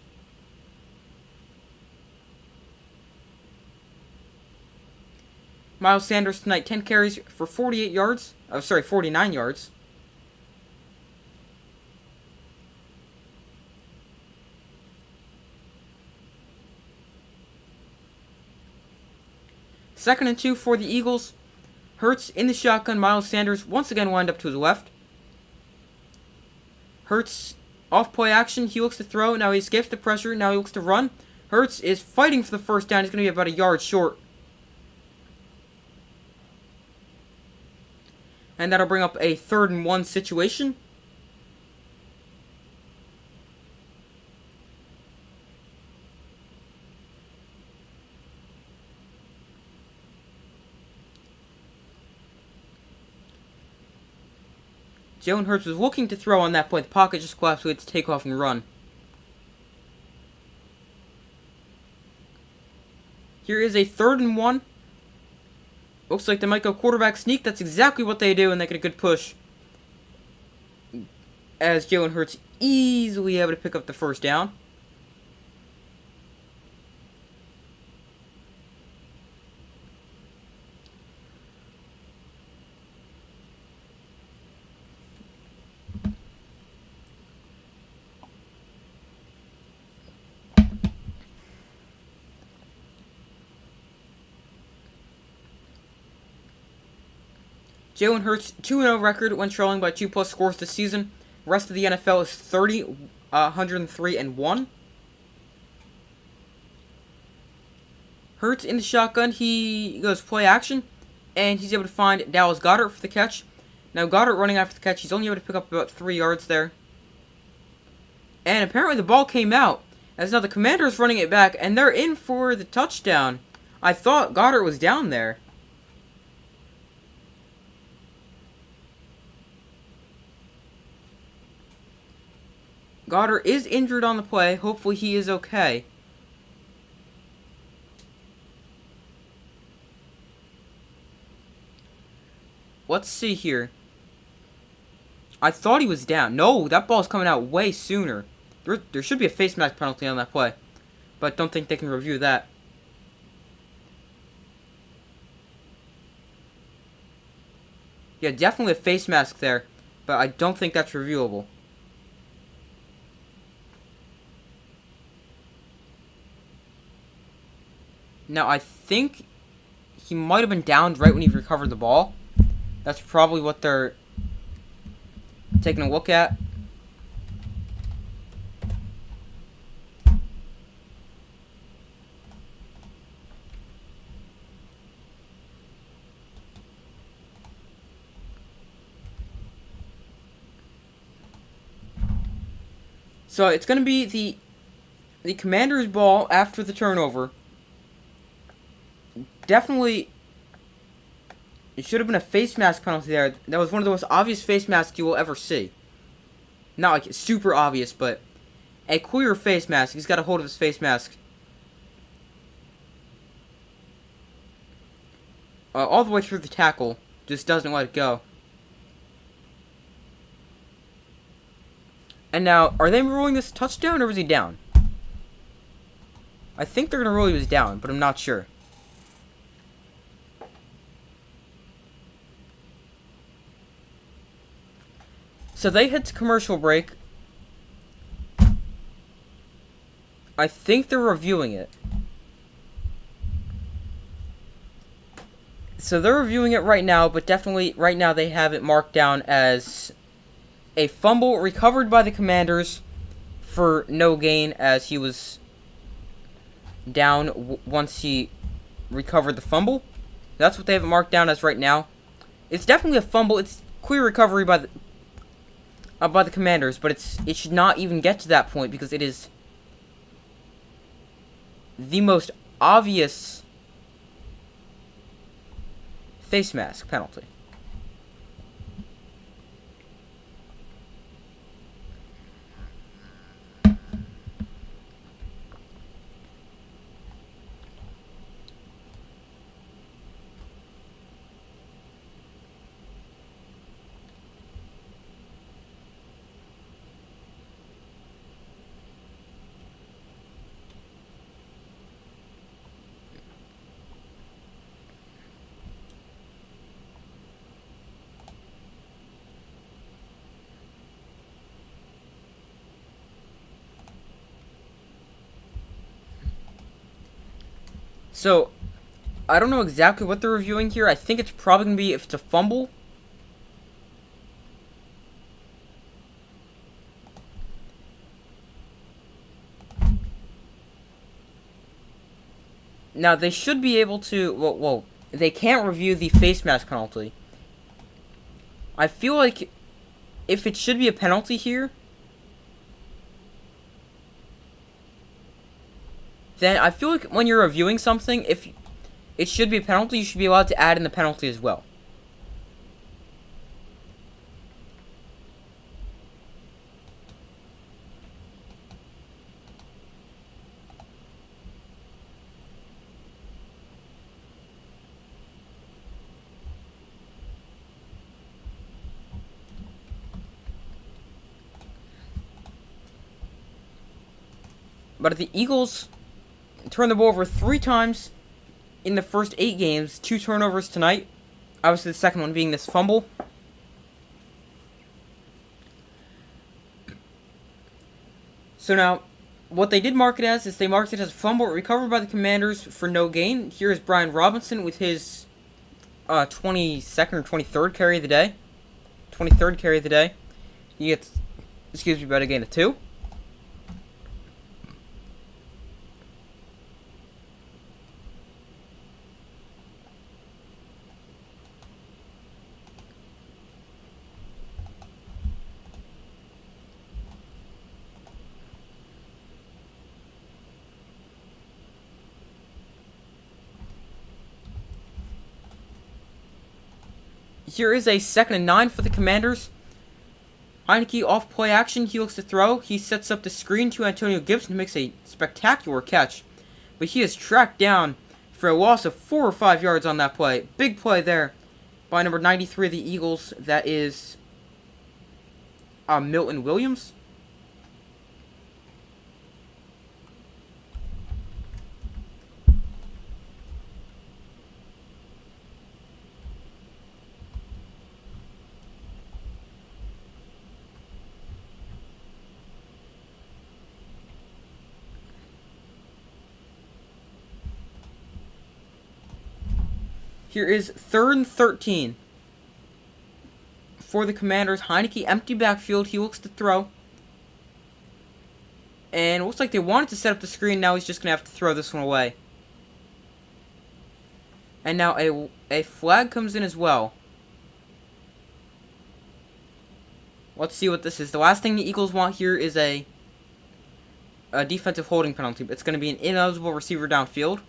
Miles Sanders tonight, 10 carries for 48 yards. Oh, sorry, 49 yards. Second and 2 for the Eagles. Hurts in the shotgun. Miles Sanders once again wind up to his left. Hurts off play action. He looks to throw. Now he escapes the pressure. Now he looks to run. Hurts is fighting for the first down. He's going to be about a yard short. And that'll bring up a 3rd and 1 situation. Jalen Hurts was looking to throw on that play. The pocket just collapsed, so he had to take off and run. Here is a 3rd and 1. Looks like they might go quarterback sneak. That's exactly what they do, and they get a good push. As Jalen Hurts easily able to pick up the first down. Jalen Hurts' 2-0 record when trailing by 2+ scores this season. Rest of the NFL is 30, 103, and 1. Hurts in the shotgun. He goes play action, and he's able to find Dallas Goedert for the catch. Now Goedert running after the catch. He's only able to pick up about 3 yards there. And apparently the ball came out, as now the Commanders running it back, and they're in for the touchdown. I thought Goedert was down there. Goedert is injured on the play. Hopefully he is okay. Let's see here. I thought he was down. No, that ball's coming out way sooner. There should be a face mask penalty on that play, but don't think they can review that. Yeah, definitely a face mask there, but I don't think that's reviewable. Now, I think he might have been downed right when he recovered the ball. That's probably what they're taking a look at. So it's going to be the Commanders' ball after the turnover. Definitely, it should have been a face mask penalty there. That was one of the most obvious face masks you will ever see. Not like super obvious, but a clear face mask. He's got a hold of his face mask. All the way through the tackle. Just doesn't let it go. And now, are they ruling this a touchdown or was he down? I think they're going to rule he was down, but I'm not sure. So they head to commercial break. I think they're reviewing it. So they're reviewing it right now, but definitely right now they have it marked down as a fumble recovered by the Commanders for no gain, as he was down once he recovered the fumble. That's what they have it marked down as right now. It's definitely a fumble. It's clear recovery by the Commanders, but it should not even get to that point because it is the most obvious face mask penalty. So, I don't know exactly what they're reviewing here. I think it's probably going to be if it's a fumble. Now, they should be able to... Well, they can't review the face mask penalty. I feel like if it should be a penalty here, then I feel like when you're reviewing something, if it should be a penalty, you should be allowed to add in the penalty as well. But the Eagles turned the ball over 3 times in the first 8 games. 2 turnovers tonight. Obviously, the second one being this fumble. So now, what they did mark it as is they marked it as a fumble recovered by the Commanders for no gain. Here is Brian Robinson with his 22nd or 23rd carry of the day. 23rd carry of the day. He gets, about a gain of 2. Here is a 2nd and 9 for the Commanders. Heineke off play action. He looks to throw. He sets up the screen to Antonio Gibson, who makes a spectacular catch. But he is tracked down for a loss of 4 or 5 yards on that play. Big play there by number 93 of the Eagles. That is Milton Williams. Here is 3rd and 13 for the Commanders. Heineke, empty backfield. He looks to throw. And it looks like they wanted to set up the screen. Now he's just going to have to throw this one away. And now a flag comes in as well. Let's see what this is. The last thing the Eagles want here is a defensive holding penalty. It's going to be an ineligible receiver downfield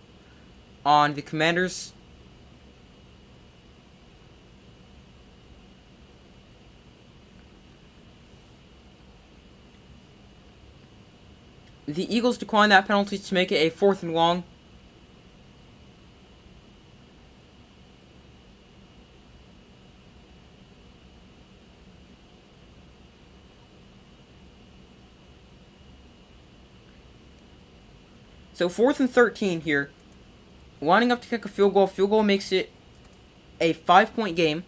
on the Commanders. The Eagles decline that penalty to make it a 4th and long. So 4th and 13 here. Lining up to kick a field goal. Field goal makes it a 5-point game.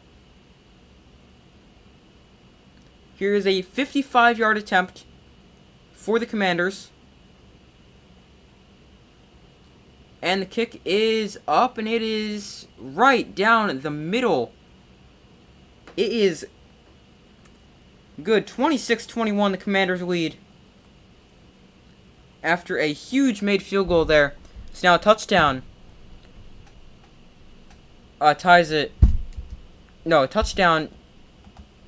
Here is a 55-yard attempt for the Commanders. And the kick is up, and it is right down the middle. It is good. 26-21, the Commanders lead. After a huge made field goal there. It's now a touchdown. Ties it. No, a touchdown.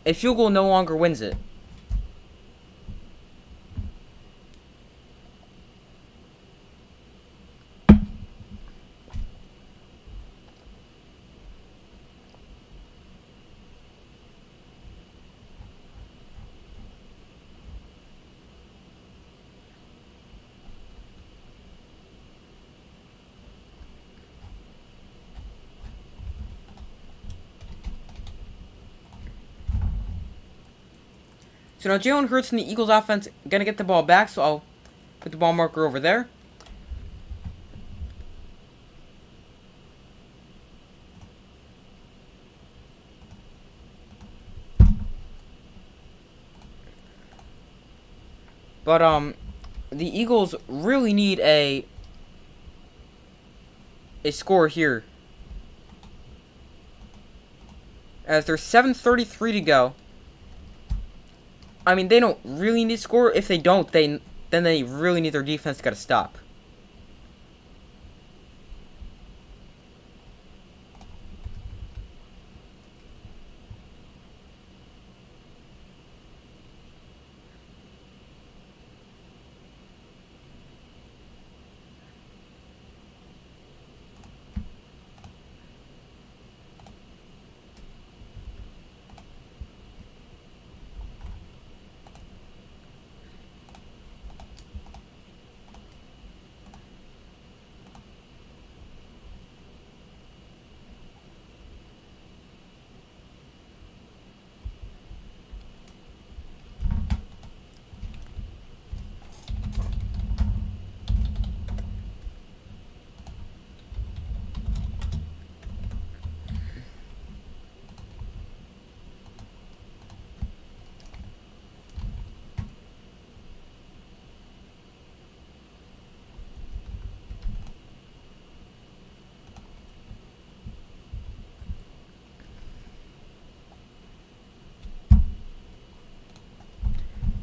A field goal no longer wins it. So now Jalen Hurts and the Eagles offense going to get the ball back, so I'll put the ball marker over there. But the Eagles really need a a score here. As there's 7:33 to go. I mean, they don't really need to score. If they don't, then they really need their defense got to stop.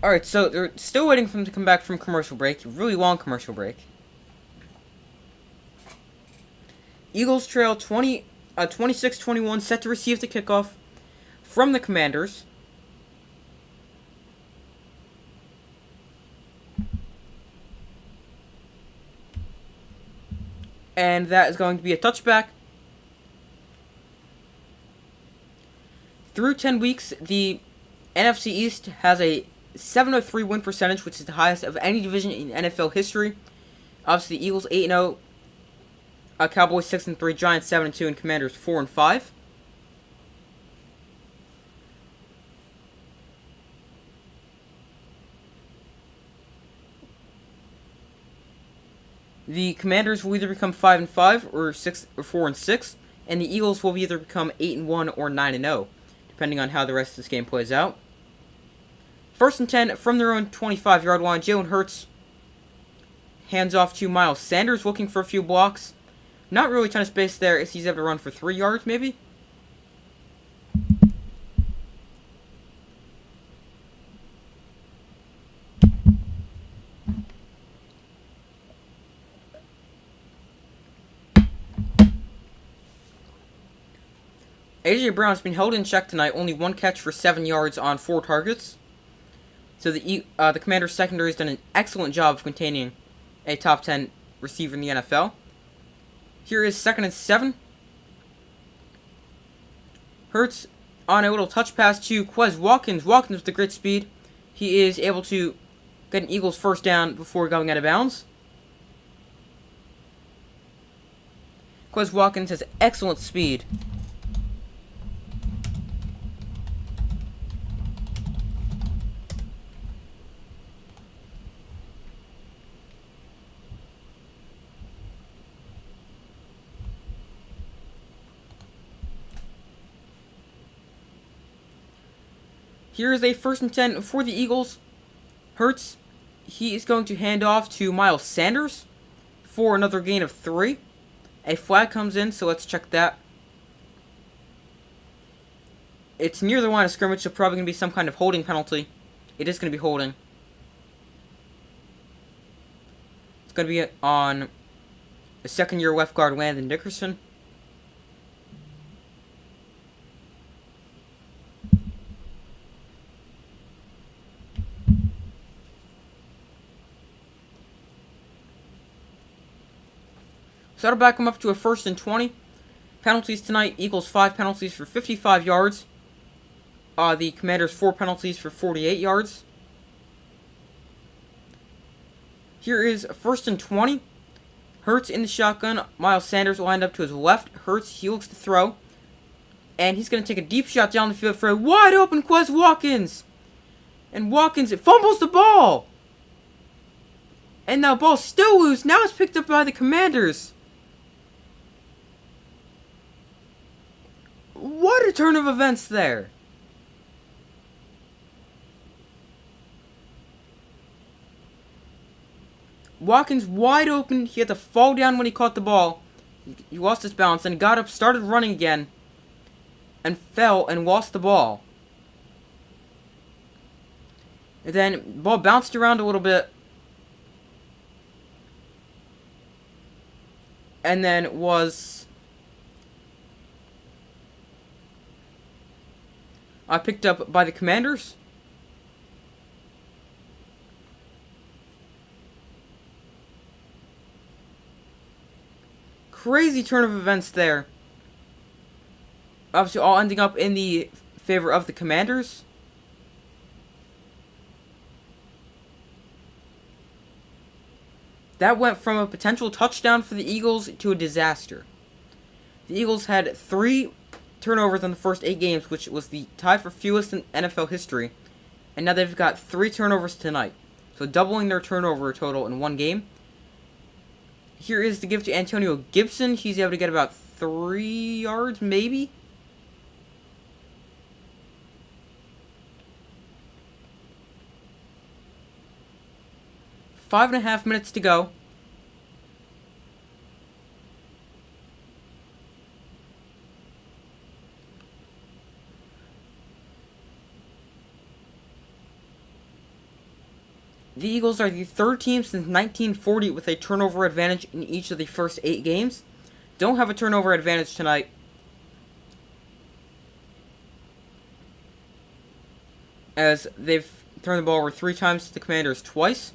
Alright, so they're still waiting for him to come back from commercial break. A really long commercial break. Eagles trail 26-21, set to receive the kickoff from the Commanders. And that is going to be a touchback. Through 10 weeks, the NFC East has a 703 win percentage, which is the highest of any division in NFL history. Obviously, the Eagles 8-0, Cowboys 6-3, Giants 7-2, and Commanders 4-5. The Commanders will either become 5-5 or 4-6, and the Eagles will either become 8-1 or 9-0, depending on how the rest of this game plays out. 1st and 10 from their own 25-yard line. Jalen Hurts hands off to Miles Sanders, looking for a few blocks. Not really trying to space there as he's able to run for 3 yards, maybe. A.J. Brown's been held in check tonight, only 1 catch for 7 yards on 4 targets. So the Commanders' secondary has done an excellent job of containing a top 10 receiver in the NFL. Here is 2nd and 7. Hurts on a little touch pass to Quez Watkins. Watkins with the great speed. He is able to get an Eagles first down before going out of bounds. Quez Watkins has excellent speed. Here is a 1st and 10 for the Eagles. Hurts, he is going to hand off to Miles Sanders for another gain of 3. A flag comes in, so let's check that. It's near the line of scrimmage, so probably going to be some kind of holding penalty. It is going to be holding. It's going to be on the 2nd-year left guard Landon Dickerson. So that'll back him up to a 1st and 20. Penalties tonight. Eagles 5 penalties for 55 yards. The Commanders 4 penalties for 48 yards. Here is 1st and 20. Hurts in the shotgun. Miles Sanders lined up to his left. Hurts, he looks to throw. And he's going to take a deep shot down the field for a wide open Quez Watkins. And Watkins fumbles the ball. And now the ball's still loose. Now it's picked up by the Commanders. What a turn of events there. Watkins wide open. He had to fall down when he caught the ball. He lost his balance and got up, started running again, and fell and lost the ball. And then the ball bounced around a little bit. And then was picked up by the Commanders. Crazy turn of events there. Obviously all ending up in the favor of the Commanders. That went from a potential touchdown for the Eagles to a disaster. The Eagles had 3 turnovers in the first 8 games, which was the tie for fewest in NFL history. And now they've got 3 turnovers tonight. So doubling their turnover total in one game. Here is the give to Antonio Gibson. He's able to get about 3 yards, maybe? Five and a half minutes to go. The Eagles are the 3rd team since 1940 with a turnover advantage in each of the first 8 games. Don't have a turnover advantage tonight. As they've turned the ball over 3 times to the Commanders twice.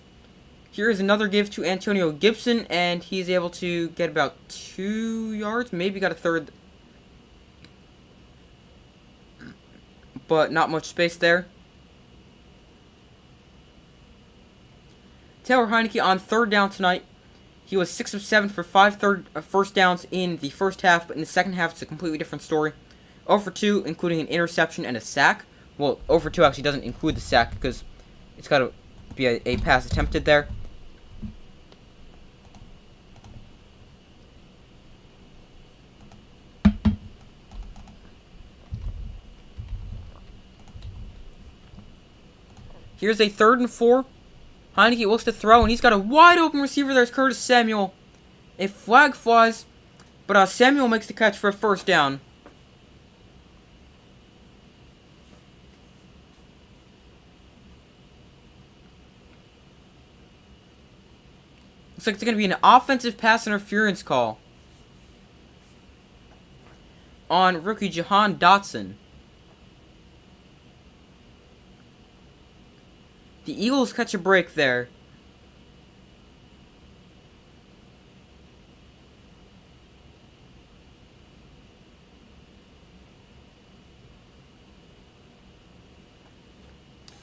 Here is another give to Antonio Gibson, and he's able to get about 2 yards, maybe got a third. But not much space there. Taylor Heineke on 3rd down tonight. He was 6 of 7 for 5 first downs in the first half, but in the second half it's a completely different story. 0 for 2, including an interception and a sack. Well, 0 for 2 actually doesn't include the sack because it's got to be a pass attempted there. Here's a 3rd and 4. Heineke looks to throw, and he's got a wide open receiver. There's Curtis Samuel. A flag flies, but Samuel makes the catch for a first down. Looks like it's going to be an offensive pass interference call on rookie Jahan Dotson. The Eagles catch a break there.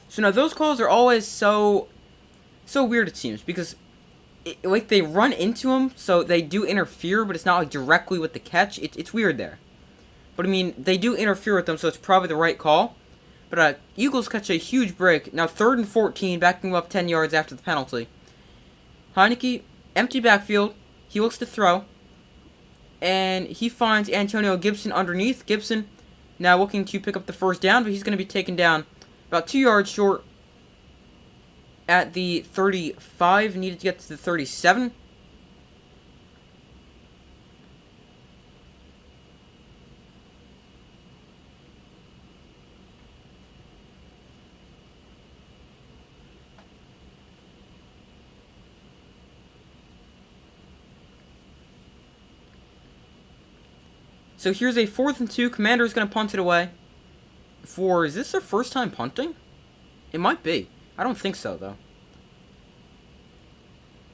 So now those calls are always so weird, it seems, because like they run into them, so they do interfere, but it's not like directly with the catch. It's weird there. But I mean, they do interfere with them, so it's probably the right call. But Eagles catch a huge break. Now 3rd and 14, backing them up 10 yards after the penalty. Heineke, empty backfield. He looks to throw. And he finds Antonio Gibson underneath. Gibson now looking to pick up the first down, but he's going to be taken down about 2 yards short at the 35. Needed to get to the 37. So here's a 4th and 2. Commander's going to punt it away. Is this their first time punting? It might be. I don't think so, though.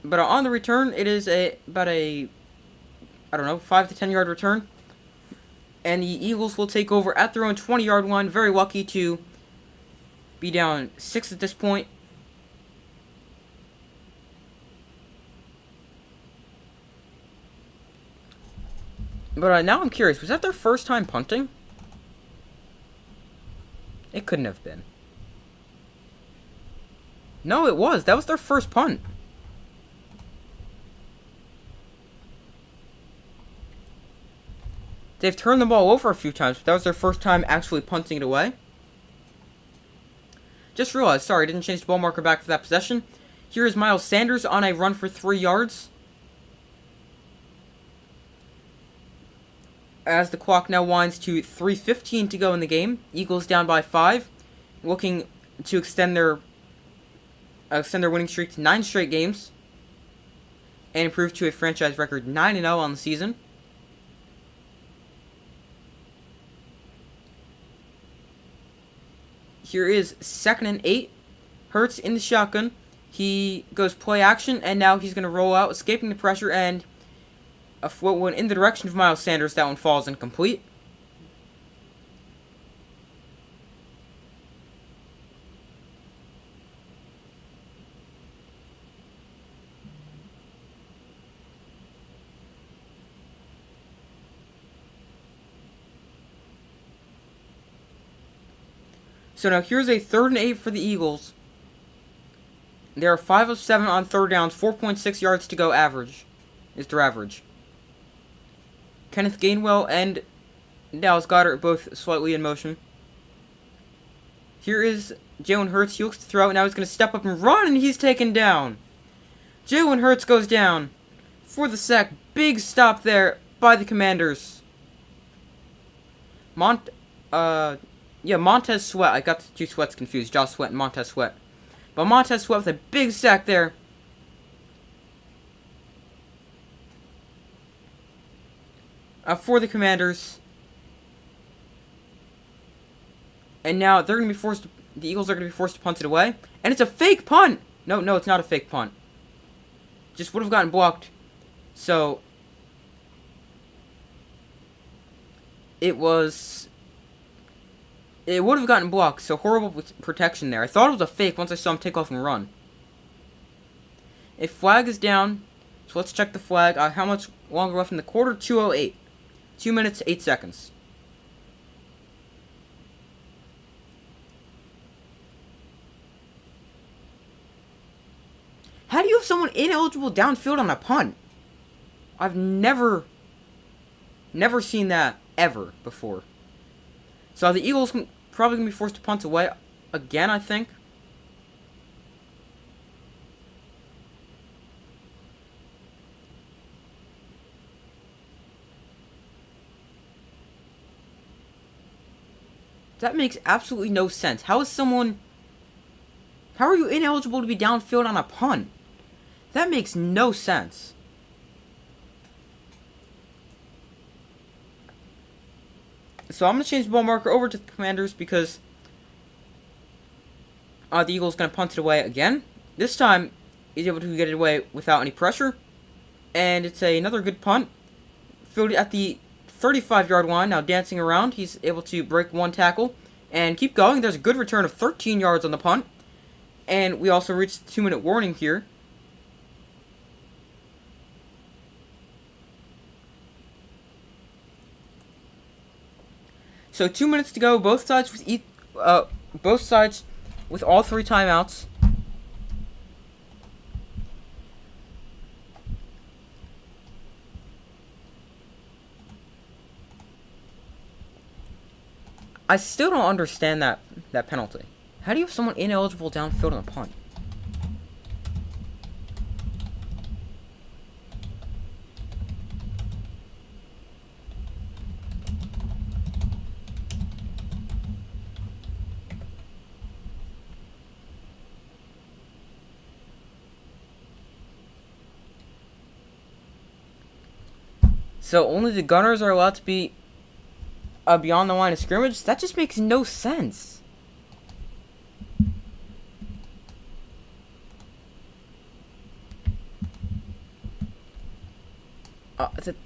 But on the return, it is about a 5 to 10 yard return. And the Eagles will take over at their own 20-yard line. Very lucky to be down 6 at this point. But now I'm curious, was that their first time punting? It couldn't have been. No, it was. That was their first punt. They've turned the ball over a few times, but that was their first time actually punting it away. Just realized, sorry, didn't change the ball marker back for that possession. Here is Miles Sanders on a run for 3 yards. as the clock now winds to 3:15 to go in the game. Eagles down by 5, looking to extend their winning streak to 9 straight games and improve to a franchise record 9-0 on the season. Here is 2nd and 8. Hurts in the shotgun. He goes play action, and now he's going to roll out, escaping the pressure, and a float one in the direction of Miles Sanders. That one falls incomplete. So now here's a 3rd and 8 for the Eagles. They are 5 of 7 on 3rd downs, 4.6 yards to go average is their average. Kenneth Gainwell and Dallas Goedert both slightly in motion. Here is Jalen Hurts. He looks to throw. Now he's going to step up and run, and he's taken down. Jalen Hurts goes down for the sack. Big stop there by the Commanders. Montez Sweat. I got the two Sweats confused. Josh Sweat and Montez Sweat. But Montez Sweat with a big sack there. For the Commanders. And now they're going to be forced. The Eagles are going to be forced to punt it away. And it's a fake punt. No, it's not a fake punt. Just would have gotten blocked. So it would have gotten blocked, so horrible protection there. I thought it was a fake once I saw him take off and run. A flag is down, so let's check the flag. How much longer left in the quarter? 2:08. 2 minutes, 8 seconds. How do you have someone ineligible downfield on a punt? I've never seen that ever before. So the Eagles probably going to be forced to punt away again, I think. That makes absolutely no sense. How are you ineligible to be downfield on a punt? That makes no sense. So I'm going to change the ball marker over to the Commanders because the Eagles going to punt it away again. This time, he's able to get it away without any pressure. And it's another good punt. Fielded at the 35-yard line, now dancing around. He's able to break one tackle and keep going. There's a good return of 13 yards on the punt. And we also reached the 2-minute warning here. So 2 minutes to go. Both sides with all 3 timeouts. I still don't understand that penalty. How do you have someone ineligible downfield on a punt? So only the Gunners are allowed to be beyond the line of scrimmage? That just makes no sense.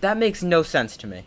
That makes no sense to me.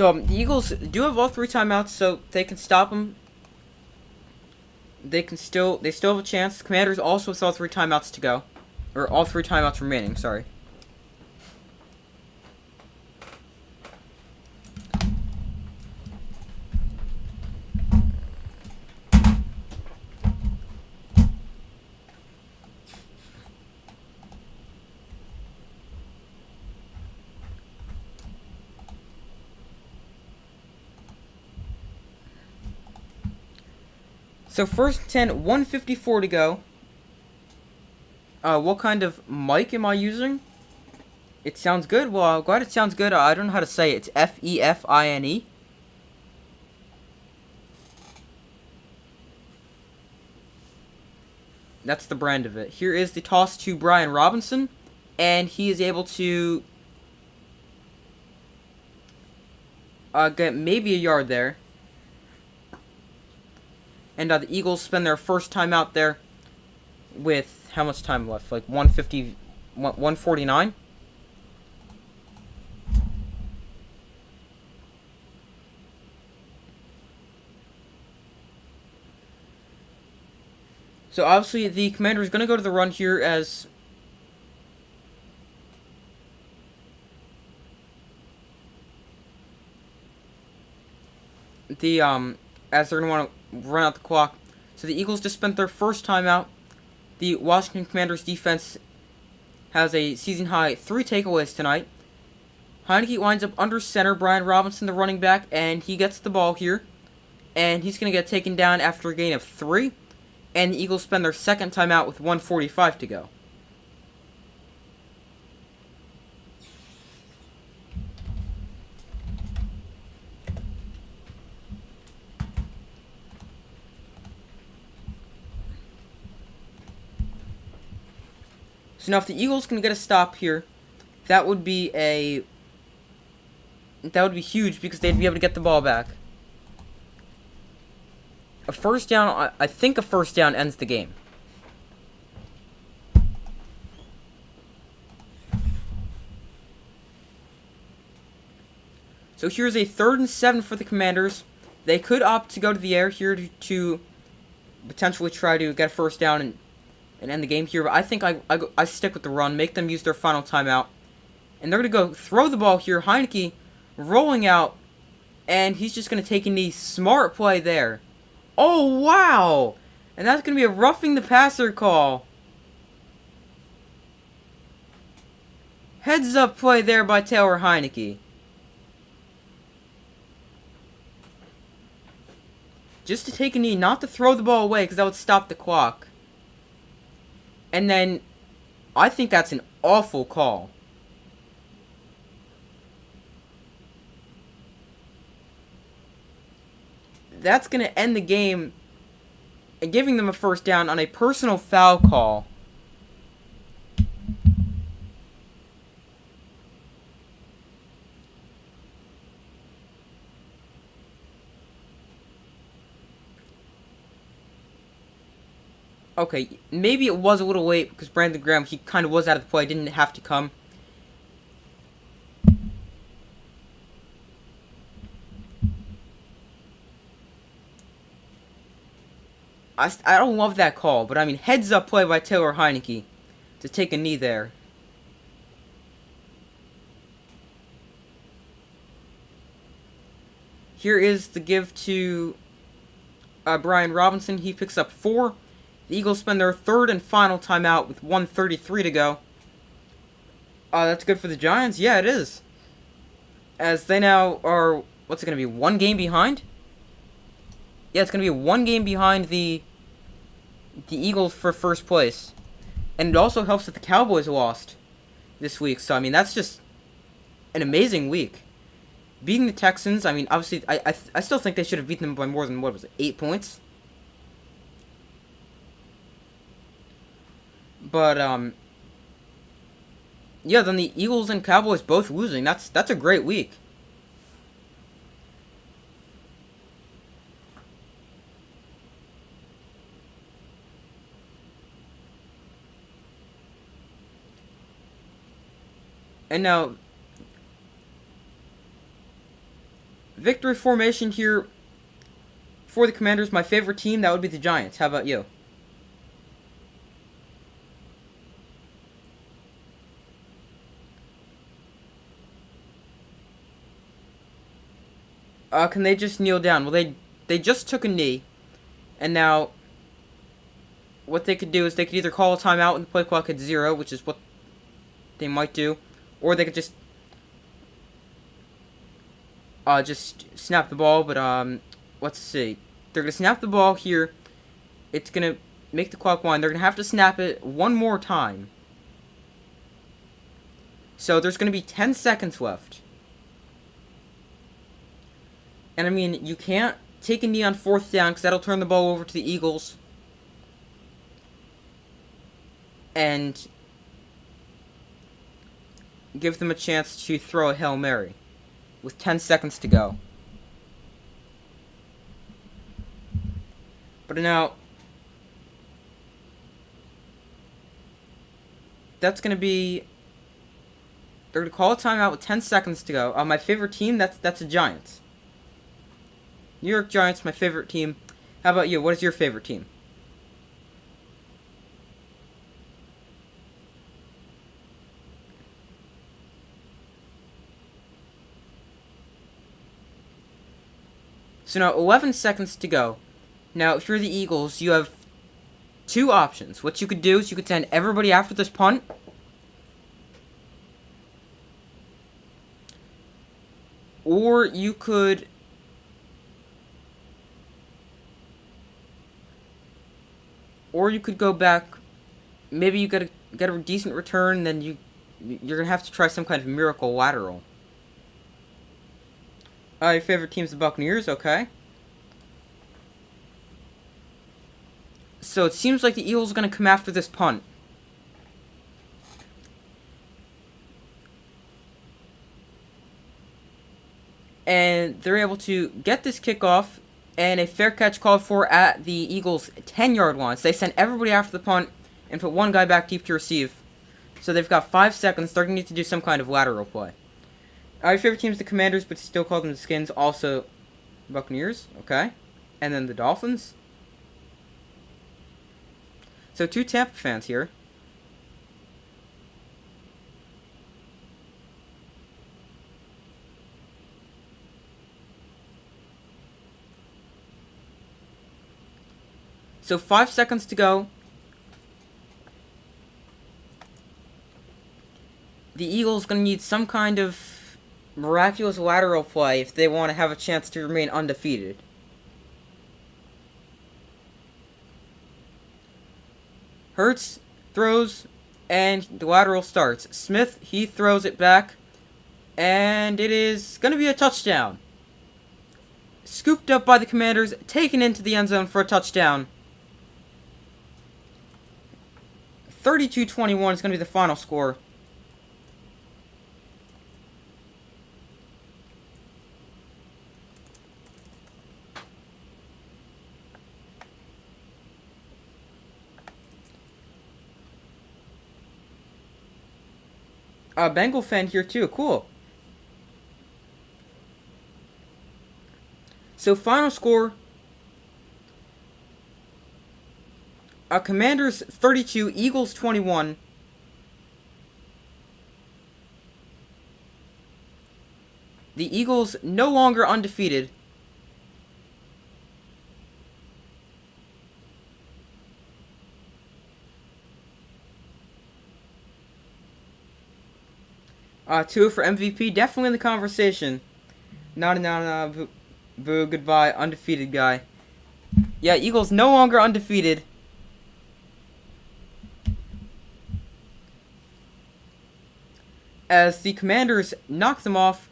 So the Eagles do have all 3 timeouts, so they can stop them. They still have a chance. The Commanders also with all 3 timeouts to go, or all 3 timeouts remaining. Sorry. So first and 10, 154 to go. What kind of mic am I using? It sounds good. Well, I'm glad it sounds good. I don't know how to say it. It's F-E-F-I-N-E. That's the brand of it. Here is the toss to Brian Robinson. And he is able to get maybe a yard there. And the Eagles spend their first time out there with how much time left? Like 149? So obviously the Commander is going to go to the run here as as they're going to want to run out the clock. So the Eagles just spent their first timeout. The Washington Commanders defense has a season-high 3 takeaways tonight. Heineke winds up under center, Brian Robinson, the running back, and he gets the ball here. And he's going to get taken down after a gain of 3. And the Eagles spend their second timeout with 1:45 to go. So now if the Eagles can get a stop here, that would be huge because they'd be able to get the ball back. A first down, I think a first down ends the game. So here's a 3rd and 7 for the Commanders. They could opt to go to the air here to potentially try to get a first down and end the game here. But I think I stick with the run, make them use their final timeout. And they're going to go throw the ball here. Heineke rolling out, and he's just going to take a knee. Smart play there. Oh, wow! And that's going to be a roughing the passer call. Heads up play there by Taylor Heineke. Just to take a knee, not to throw the ball away because that would stop the clock. And then, I think that's an awful call. That's going to end the game and giving them a first down on a personal foul call. Okay, maybe it was a little late because Brandon Graham, he kind of was out of the play, didn't have to come. I don't love that call, but I mean, heads up play by Taylor Heineke to take a knee there. Here is the give to Brian Robinson. He picks up 4. The Eagles spend their 3rd and final timeout with 1:33 to go. That's good for the Giants? Yeah, it is. As they now are, what's it going to be, 1 game behind? Yeah, it's going to be 1 game behind the Eagles for first place. And it also helps that the Cowboys lost this week. So, I mean, that's just an amazing week. Beating the Texans, I mean, obviously, I still think they should have beaten them by more than, 8 points? But, yeah, then the Eagles and Cowboys both losing. That's a great week. And now, victory formation here for the Commanders. My favorite team, that would be the Giants. How about you? Can they just kneel down? Well, they just took a knee, and now what they could do is they could either call a timeout when the play clock hits 0, which is what they might do, or they could just snap the ball. But let's see. They're gonna snap the ball here. It's gonna make the clock wind. They're gonna have to snap it one more time. So there's gonna be 10 seconds left. And I mean, you can't take a knee on 4th down because that'll turn the ball over to the Eagles. And give them a chance to throw a Hail Mary with 10 seconds to go. But now, that's going to be... They're going to call a timeout with 10 seconds to go. My favorite team, that's the Giants. New York Giants, my favorite team. How about you? What is your favorite team? So now 11 seconds to go. Now, if you're the Eagles, you have 2 options. What you could do is you could send everybody after this punt. Or you could... go back. Maybe you get a decent return, then you're gonna have to try some kind of miracle lateral. Your favorite team's the Buccaneers, okay. So it seems like the Eagles are gonna come after this punt. And they're able to get this kickoff. And a fair catch called for at the Eagles' 10-yard line. So they sent everybody after the punt and put one guy back deep to receive. So they've got 5 seconds. They're going to need to do some kind of lateral play. Your favorite team's the Commanders, but still call them the Skins. Also, Buccaneers. Okay. And then the Dolphins. So 2 Tampa fans here. So 5 seconds to go. The Eagles going to need some kind of miraculous lateral play if they want to have a chance to remain undefeated. Hurts throws, and the lateral starts. Smith, he throws it back, and it is going to be a touchdown. Scooped up by the Commanders, taken into the end zone for a touchdown. 32-21 is going to be the final score. Bengal fan here too. Cool. So final score. Commanders 32, Eagles 21. The Eagles no longer undefeated. Tua for MVP, definitely in the conversation. Boo, boo, goodbye, undefeated guy. Yeah, Eagles no longer undefeated. As the Commanders knock them off,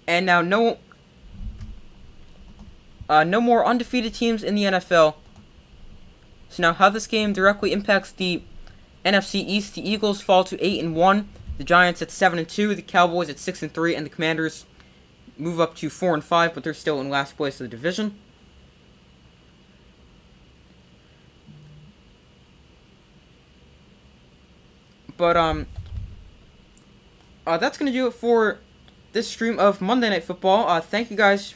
and now no more undefeated teams in the NFL. So now how this game directly impacts the NFC East: the Eagles fall to 8-1, the Giants at 7-2, the Cowboys at 6-3, and the Commanders move up to 4-5, but they're still in last place of the division. But that's going to do it for this stream of Monday Night Football. Thank you guys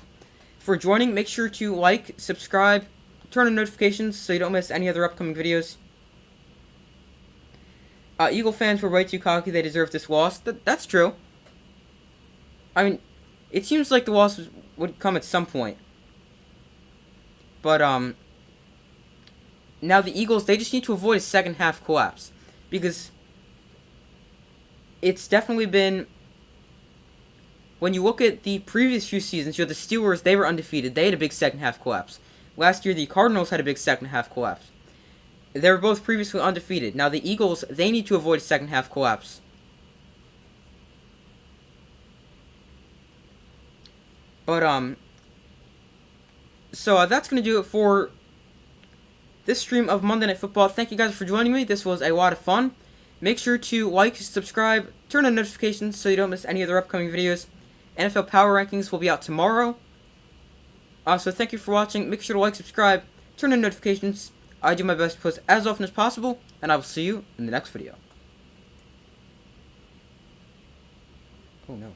for joining. Make sure to like, subscribe, turn on notifications so you don't miss any other upcoming videos. Eagle fans were way too cocky. They deserve this loss. That's true. I mean, it seems like the loss would come at some point. But, now the Eagles, they just need to avoid a second half collapse. Because it's definitely been... When you look at the previous few seasons, the Steelers, they were undefeated. They had a big second half collapse. Last year, the Cardinals had a big second half collapse. They were both previously undefeated. Now, the Eagles, they need to avoid a second half collapse. But, so that's going to do it for this stream of Monday Night Football. Thank you guys for joining me. This was a lot of fun. Make sure to like, subscribe, turn on notifications so you don't miss any other upcoming videos. NFL Power Rankings will be out tomorrow. So thank you for watching. Make sure to like, subscribe, turn on notifications. I do my best to post as often as possible, and I will see you in the next video. Oh no.